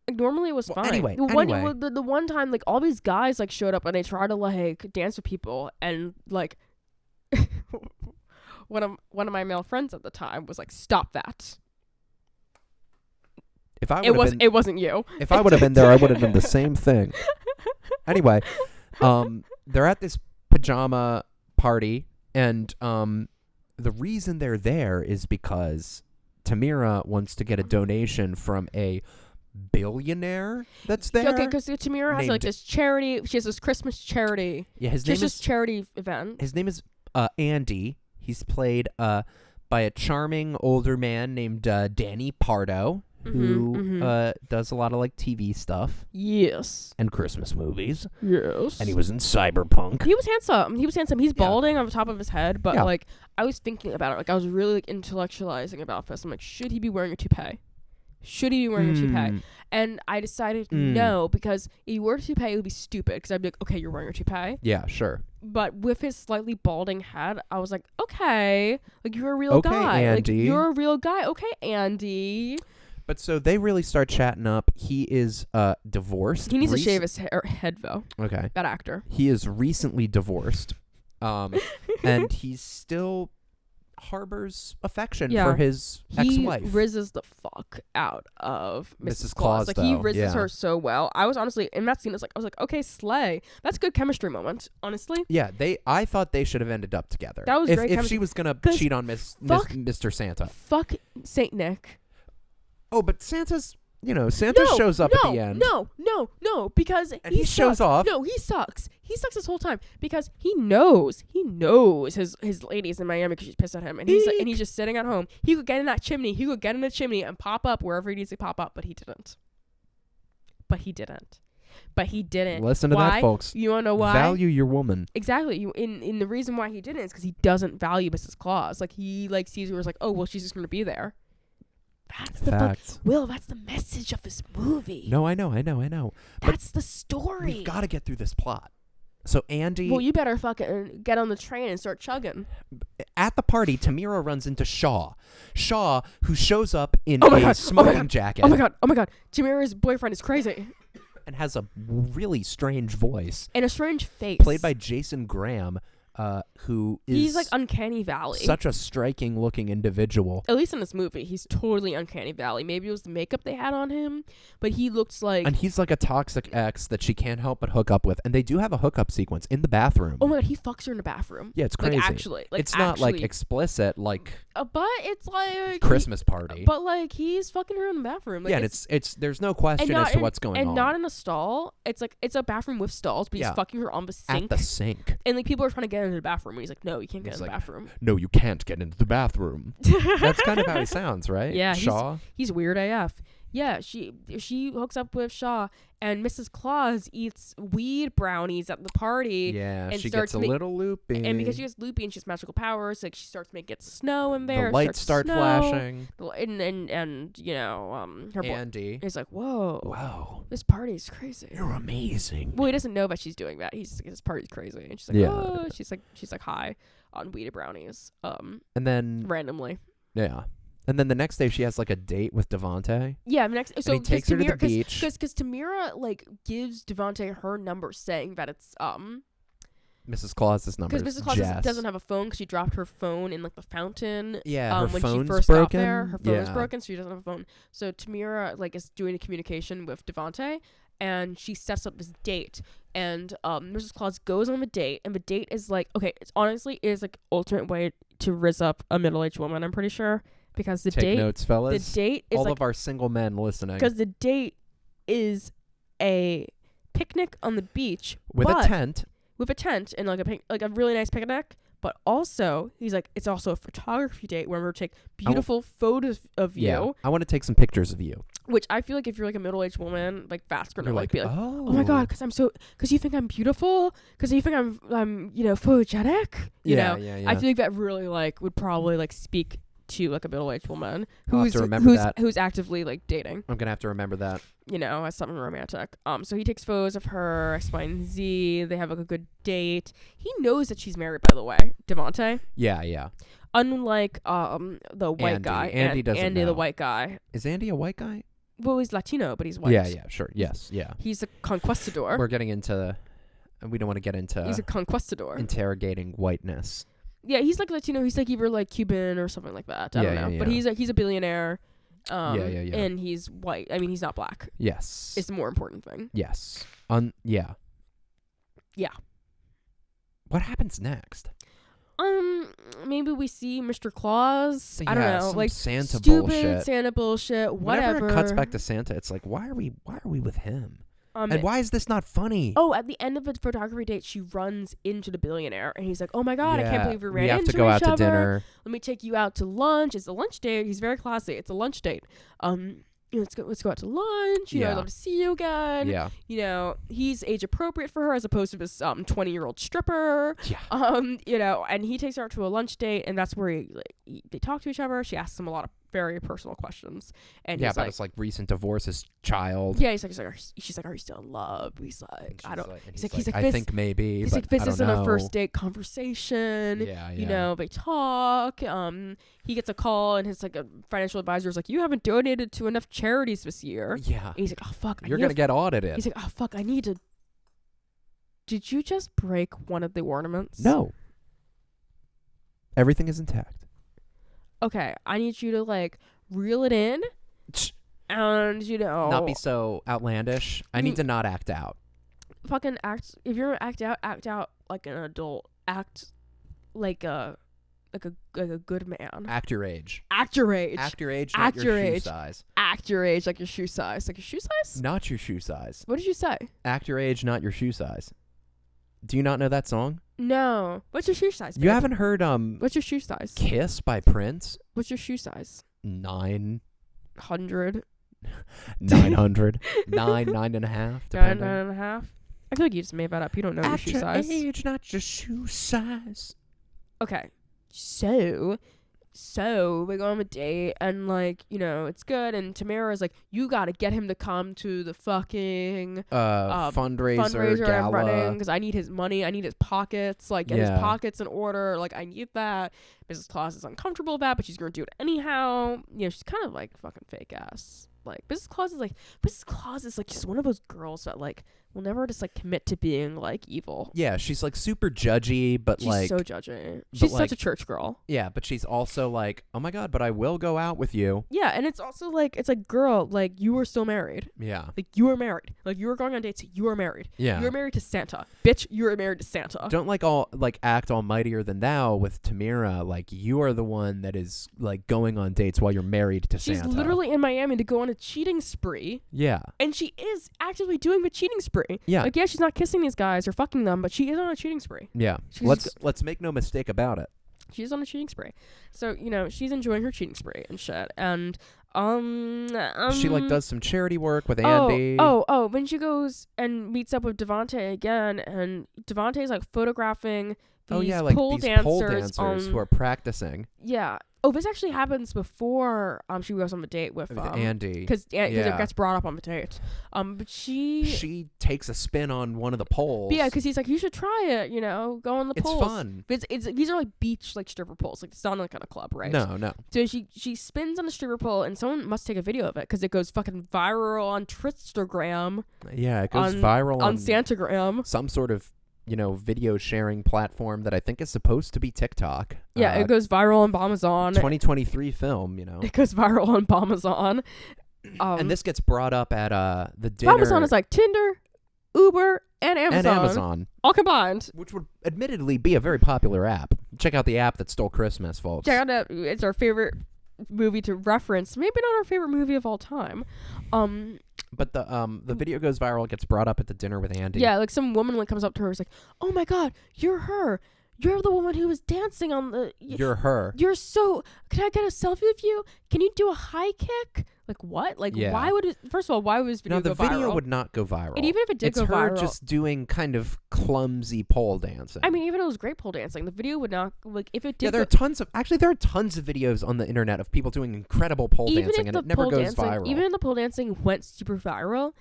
Like normally it was fine. Anyway, the one time like all these guys like showed up and they tried to like dance with people and like one of my male friends at the time was like, "Stop that." If I it wasn't you. If I would have been there, I would have done the same thing. Anyway, they're at this pajama party, and the reason they're there is because Tamira wants to get a donation from a billionaire that's there. Okay, because Tamira has like this charity. She has this Christmas charity. Yeah, his name is this charity event. His name is Andy. He's played by a charming older man named Danny Pardo, who does a lot of like TV stuff. Yes. And Christmas movies. Yes. And he was in Cyberpunk. He was handsome. He's balding on the top of his head, but like I was thinking about it. Like I was really like intellectualizing about this. I'm like, should he be wearing a toupee? Should he be wearing a toupee? And I decided no, because if he wore a toupee, it would be stupid. Because I'd be like, okay, you're wearing a toupee. Yeah, sure. But with his slightly balding head, I was like, okay, like you're a real guy. Andy. Like, you're a real guy. Okay, Andy. But so they really start chatting up. He is divorced. He needs to shave his head, though. Okay. That actor. He is recently divorced. And he's still harbors affection for his ex-wife. He rizzes the fuck out of Mrs. Claus. Like, he rizzes yeah. her so well. I was honestly, in that scene, I was like, okay, slay. That's a good chemistry moment, honestly. Yeah, I thought they should have ended up together. That was great If chemistry. she was going to cheat on Mr. Santa. Fuck Saint Nick. Oh, but Santa shows up at the end. No, because he shows off. No, he sucks. He sucks this whole time because he knows his ladies in Miami because she's pissed at him, and he's just sitting at home. He could get in that chimney. He could get in the chimney and pop up wherever he needs to pop up, but he didn't. Listen to that, folks. You wanna know why? Value your woman. Exactly. In the reason why he didn't is because he doesn't value Mrs. Claus. Like he like sees her as like, oh well, she's just gonna be there. That's the fact. Will, that's the message of this movie. No, I know. That's the story. We've got to get through this plot. So Andy... Well, you better fucking get on the train and start chugging. At the party, Tamira runs into Shaw. Shaw, who shows up in a smoking jacket. Oh my god. Tamira's boyfriend is crazy. And has a really strange voice. And a strange face. Played by Jason Graham, who is... He's like Uncanny Valley. Such a striking looking individual. At least in this movie, he's totally Uncanny Valley. Maybe it was the makeup they had on him, but he looks like... And he's like a toxic ex that she can't help but hook up with. And they do have a hookup sequence in the bathroom. Oh my god, he fucks her in the bathroom. Yeah, it's crazy. Like, actually. Like, it's not like explicit, like... but it's like... Christmas party. But like, he's fucking her in the bathroom. Like, yeah, and it's there's no question as to what's going on. And not in a stall. It's like, it's a bathroom with stalls, but he's fucking her on the sink. At the sink. And like, people are trying to get into the bathroom, and he's like, no, you can't get in the bathroom. No, you can't get into the bathroom. That's kind of how he sounds, right? Yeah, Shaw. He's weird AF. Yeah, she hooks up with Shaw, and Mrs. Claus eats weed brownies at the party. Yeah, and she gets a little loopy. And because she gets loopy and she has magical powers, like she starts making snow in there. The lights start flashing. And you know, her Andy is like, whoa, wow, this party's crazy. You're amazing. Well, he doesn't know that she's doing that. He's like, this party's crazy, and she's like, oh, she's like high on weed brownies. And then randomly. Yeah. And then the next day she has like a date with Devontae. Yeah, so he takes her to the beach. Because Tamira like gives Devontae her number, saying that it's Mrs. Claus's number. Because Mrs. Claus doesn't have a phone because she dropped her phone in like the fountain. Yeah, her when phone's she first broken. got there, her phone is broken, so she doesn't have a phone. So Tamira like is doing a communication with Devontae, and she sets up this date. And Mrs. Claus goes on the date, and the date is like, okay, it is like ultimate way to rizz up a middle-aged woman. I'm pretty sure. Because Take notes, fellas. The date is all of our single men listening. Because the date is a picnic on the beach with a tent. With a tent and like a really nice picnic. But also, he's like, it's also a photography date where we're going to take beautiful photos of you. Yeah, I want to take some pictures of you. Which I feel like if you're like a middle-aged woman, like that's gonna You're like be like, oh my god, because you think I'm beautiful, because you think I'm photogenic, you know. Yeah. I feel like that really like would probably like speak to like a middle-aged woman I'll have to remember that. who's actively like dating. I'm gonna have to remember that. You know, as something romantic. So he takes photos of her, X, Y, and Z. They have like a good date. He knows that she's married, by the way, Devontae. Yeah. Unlike the white guy. Andy doesn't Andy, know. the white guy. Is Andy a white guy? Well, he's Latino, but he's white. Yeah, sure. Yes, yeah. He's a conquistador. We're getting into. We don't want to get into. He's a conquistador. Interrogating whiteness. Yeah, he's like Latino. He's like either like Cuban or something like that. I don't know. Yeah. But he's a billionaire. Yeah. And he's white. I mean, he's not black. Yes. It's the more important thing. Yes. Yeah. Yeah. What happens next? Maybe we see Mr. Claus. I don't know, some like Santa stupid bullshit. Santa bullshit. Whatever. Whenever it cuts back to Santa, it's like, why are we with him? And why is this not funny? Oh, at the end of the photography date, she runs into the billionaire, and he's like, "Oh my god, I can't believe we ran into each other. We have to go out to dinner. Let me take you out to lunch. It's a lunch date. He's very classy. It's a lunch date. Let's go out to lunch. You know, I'd love to see you again. Yeah. You know, he's age appropriate for her as opposed to this 20-year-old stripper. Yeah. You know, and he takes her out to a lunch date, and that's where they talk to each other. She asks him a lot of very personal questions, and he's but like, it's like recent divorce, his child. Yeah, she's like, are you still in love? He's like, I don't. He's like, I think maybe. He's but like, this I don't isn't know. a first date conversation. Yeah. You know, they talk. He gets a call, and his like a financial advisor is like, you haven't donated to enough charities this year. Yeah. And he's like, oh fuck, You're gonna get audited. He's like, oh fuck, I need to. Did you just break one of the ornaments? No. Everything is intact. Okay, I need you to like reel it in, and you know, not be so outlandish. I need to not act out. Fucking act. If you're gonna act out like an adult. Act like a good man. Act your age. Act your age. Act your age. Act Not your your shoe age. size. Act your age like your shoe size. Like your shoe size? Not your shoe size. What did you say? Act your age, not your shoe size. Do you not know that song? No. What's your shoe size? You haven't heard What's your shoe size? Kiss by Prince? What's your shoe size? 900. 900. 9.5. 9.5. I feel like you just made that up. You don't know your shoe size. Act your age, not your shoe size. Okay. So we go on a date, and like, you know, it's good, and Tamara's like, you gotta get him to come to the fucking fundraiser gala. I'm running, because I need his money, I need his pockets, like get his pockets in order, like I need that. Mrs. Claus is uncomfortable with that, but she's gonna do it anyhow. You know, she's kind of like fucking fake ass. Like Mrs. Claus is like just one of those girls that like will never just like commit to being like evil. Yeah, she's like super judgy, but she's like so judgy. She's such a church girl. Yeah, but she's also like, oh my god, but I will go out with you. Yeah, and it's also like, it's like, girl, like you were still married. Yeah. Like you were married. Like you were going on dates. You were married. Yeah. You were married to Santa. Bitch, you were married to Santa. Don't act all mightier than thou with Tamira. Like you are the one that is like going on dates while you're married to Santa. She's literally in Miami to go on a cheating spree. Yeah. And she is actively doing the cheating spree. Yeah. Like, yeah, she's not kissing these guys or fucking them, but she is on a cheating spree. Yeah. Let's make no mistake about it. She's on a cheating spree. So, you know, she's enjoying her cheating spree and shit. And she like does some charity work with Andy. When she goes and meets up with Devontae again, and Devontae's like photographing these pole dancers who are practicing. Yeah. Oh, this actually happens before she goes on the date with Andy, because it gets brought up on the date. But she takes a spin on one of the poles. Yeah, because he's like, you should try it. You know, go on the poles. It's fun. But these are like beach like stripper poles. Like it's not like on a club, right? No. So she spins on the stripper pole, and someone must take a video of it because it goes fucking viral on Tristagram. Yeah, it goes viral on Santagram. Some sort of, you know, video sharing platform that I think is supposed to be TikTok. Yeah, it goes viral on Bomazon. 2023 film, you know. It goes viral on Bomazon. And this gets brought up at the dinner. Bomazon is like Tinder, Uber, and Amazon. All combined. Which would admittedly be a very popular app. Check out the app that stole Christmas, folks. Check out that. It's our favorite movie to reference. Maybe not our favorite movie of all time. But the video goes viral, gets brought up at the dinner with Andy. Yeah, like some woman like comes up to her and is like, oh my god, you're her. You're the woman who was dancing on the... You're her. You're so... Can I get a selfie with you? Can you do a high kick? Like what? Like Yeah. why would it? First of all, why would this video No, go the viral? video would not go viral. And even if it did it's go her viral, just doing kind of clumsy pole dancing. I mean, even if it was great pole dancing, the video would not like if it did. Yeah, there are tons of videos on the internet of people doing incredible pole dancing, and it never goes viral. Even if the pole dancing went super viral,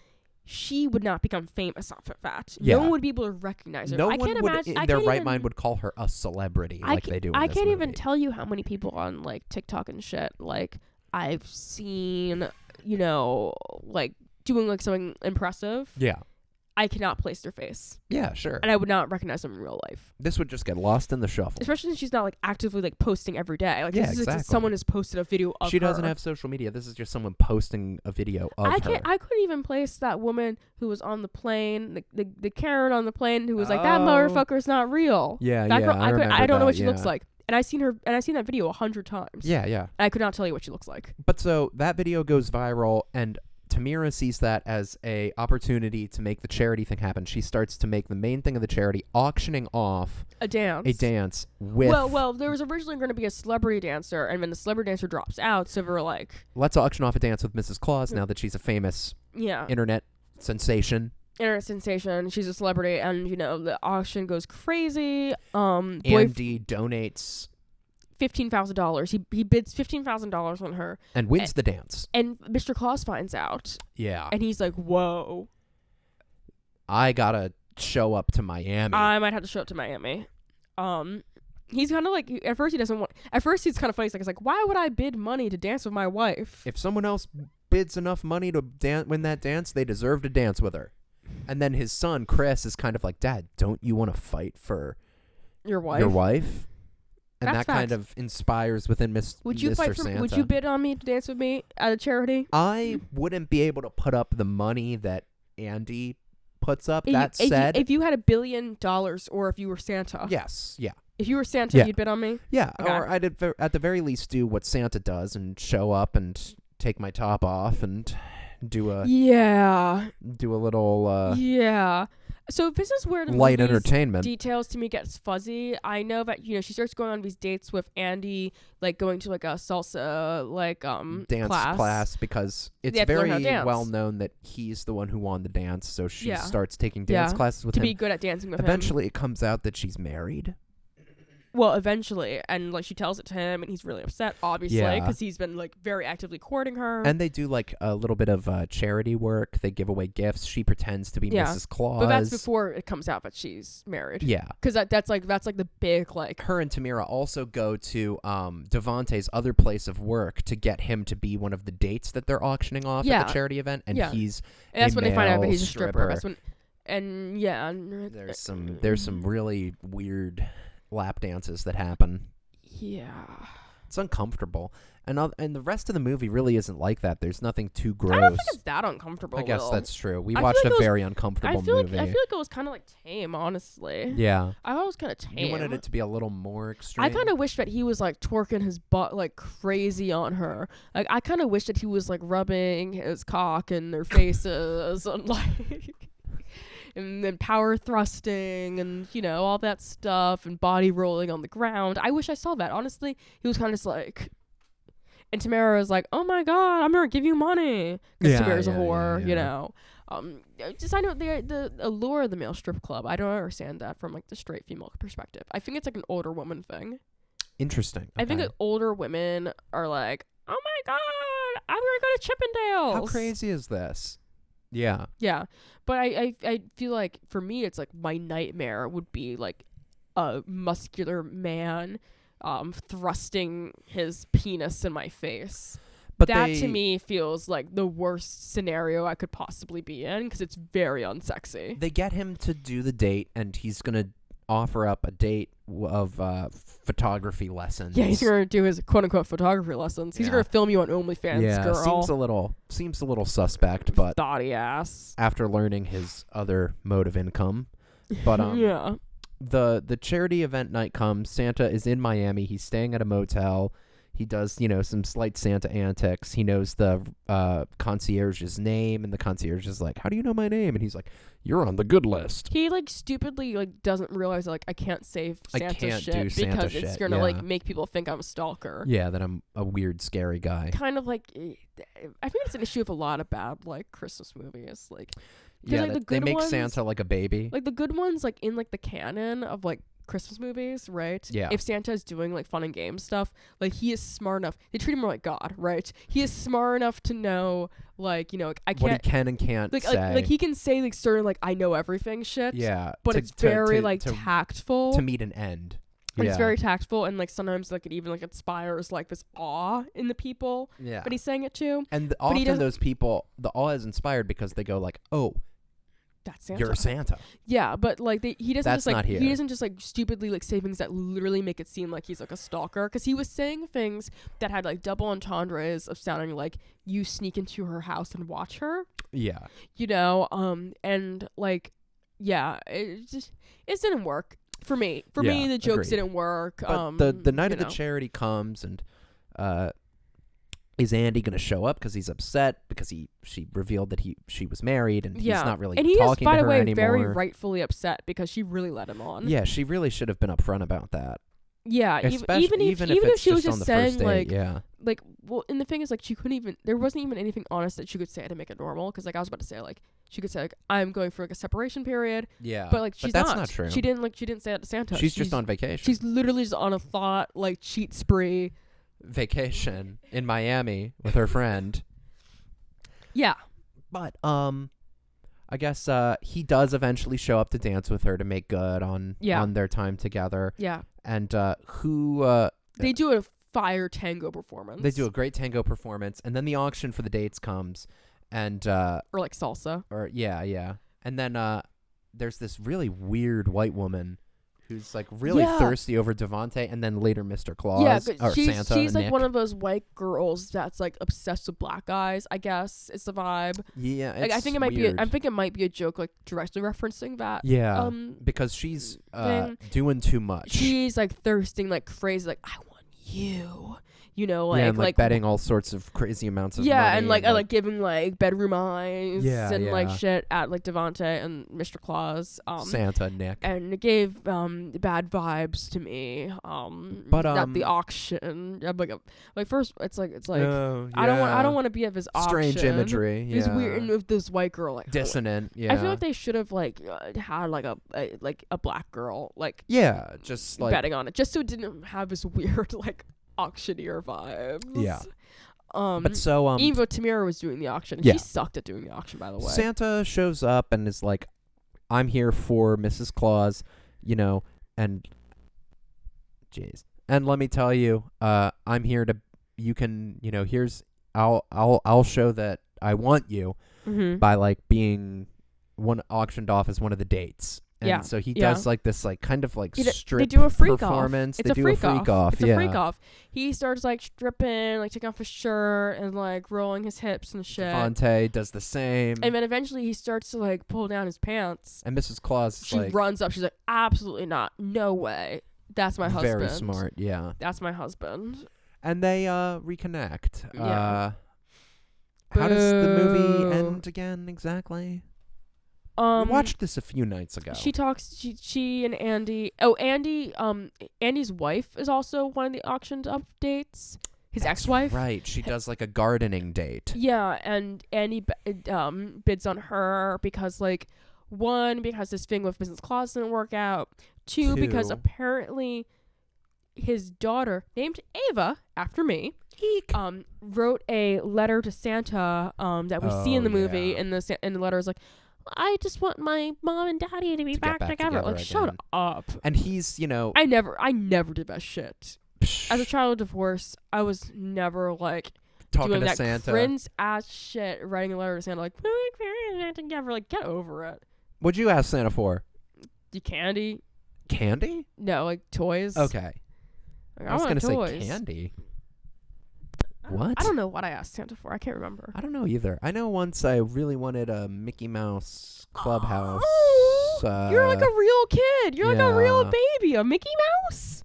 she would not become famous off of that. Yeah. No one would be able to recognize her. No I one can't would, imagine, in their right mind, would call her a celebrity like they do in I this can't even movie. tell you how many people on like TikTok and shit like I've seen, you know, like doing like something impressive. Yeah. I cannot place their face. Yeah, sure. And I would not recognize them in real life. This would just get lost in the shuffle. Especially since she's not like actively like posting every day. Like Yeah, this is like, exactly. someone has posted a video of She her. doesn't have social media. This is just someone posting a video of her. I couldn't even place that woman who was on the plane, the Karen on the plane who was like, that motherfucker's not real. Yeah, that yeah. girl, I don't know what she yeah. looks like. And I seen that video 100 times. Yeah, yeah. And I could not tell you what she looks like. But so that video goes viral, and Tamira sees that as a opportunity to make the charity thing happen. She starts to make the main thing of the charity, auctioning off a dance with... Well, there was originally going to be a celebrity dancer, and then the celebrity dancer drops out, so we're like... Let's auction off a dance with Mrs. Claus now that she's a famous internet sensation. Internet sensation. She's a celebrity, and, you know, the auction goes crazy. Andy donates... $15,000. He bids $15,000 on her and wins the dance. And Mr. Claus finds out. Yeah. And he's like, "Whoa. I got to show up to Miami." I might have to show up to Miami." He's kind of like at first he's kind of funny. He's like, "Why would I bid money to dance with my wife? If someone else bids enough money to win that dance, they deserve to dance with her." And then his son Chris is kind of like, "Dad, don't you want to fight for your wife?" And That's that kind of inspires within Mr. Santa. Would you bid on me to dance with me at a charity? I wouldn't be able to put up the money that Andy puts up. If you had $1 billion, or if you were Santa. Yes, yeah. If you were Santa, you'd bid on me? Yeah, okay. Or I'd at the very least do what Santa does and show up and take my top off and do a little So this is where the light movie's entertainment details to me gets fuzzy. I know that, you know, she starts going on these dates with Andy, like going to like a salsa dance class because it's very well known that he's the one who won the dance. So she starts taking dance classes with him to be good at dancing with him. Eventually, it comes out that she's married. Well, eventually, and like she tells it to him, and he's really upset, obviously, because he's been like very actively courting her. And they do like a little bit of charity work. They give away gifts. She pretends to be Mrs. Claus. But that's before it comes out that she's married. Yeah, because that's like the big like. Her and Tamira also go to Devante's other place of work to get him to be one of the dates that they're auctioning off at the charity event, and he's and that's when they find out that he's a stripper. stripper. That's when, and there's some really weird lap dances that happen. Yeah, it's uncomfortable, and the rest of the movie really isn't like that. There's nothing too gross. I don't think it's that uncomfortable. I guess that's true. We I watched like a very uncomfortable movie. I feel like it was kind of like tame, honestly. Yeah, I thought it was kind of tame. You wanted it to be a little more extreme. I kind of wish that he was like twerking his butt like crazy on her. Like I kind of wish that he was like rubbing his cock in their faces and like. And then power thrusting and, you know, all that stuff and body rolling on the ground. I wish I saw that. Honestly, he was kind of just like... And Tamara was like, "Oh my God, I'm going to give you money." Because Tamara's a whore, you know. Just I know the allure of the male strip club. I don't understand that from like the straight female perspective. I think it's like an older woman thing. Interesting. Okay. I think that older women are like, "Oh my God, I'm going to go to Chippendales." How crazy is this? Yeah. Yeah. But I feel like for me it's like my nightmare would be like a muscular man thrusting his penis in my face. But that to me feels like the worst scenario I could possibly be in because it's very unsexy. They get him to do the date and he's going to offer up a date of photography lessons. Yeah, he's gonna do his quote unquote photography lessons. He's gonna film you on OnlyFans, girl. Seems a little suspect, but thoughty ass. After learning his other mode of income, but the charity event night comes. Santa is in Miami. He's staying at a motel. He does, some slight Santa antics. He knows the concierge's name, and the concierge is like, "How do you know my name?" And he's like, "You're on the good list." He stupidly doesn't realize that I can't say Santa shit do Santa because shit, it's gonna make people think I'm a stalker. Yeah, that I'm a weird, scary guy. Kind of I think it's an issue of a lot of bad Christmas movies. Yeah, the good they make ones, Santa like a baby. the good ones in the canon of Christmas movies, right? Yeah. If Santa is doing fun and game stuff, he is smart enough. They treat him more like God, right? He is smart enough to know, I can't. What he can and can't say. He can say certain I know everything shit. Yeah. But it's very tactful to meet an end. And yeah. It's very tactful, and sometimes it even inspires this awe in the people. Yeah. But he's saying it too. And often those people, the awe is inspired because they go "Oh, that's Santa. You're Santa." Yeah, but he doesn't That's just not here. he doesn't just stupidly say things that literally make it seem like he's a stalker, because he was saying things that had double entendres of sounding like you sneak into her house and watch her. Yeah. And yeah, it didn't work for me. For me, the jokes didn't work. But the night of the charity comes, and is Andy going to show up because he's upset because she revealed that she was married, and he's not really talking to her anymore. And he is, by the way, very rightfully upset because she really let him on. Yeah, she really should have been upfront about that. Yeah, even if she was just saying and the thing is she couldn't even, there wasn't even anything honest that she could say to make it normal, because I was about to say she could say I'm going for a separation period. Yeah, but she's that's not true. She didn't say that to Santa. She's just on vacation. She's literally just on a thought cheat spree. Vacation in Miami with her friend. Yeah. But I guess he does eventually show up to dance with her to make good on their time together. Yeah. And they do a fire tango performance. They do a great tango performance, and then the auction for the dates comes, and or salsa. Or yeah. And then there's this really weird white woman who's really thirsty over Devontae, and then later Mr. Claus, or Santa. She's Nick. One of those white girls that's obsessed with black guys, I guess is the vibe. Yeah, it's I think it might be. I think it might be a joke, directly referencing that. Yeah, because she's doing too much. She's thirsting crazy, I want you. And betting all sorts of crazy amounts of money. And giving bedroom eyes and shit at Devontae and Mr. Claus, Santa, Nick, and it gave bad vibes to me. But at the auction, first it's I don't want to be at this auction. Strange imagery. It's weird, and with this white girl dissonant. Yeah, I feel like they should have had a black girl just betting on it, just so it didn't have this weird auctioneer vibes. Yeah. But so Eva Tamira was doing the auction. And she sucked at doing the auction, by the way. Santa shows up and is like, "I'm here for Mrs. Claus," and jeez. And let me tell you, I'm here to. You can, here's. I'll show that I want you by being auctioned off as one of the dates. And so he does this strip they do a freak performance. Off. They do a freak off. It's a freak off. He starts stripping, taking off his shirt and rolling his hips and shit. Devontae does the same. And then eventually he starts to pull down his pants. And Mrs. Claus runs up. She's like, "Absolutely not. No way. That's my husband." Very smart, yeah. That's my husband. And they reconnect. Yeah. How does the movie end again exactly? We watched this a few nights ago. She and Andy. Oh, Andy's wife is also one of the auctioned up dates. His ex-wife. Right. She does a gardening date. Yeah, and Andy bids on her because one, because this thing with Mrs. Claus didn't work out. Two, because apparently his daughter, named Ava after me, wrote a letter to Santa that we see in the movie. Yeah. And the letter is "I just want my mom and daddy to be back together." Shut up. And he's, I never did that shit. As a child of divorce, I was never talking doing to that Santa. cringe ass shit, writing a letter to Santa we're together. Get over it. What'd you ask Santa for? The candy. Candy? No, toys. Okay. I was gonna say candy. What? I don't know what I asked Santa for. I can't remember. I don't know either. I know once I really wanted a Mickey Mouse clubhouse. You're a real kid. You're a real baby. A Mickey Mouse?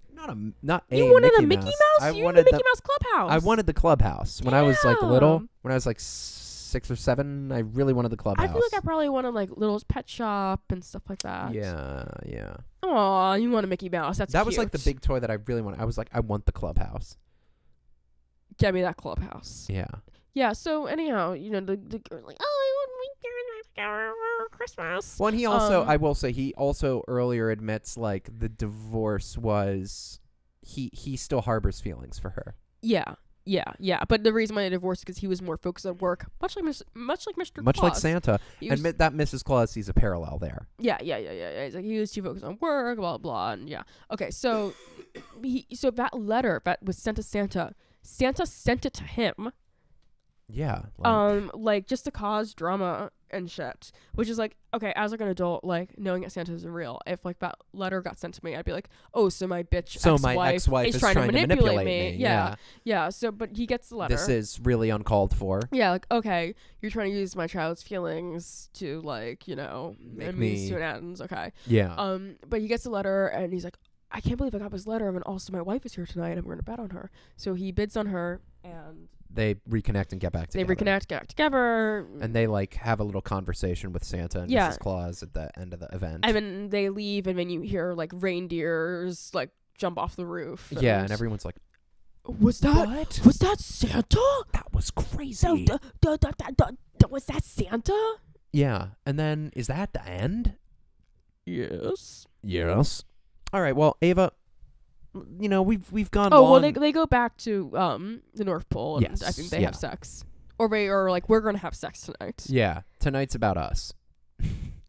not a You wanted a Mickey Mickey Mouse. Mouse? I You wanted the Mickey Mouse Clubhouse. I wanted the clubhouse when I was like little. Damn. When I was like 6 or 7, I really wanted the clubhouse. I feel like I probably wanted like Little's Pet Shop and stuff like that. Yeah. Aw, you want a Mickey Mouse? That was like the big toy that I really wanted. I was like, I want the clubhouse. Get me that Clubhouse. Yeah. Yeah. So anyhow, the girl like, I want Christmas. Well, and he also, I will say, he also earlier admits like the divorce was he still harbors feelings for her. Yeah. But the reason why they divorced is because he was more focused on work, much like Mr. Claus. Much like Santa. And that Mrs. Claus sees a parallel there. Yeah. It's like he was too focused on work, blah blah, and yeah. Okay, so so that letter that was sent to Santa sent it to him. Yeah. Like just to cause drama and shit, which is like, okay, as like an adult, like knowing that Santa isn't real, if like that letter got sent to me, I'd be like, oh, so my ex-wife is trying to manipulate me. Yeah. So, but he gets the letter. This is really uncalled for. Yeah, like, okay, you're trying to use my child's feelings to like, make means to an end. Okay. Yeah. But he gets the letter and he's like, I can't believe I got this letter. And also my wife is here tonight and we're gonna bet on her. So he bids on her and they reconnect and get back together. Get back together. And they like have a little conversation with Santa and Mrs. Claus at the end of the event. And then they leave and then you hear like reindeers like jump off the roof. And everyone's like, Was that Santa? That was crazy. Was that Santa? Yeah. And then is that the end? Yes. All right. Well, Ava, we've gone. Oh, long. well, they go back to the North Pole, and Yes, I think they have sex, or like we're gonna have sex tonight. Yeah, tonight's about us.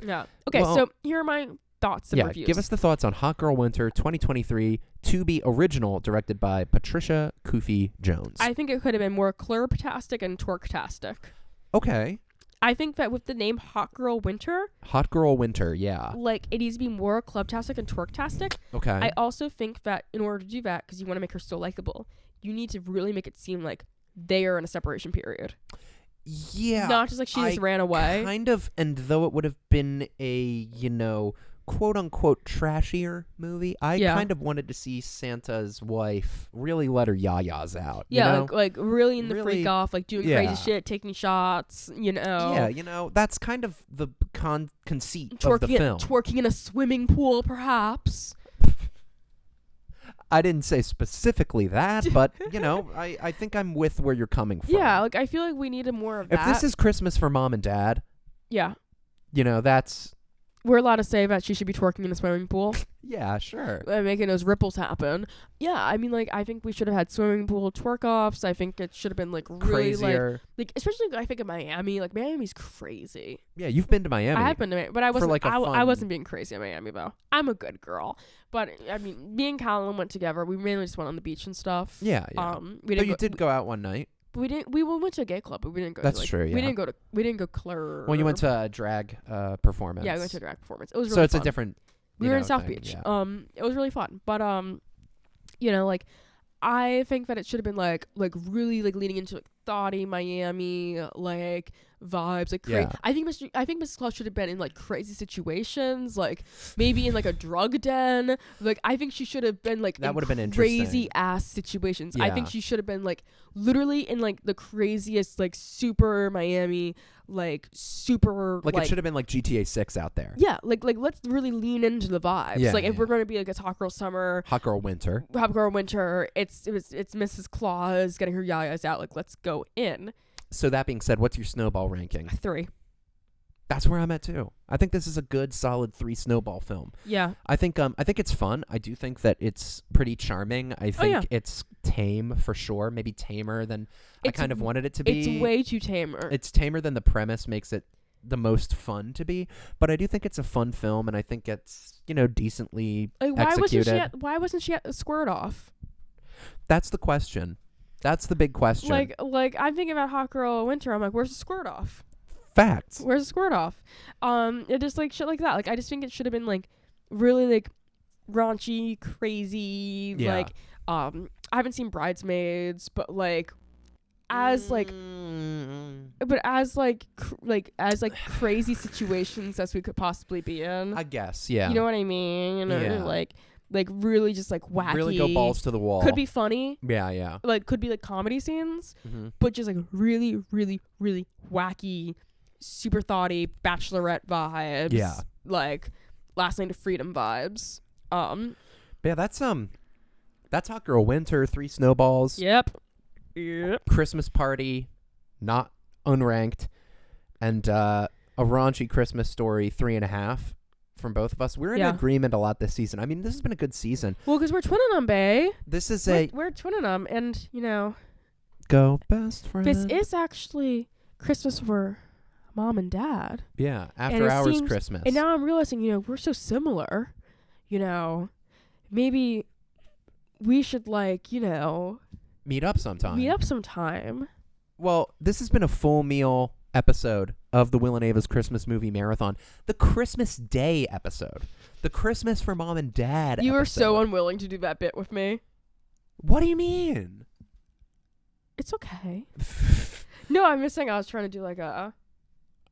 Yeah. Okay. Well, so here are my thoughts and reviews. Give us the thoughts on Hot Girl Winter 2023 to be original, directed by Patricia Koofy Jones. I think it could have been more clurptastic and twerktastic. Okay. I think that with the name Hot Girl Winter, yeah. Like, it needs to be more clubtastic and twerktastic. Okay. I also think that in order to do that, because you want to make her so likable, you need to really make it seem like they are in a separation period. Yeah. Not just like she just ran away. Kind of, and though it would have been a, quote unquote trashier movie, I kind of wanted to see Santa's wife really let her yayas out. Yeah, like really in the freak off, like doing crazy shit, taking shots, Yeah, that's kind of the conceit of the film. Twerking in a swimming pool, perhaps. I didn't say specifically that, but, I think I'm with where you're coming from. Yeah, like I feel like we needed more of that. If this is Christmas for mom and dad, yeah, that's... We're allowed to say that she should be twerking in a swimming pool. Yeah, sure. Making those ripples happen. Yeah, I mean, like, I think we should have had swimming pool twerk-offs. I think it should have been, like, really, crazier. like, especially, I think, in Miami. Like, Miami's crazy. Yeah, you've been to Miami. I have been to Miami, but I wasn't, like I wasn't being crazy in Miami, though. I'm a good girl. But, I mean, me and Colin went together. We mainly just went on the beach and stuff. Yeah. But you did go out one night. We didn't. We went to a gay club, but we didn't go. That's true. Yeah. We didn't go club. Well, you went to a drag performance. Yeah, we went to a drag performance. It was really so it's fun. A different. We were in South Beach. Yeah. It was really fun, but like, I think that it should have been like really like leaning into like thoughty Miami like vibes, like I think Mrs. Claus should have been in like crazy situations, like maybe in like a drug den. Like I think she should have been like that would have been crazy interesting. ass situations. Yeah. I think she should have been like literally in like the craziest like super Miami, like super like it should have been like GTA 6 out there. Yeah, like let's really lean into the vibes. Yeah, like if we're gonna be like a hot girl summer, hot girl winter, it's Mrs. Claus getting her yayas out. Like let's go in. So that being said, what's your snowball ranking? 3. That's where I'm at too. I think this is a good, solid 3 snowball film. Yeah. I think it's fun. I do think that it's pretty charming. I think it's tame for sure. Maybe tamer than I kind of wanted it to be. It's way too tamer. It's tamer than the premise makes it the most fun to be. But I do think it's a fun film, and I think it's decently executed. Why wasn't she at the squirt off? That's the question. That's the big question. Like I'm thinking about Hot Girl Winter. I'm like, where's the squirt off? Facts. Where's the squirt off? It just like shit like that. Like I just think it should have been like really like raunchy, crazy. Yeah. Like I haven't seen Bridesmaids, but like as like crazy situations as we could possibly be in. I guess. Yeah. You know what I mean? Yeah. Like like really just like wacky. Really go balls to the wall. Could be funny. Yeah. Like could be like comedy scenes, but just like really, really, really wacky, super thoughty bachelorette vibes. Yeah. Like Last Night of Freedom vibes. Yeah, that's Hot Girl Winter, 3 Snowballs. Yep. Christmas Party, not unranked, and a Raunchy Christmas Story, 3.5 from both of us. We're in agreement a lot this season. I mean, this has been a good season. Well, because we're twinning them, bae. This is we're twinning them, and you know, go best friend. this is actually Christmas for Mom and Dad. Yeah, after hours Christmas. And now I'm realizing, you know, we're so similar. You know, maybe we should like, you know, meet up sometime. Well, this has been a full meal episode of the Will and Ava's Christmas movie marathon. The Christmas Day episode. The Christmas for Mom and Dad You episode. were so unwilling to do that bit with me. What do you mean? It's okay. No, I'm just saying I was trying to do like a...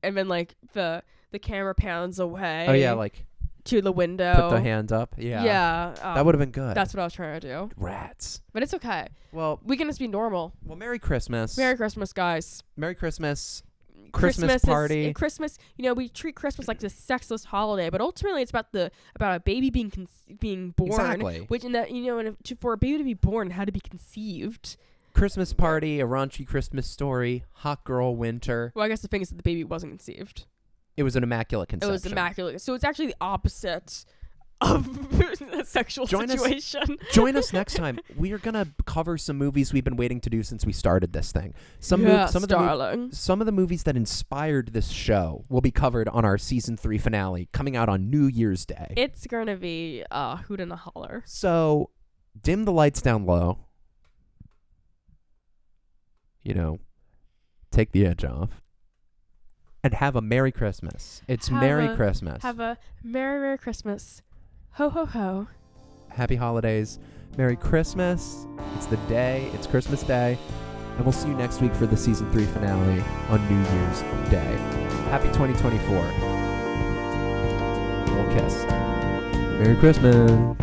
And then like the camera pans away. Oh, yeah, like... To the window. Put the hand up. Yeah. Yeah. That would have been good. That's what I was trying to do. Rats. But it's okay. Well... We can just be normal. Well, Merry Christmas. Merry Christmas, guys. Merry Christmas. Christmas party. Christmas, you know, we treat Christmas like this sexless holiday, but ultimately it's about a baby being born. Exactly. Which in that, you know, for a baby to be born, it had to be conceived. Christmas Party, a Raunchy Christmas Story, Hot Girl Winter. Well, I guess the thing is that the baby wasn't conceived. It was an immaculate conception. It was immaculate. So it's actually the opposite of a sexual situation. Join us next time. We are going to cover some movies we've been waiting to do since we started this thing. Some of the movies that inspired this show will be covered on our season 3 finale coming out on New Year's Day. It's going to be a hoot and a holler. So dim the lights down low. You know, take the edge off. And have a Merry Christmas. It's Merry Christmas. Have a Merry Christmas. Ho, ho, ho. Happy holidays. Merry Christmas. It's the day. It's Christmas Day. And we'll see you next week for the season 3 finale on New Year's Day. Happy 2024. We'll kiss. Merry Christmas.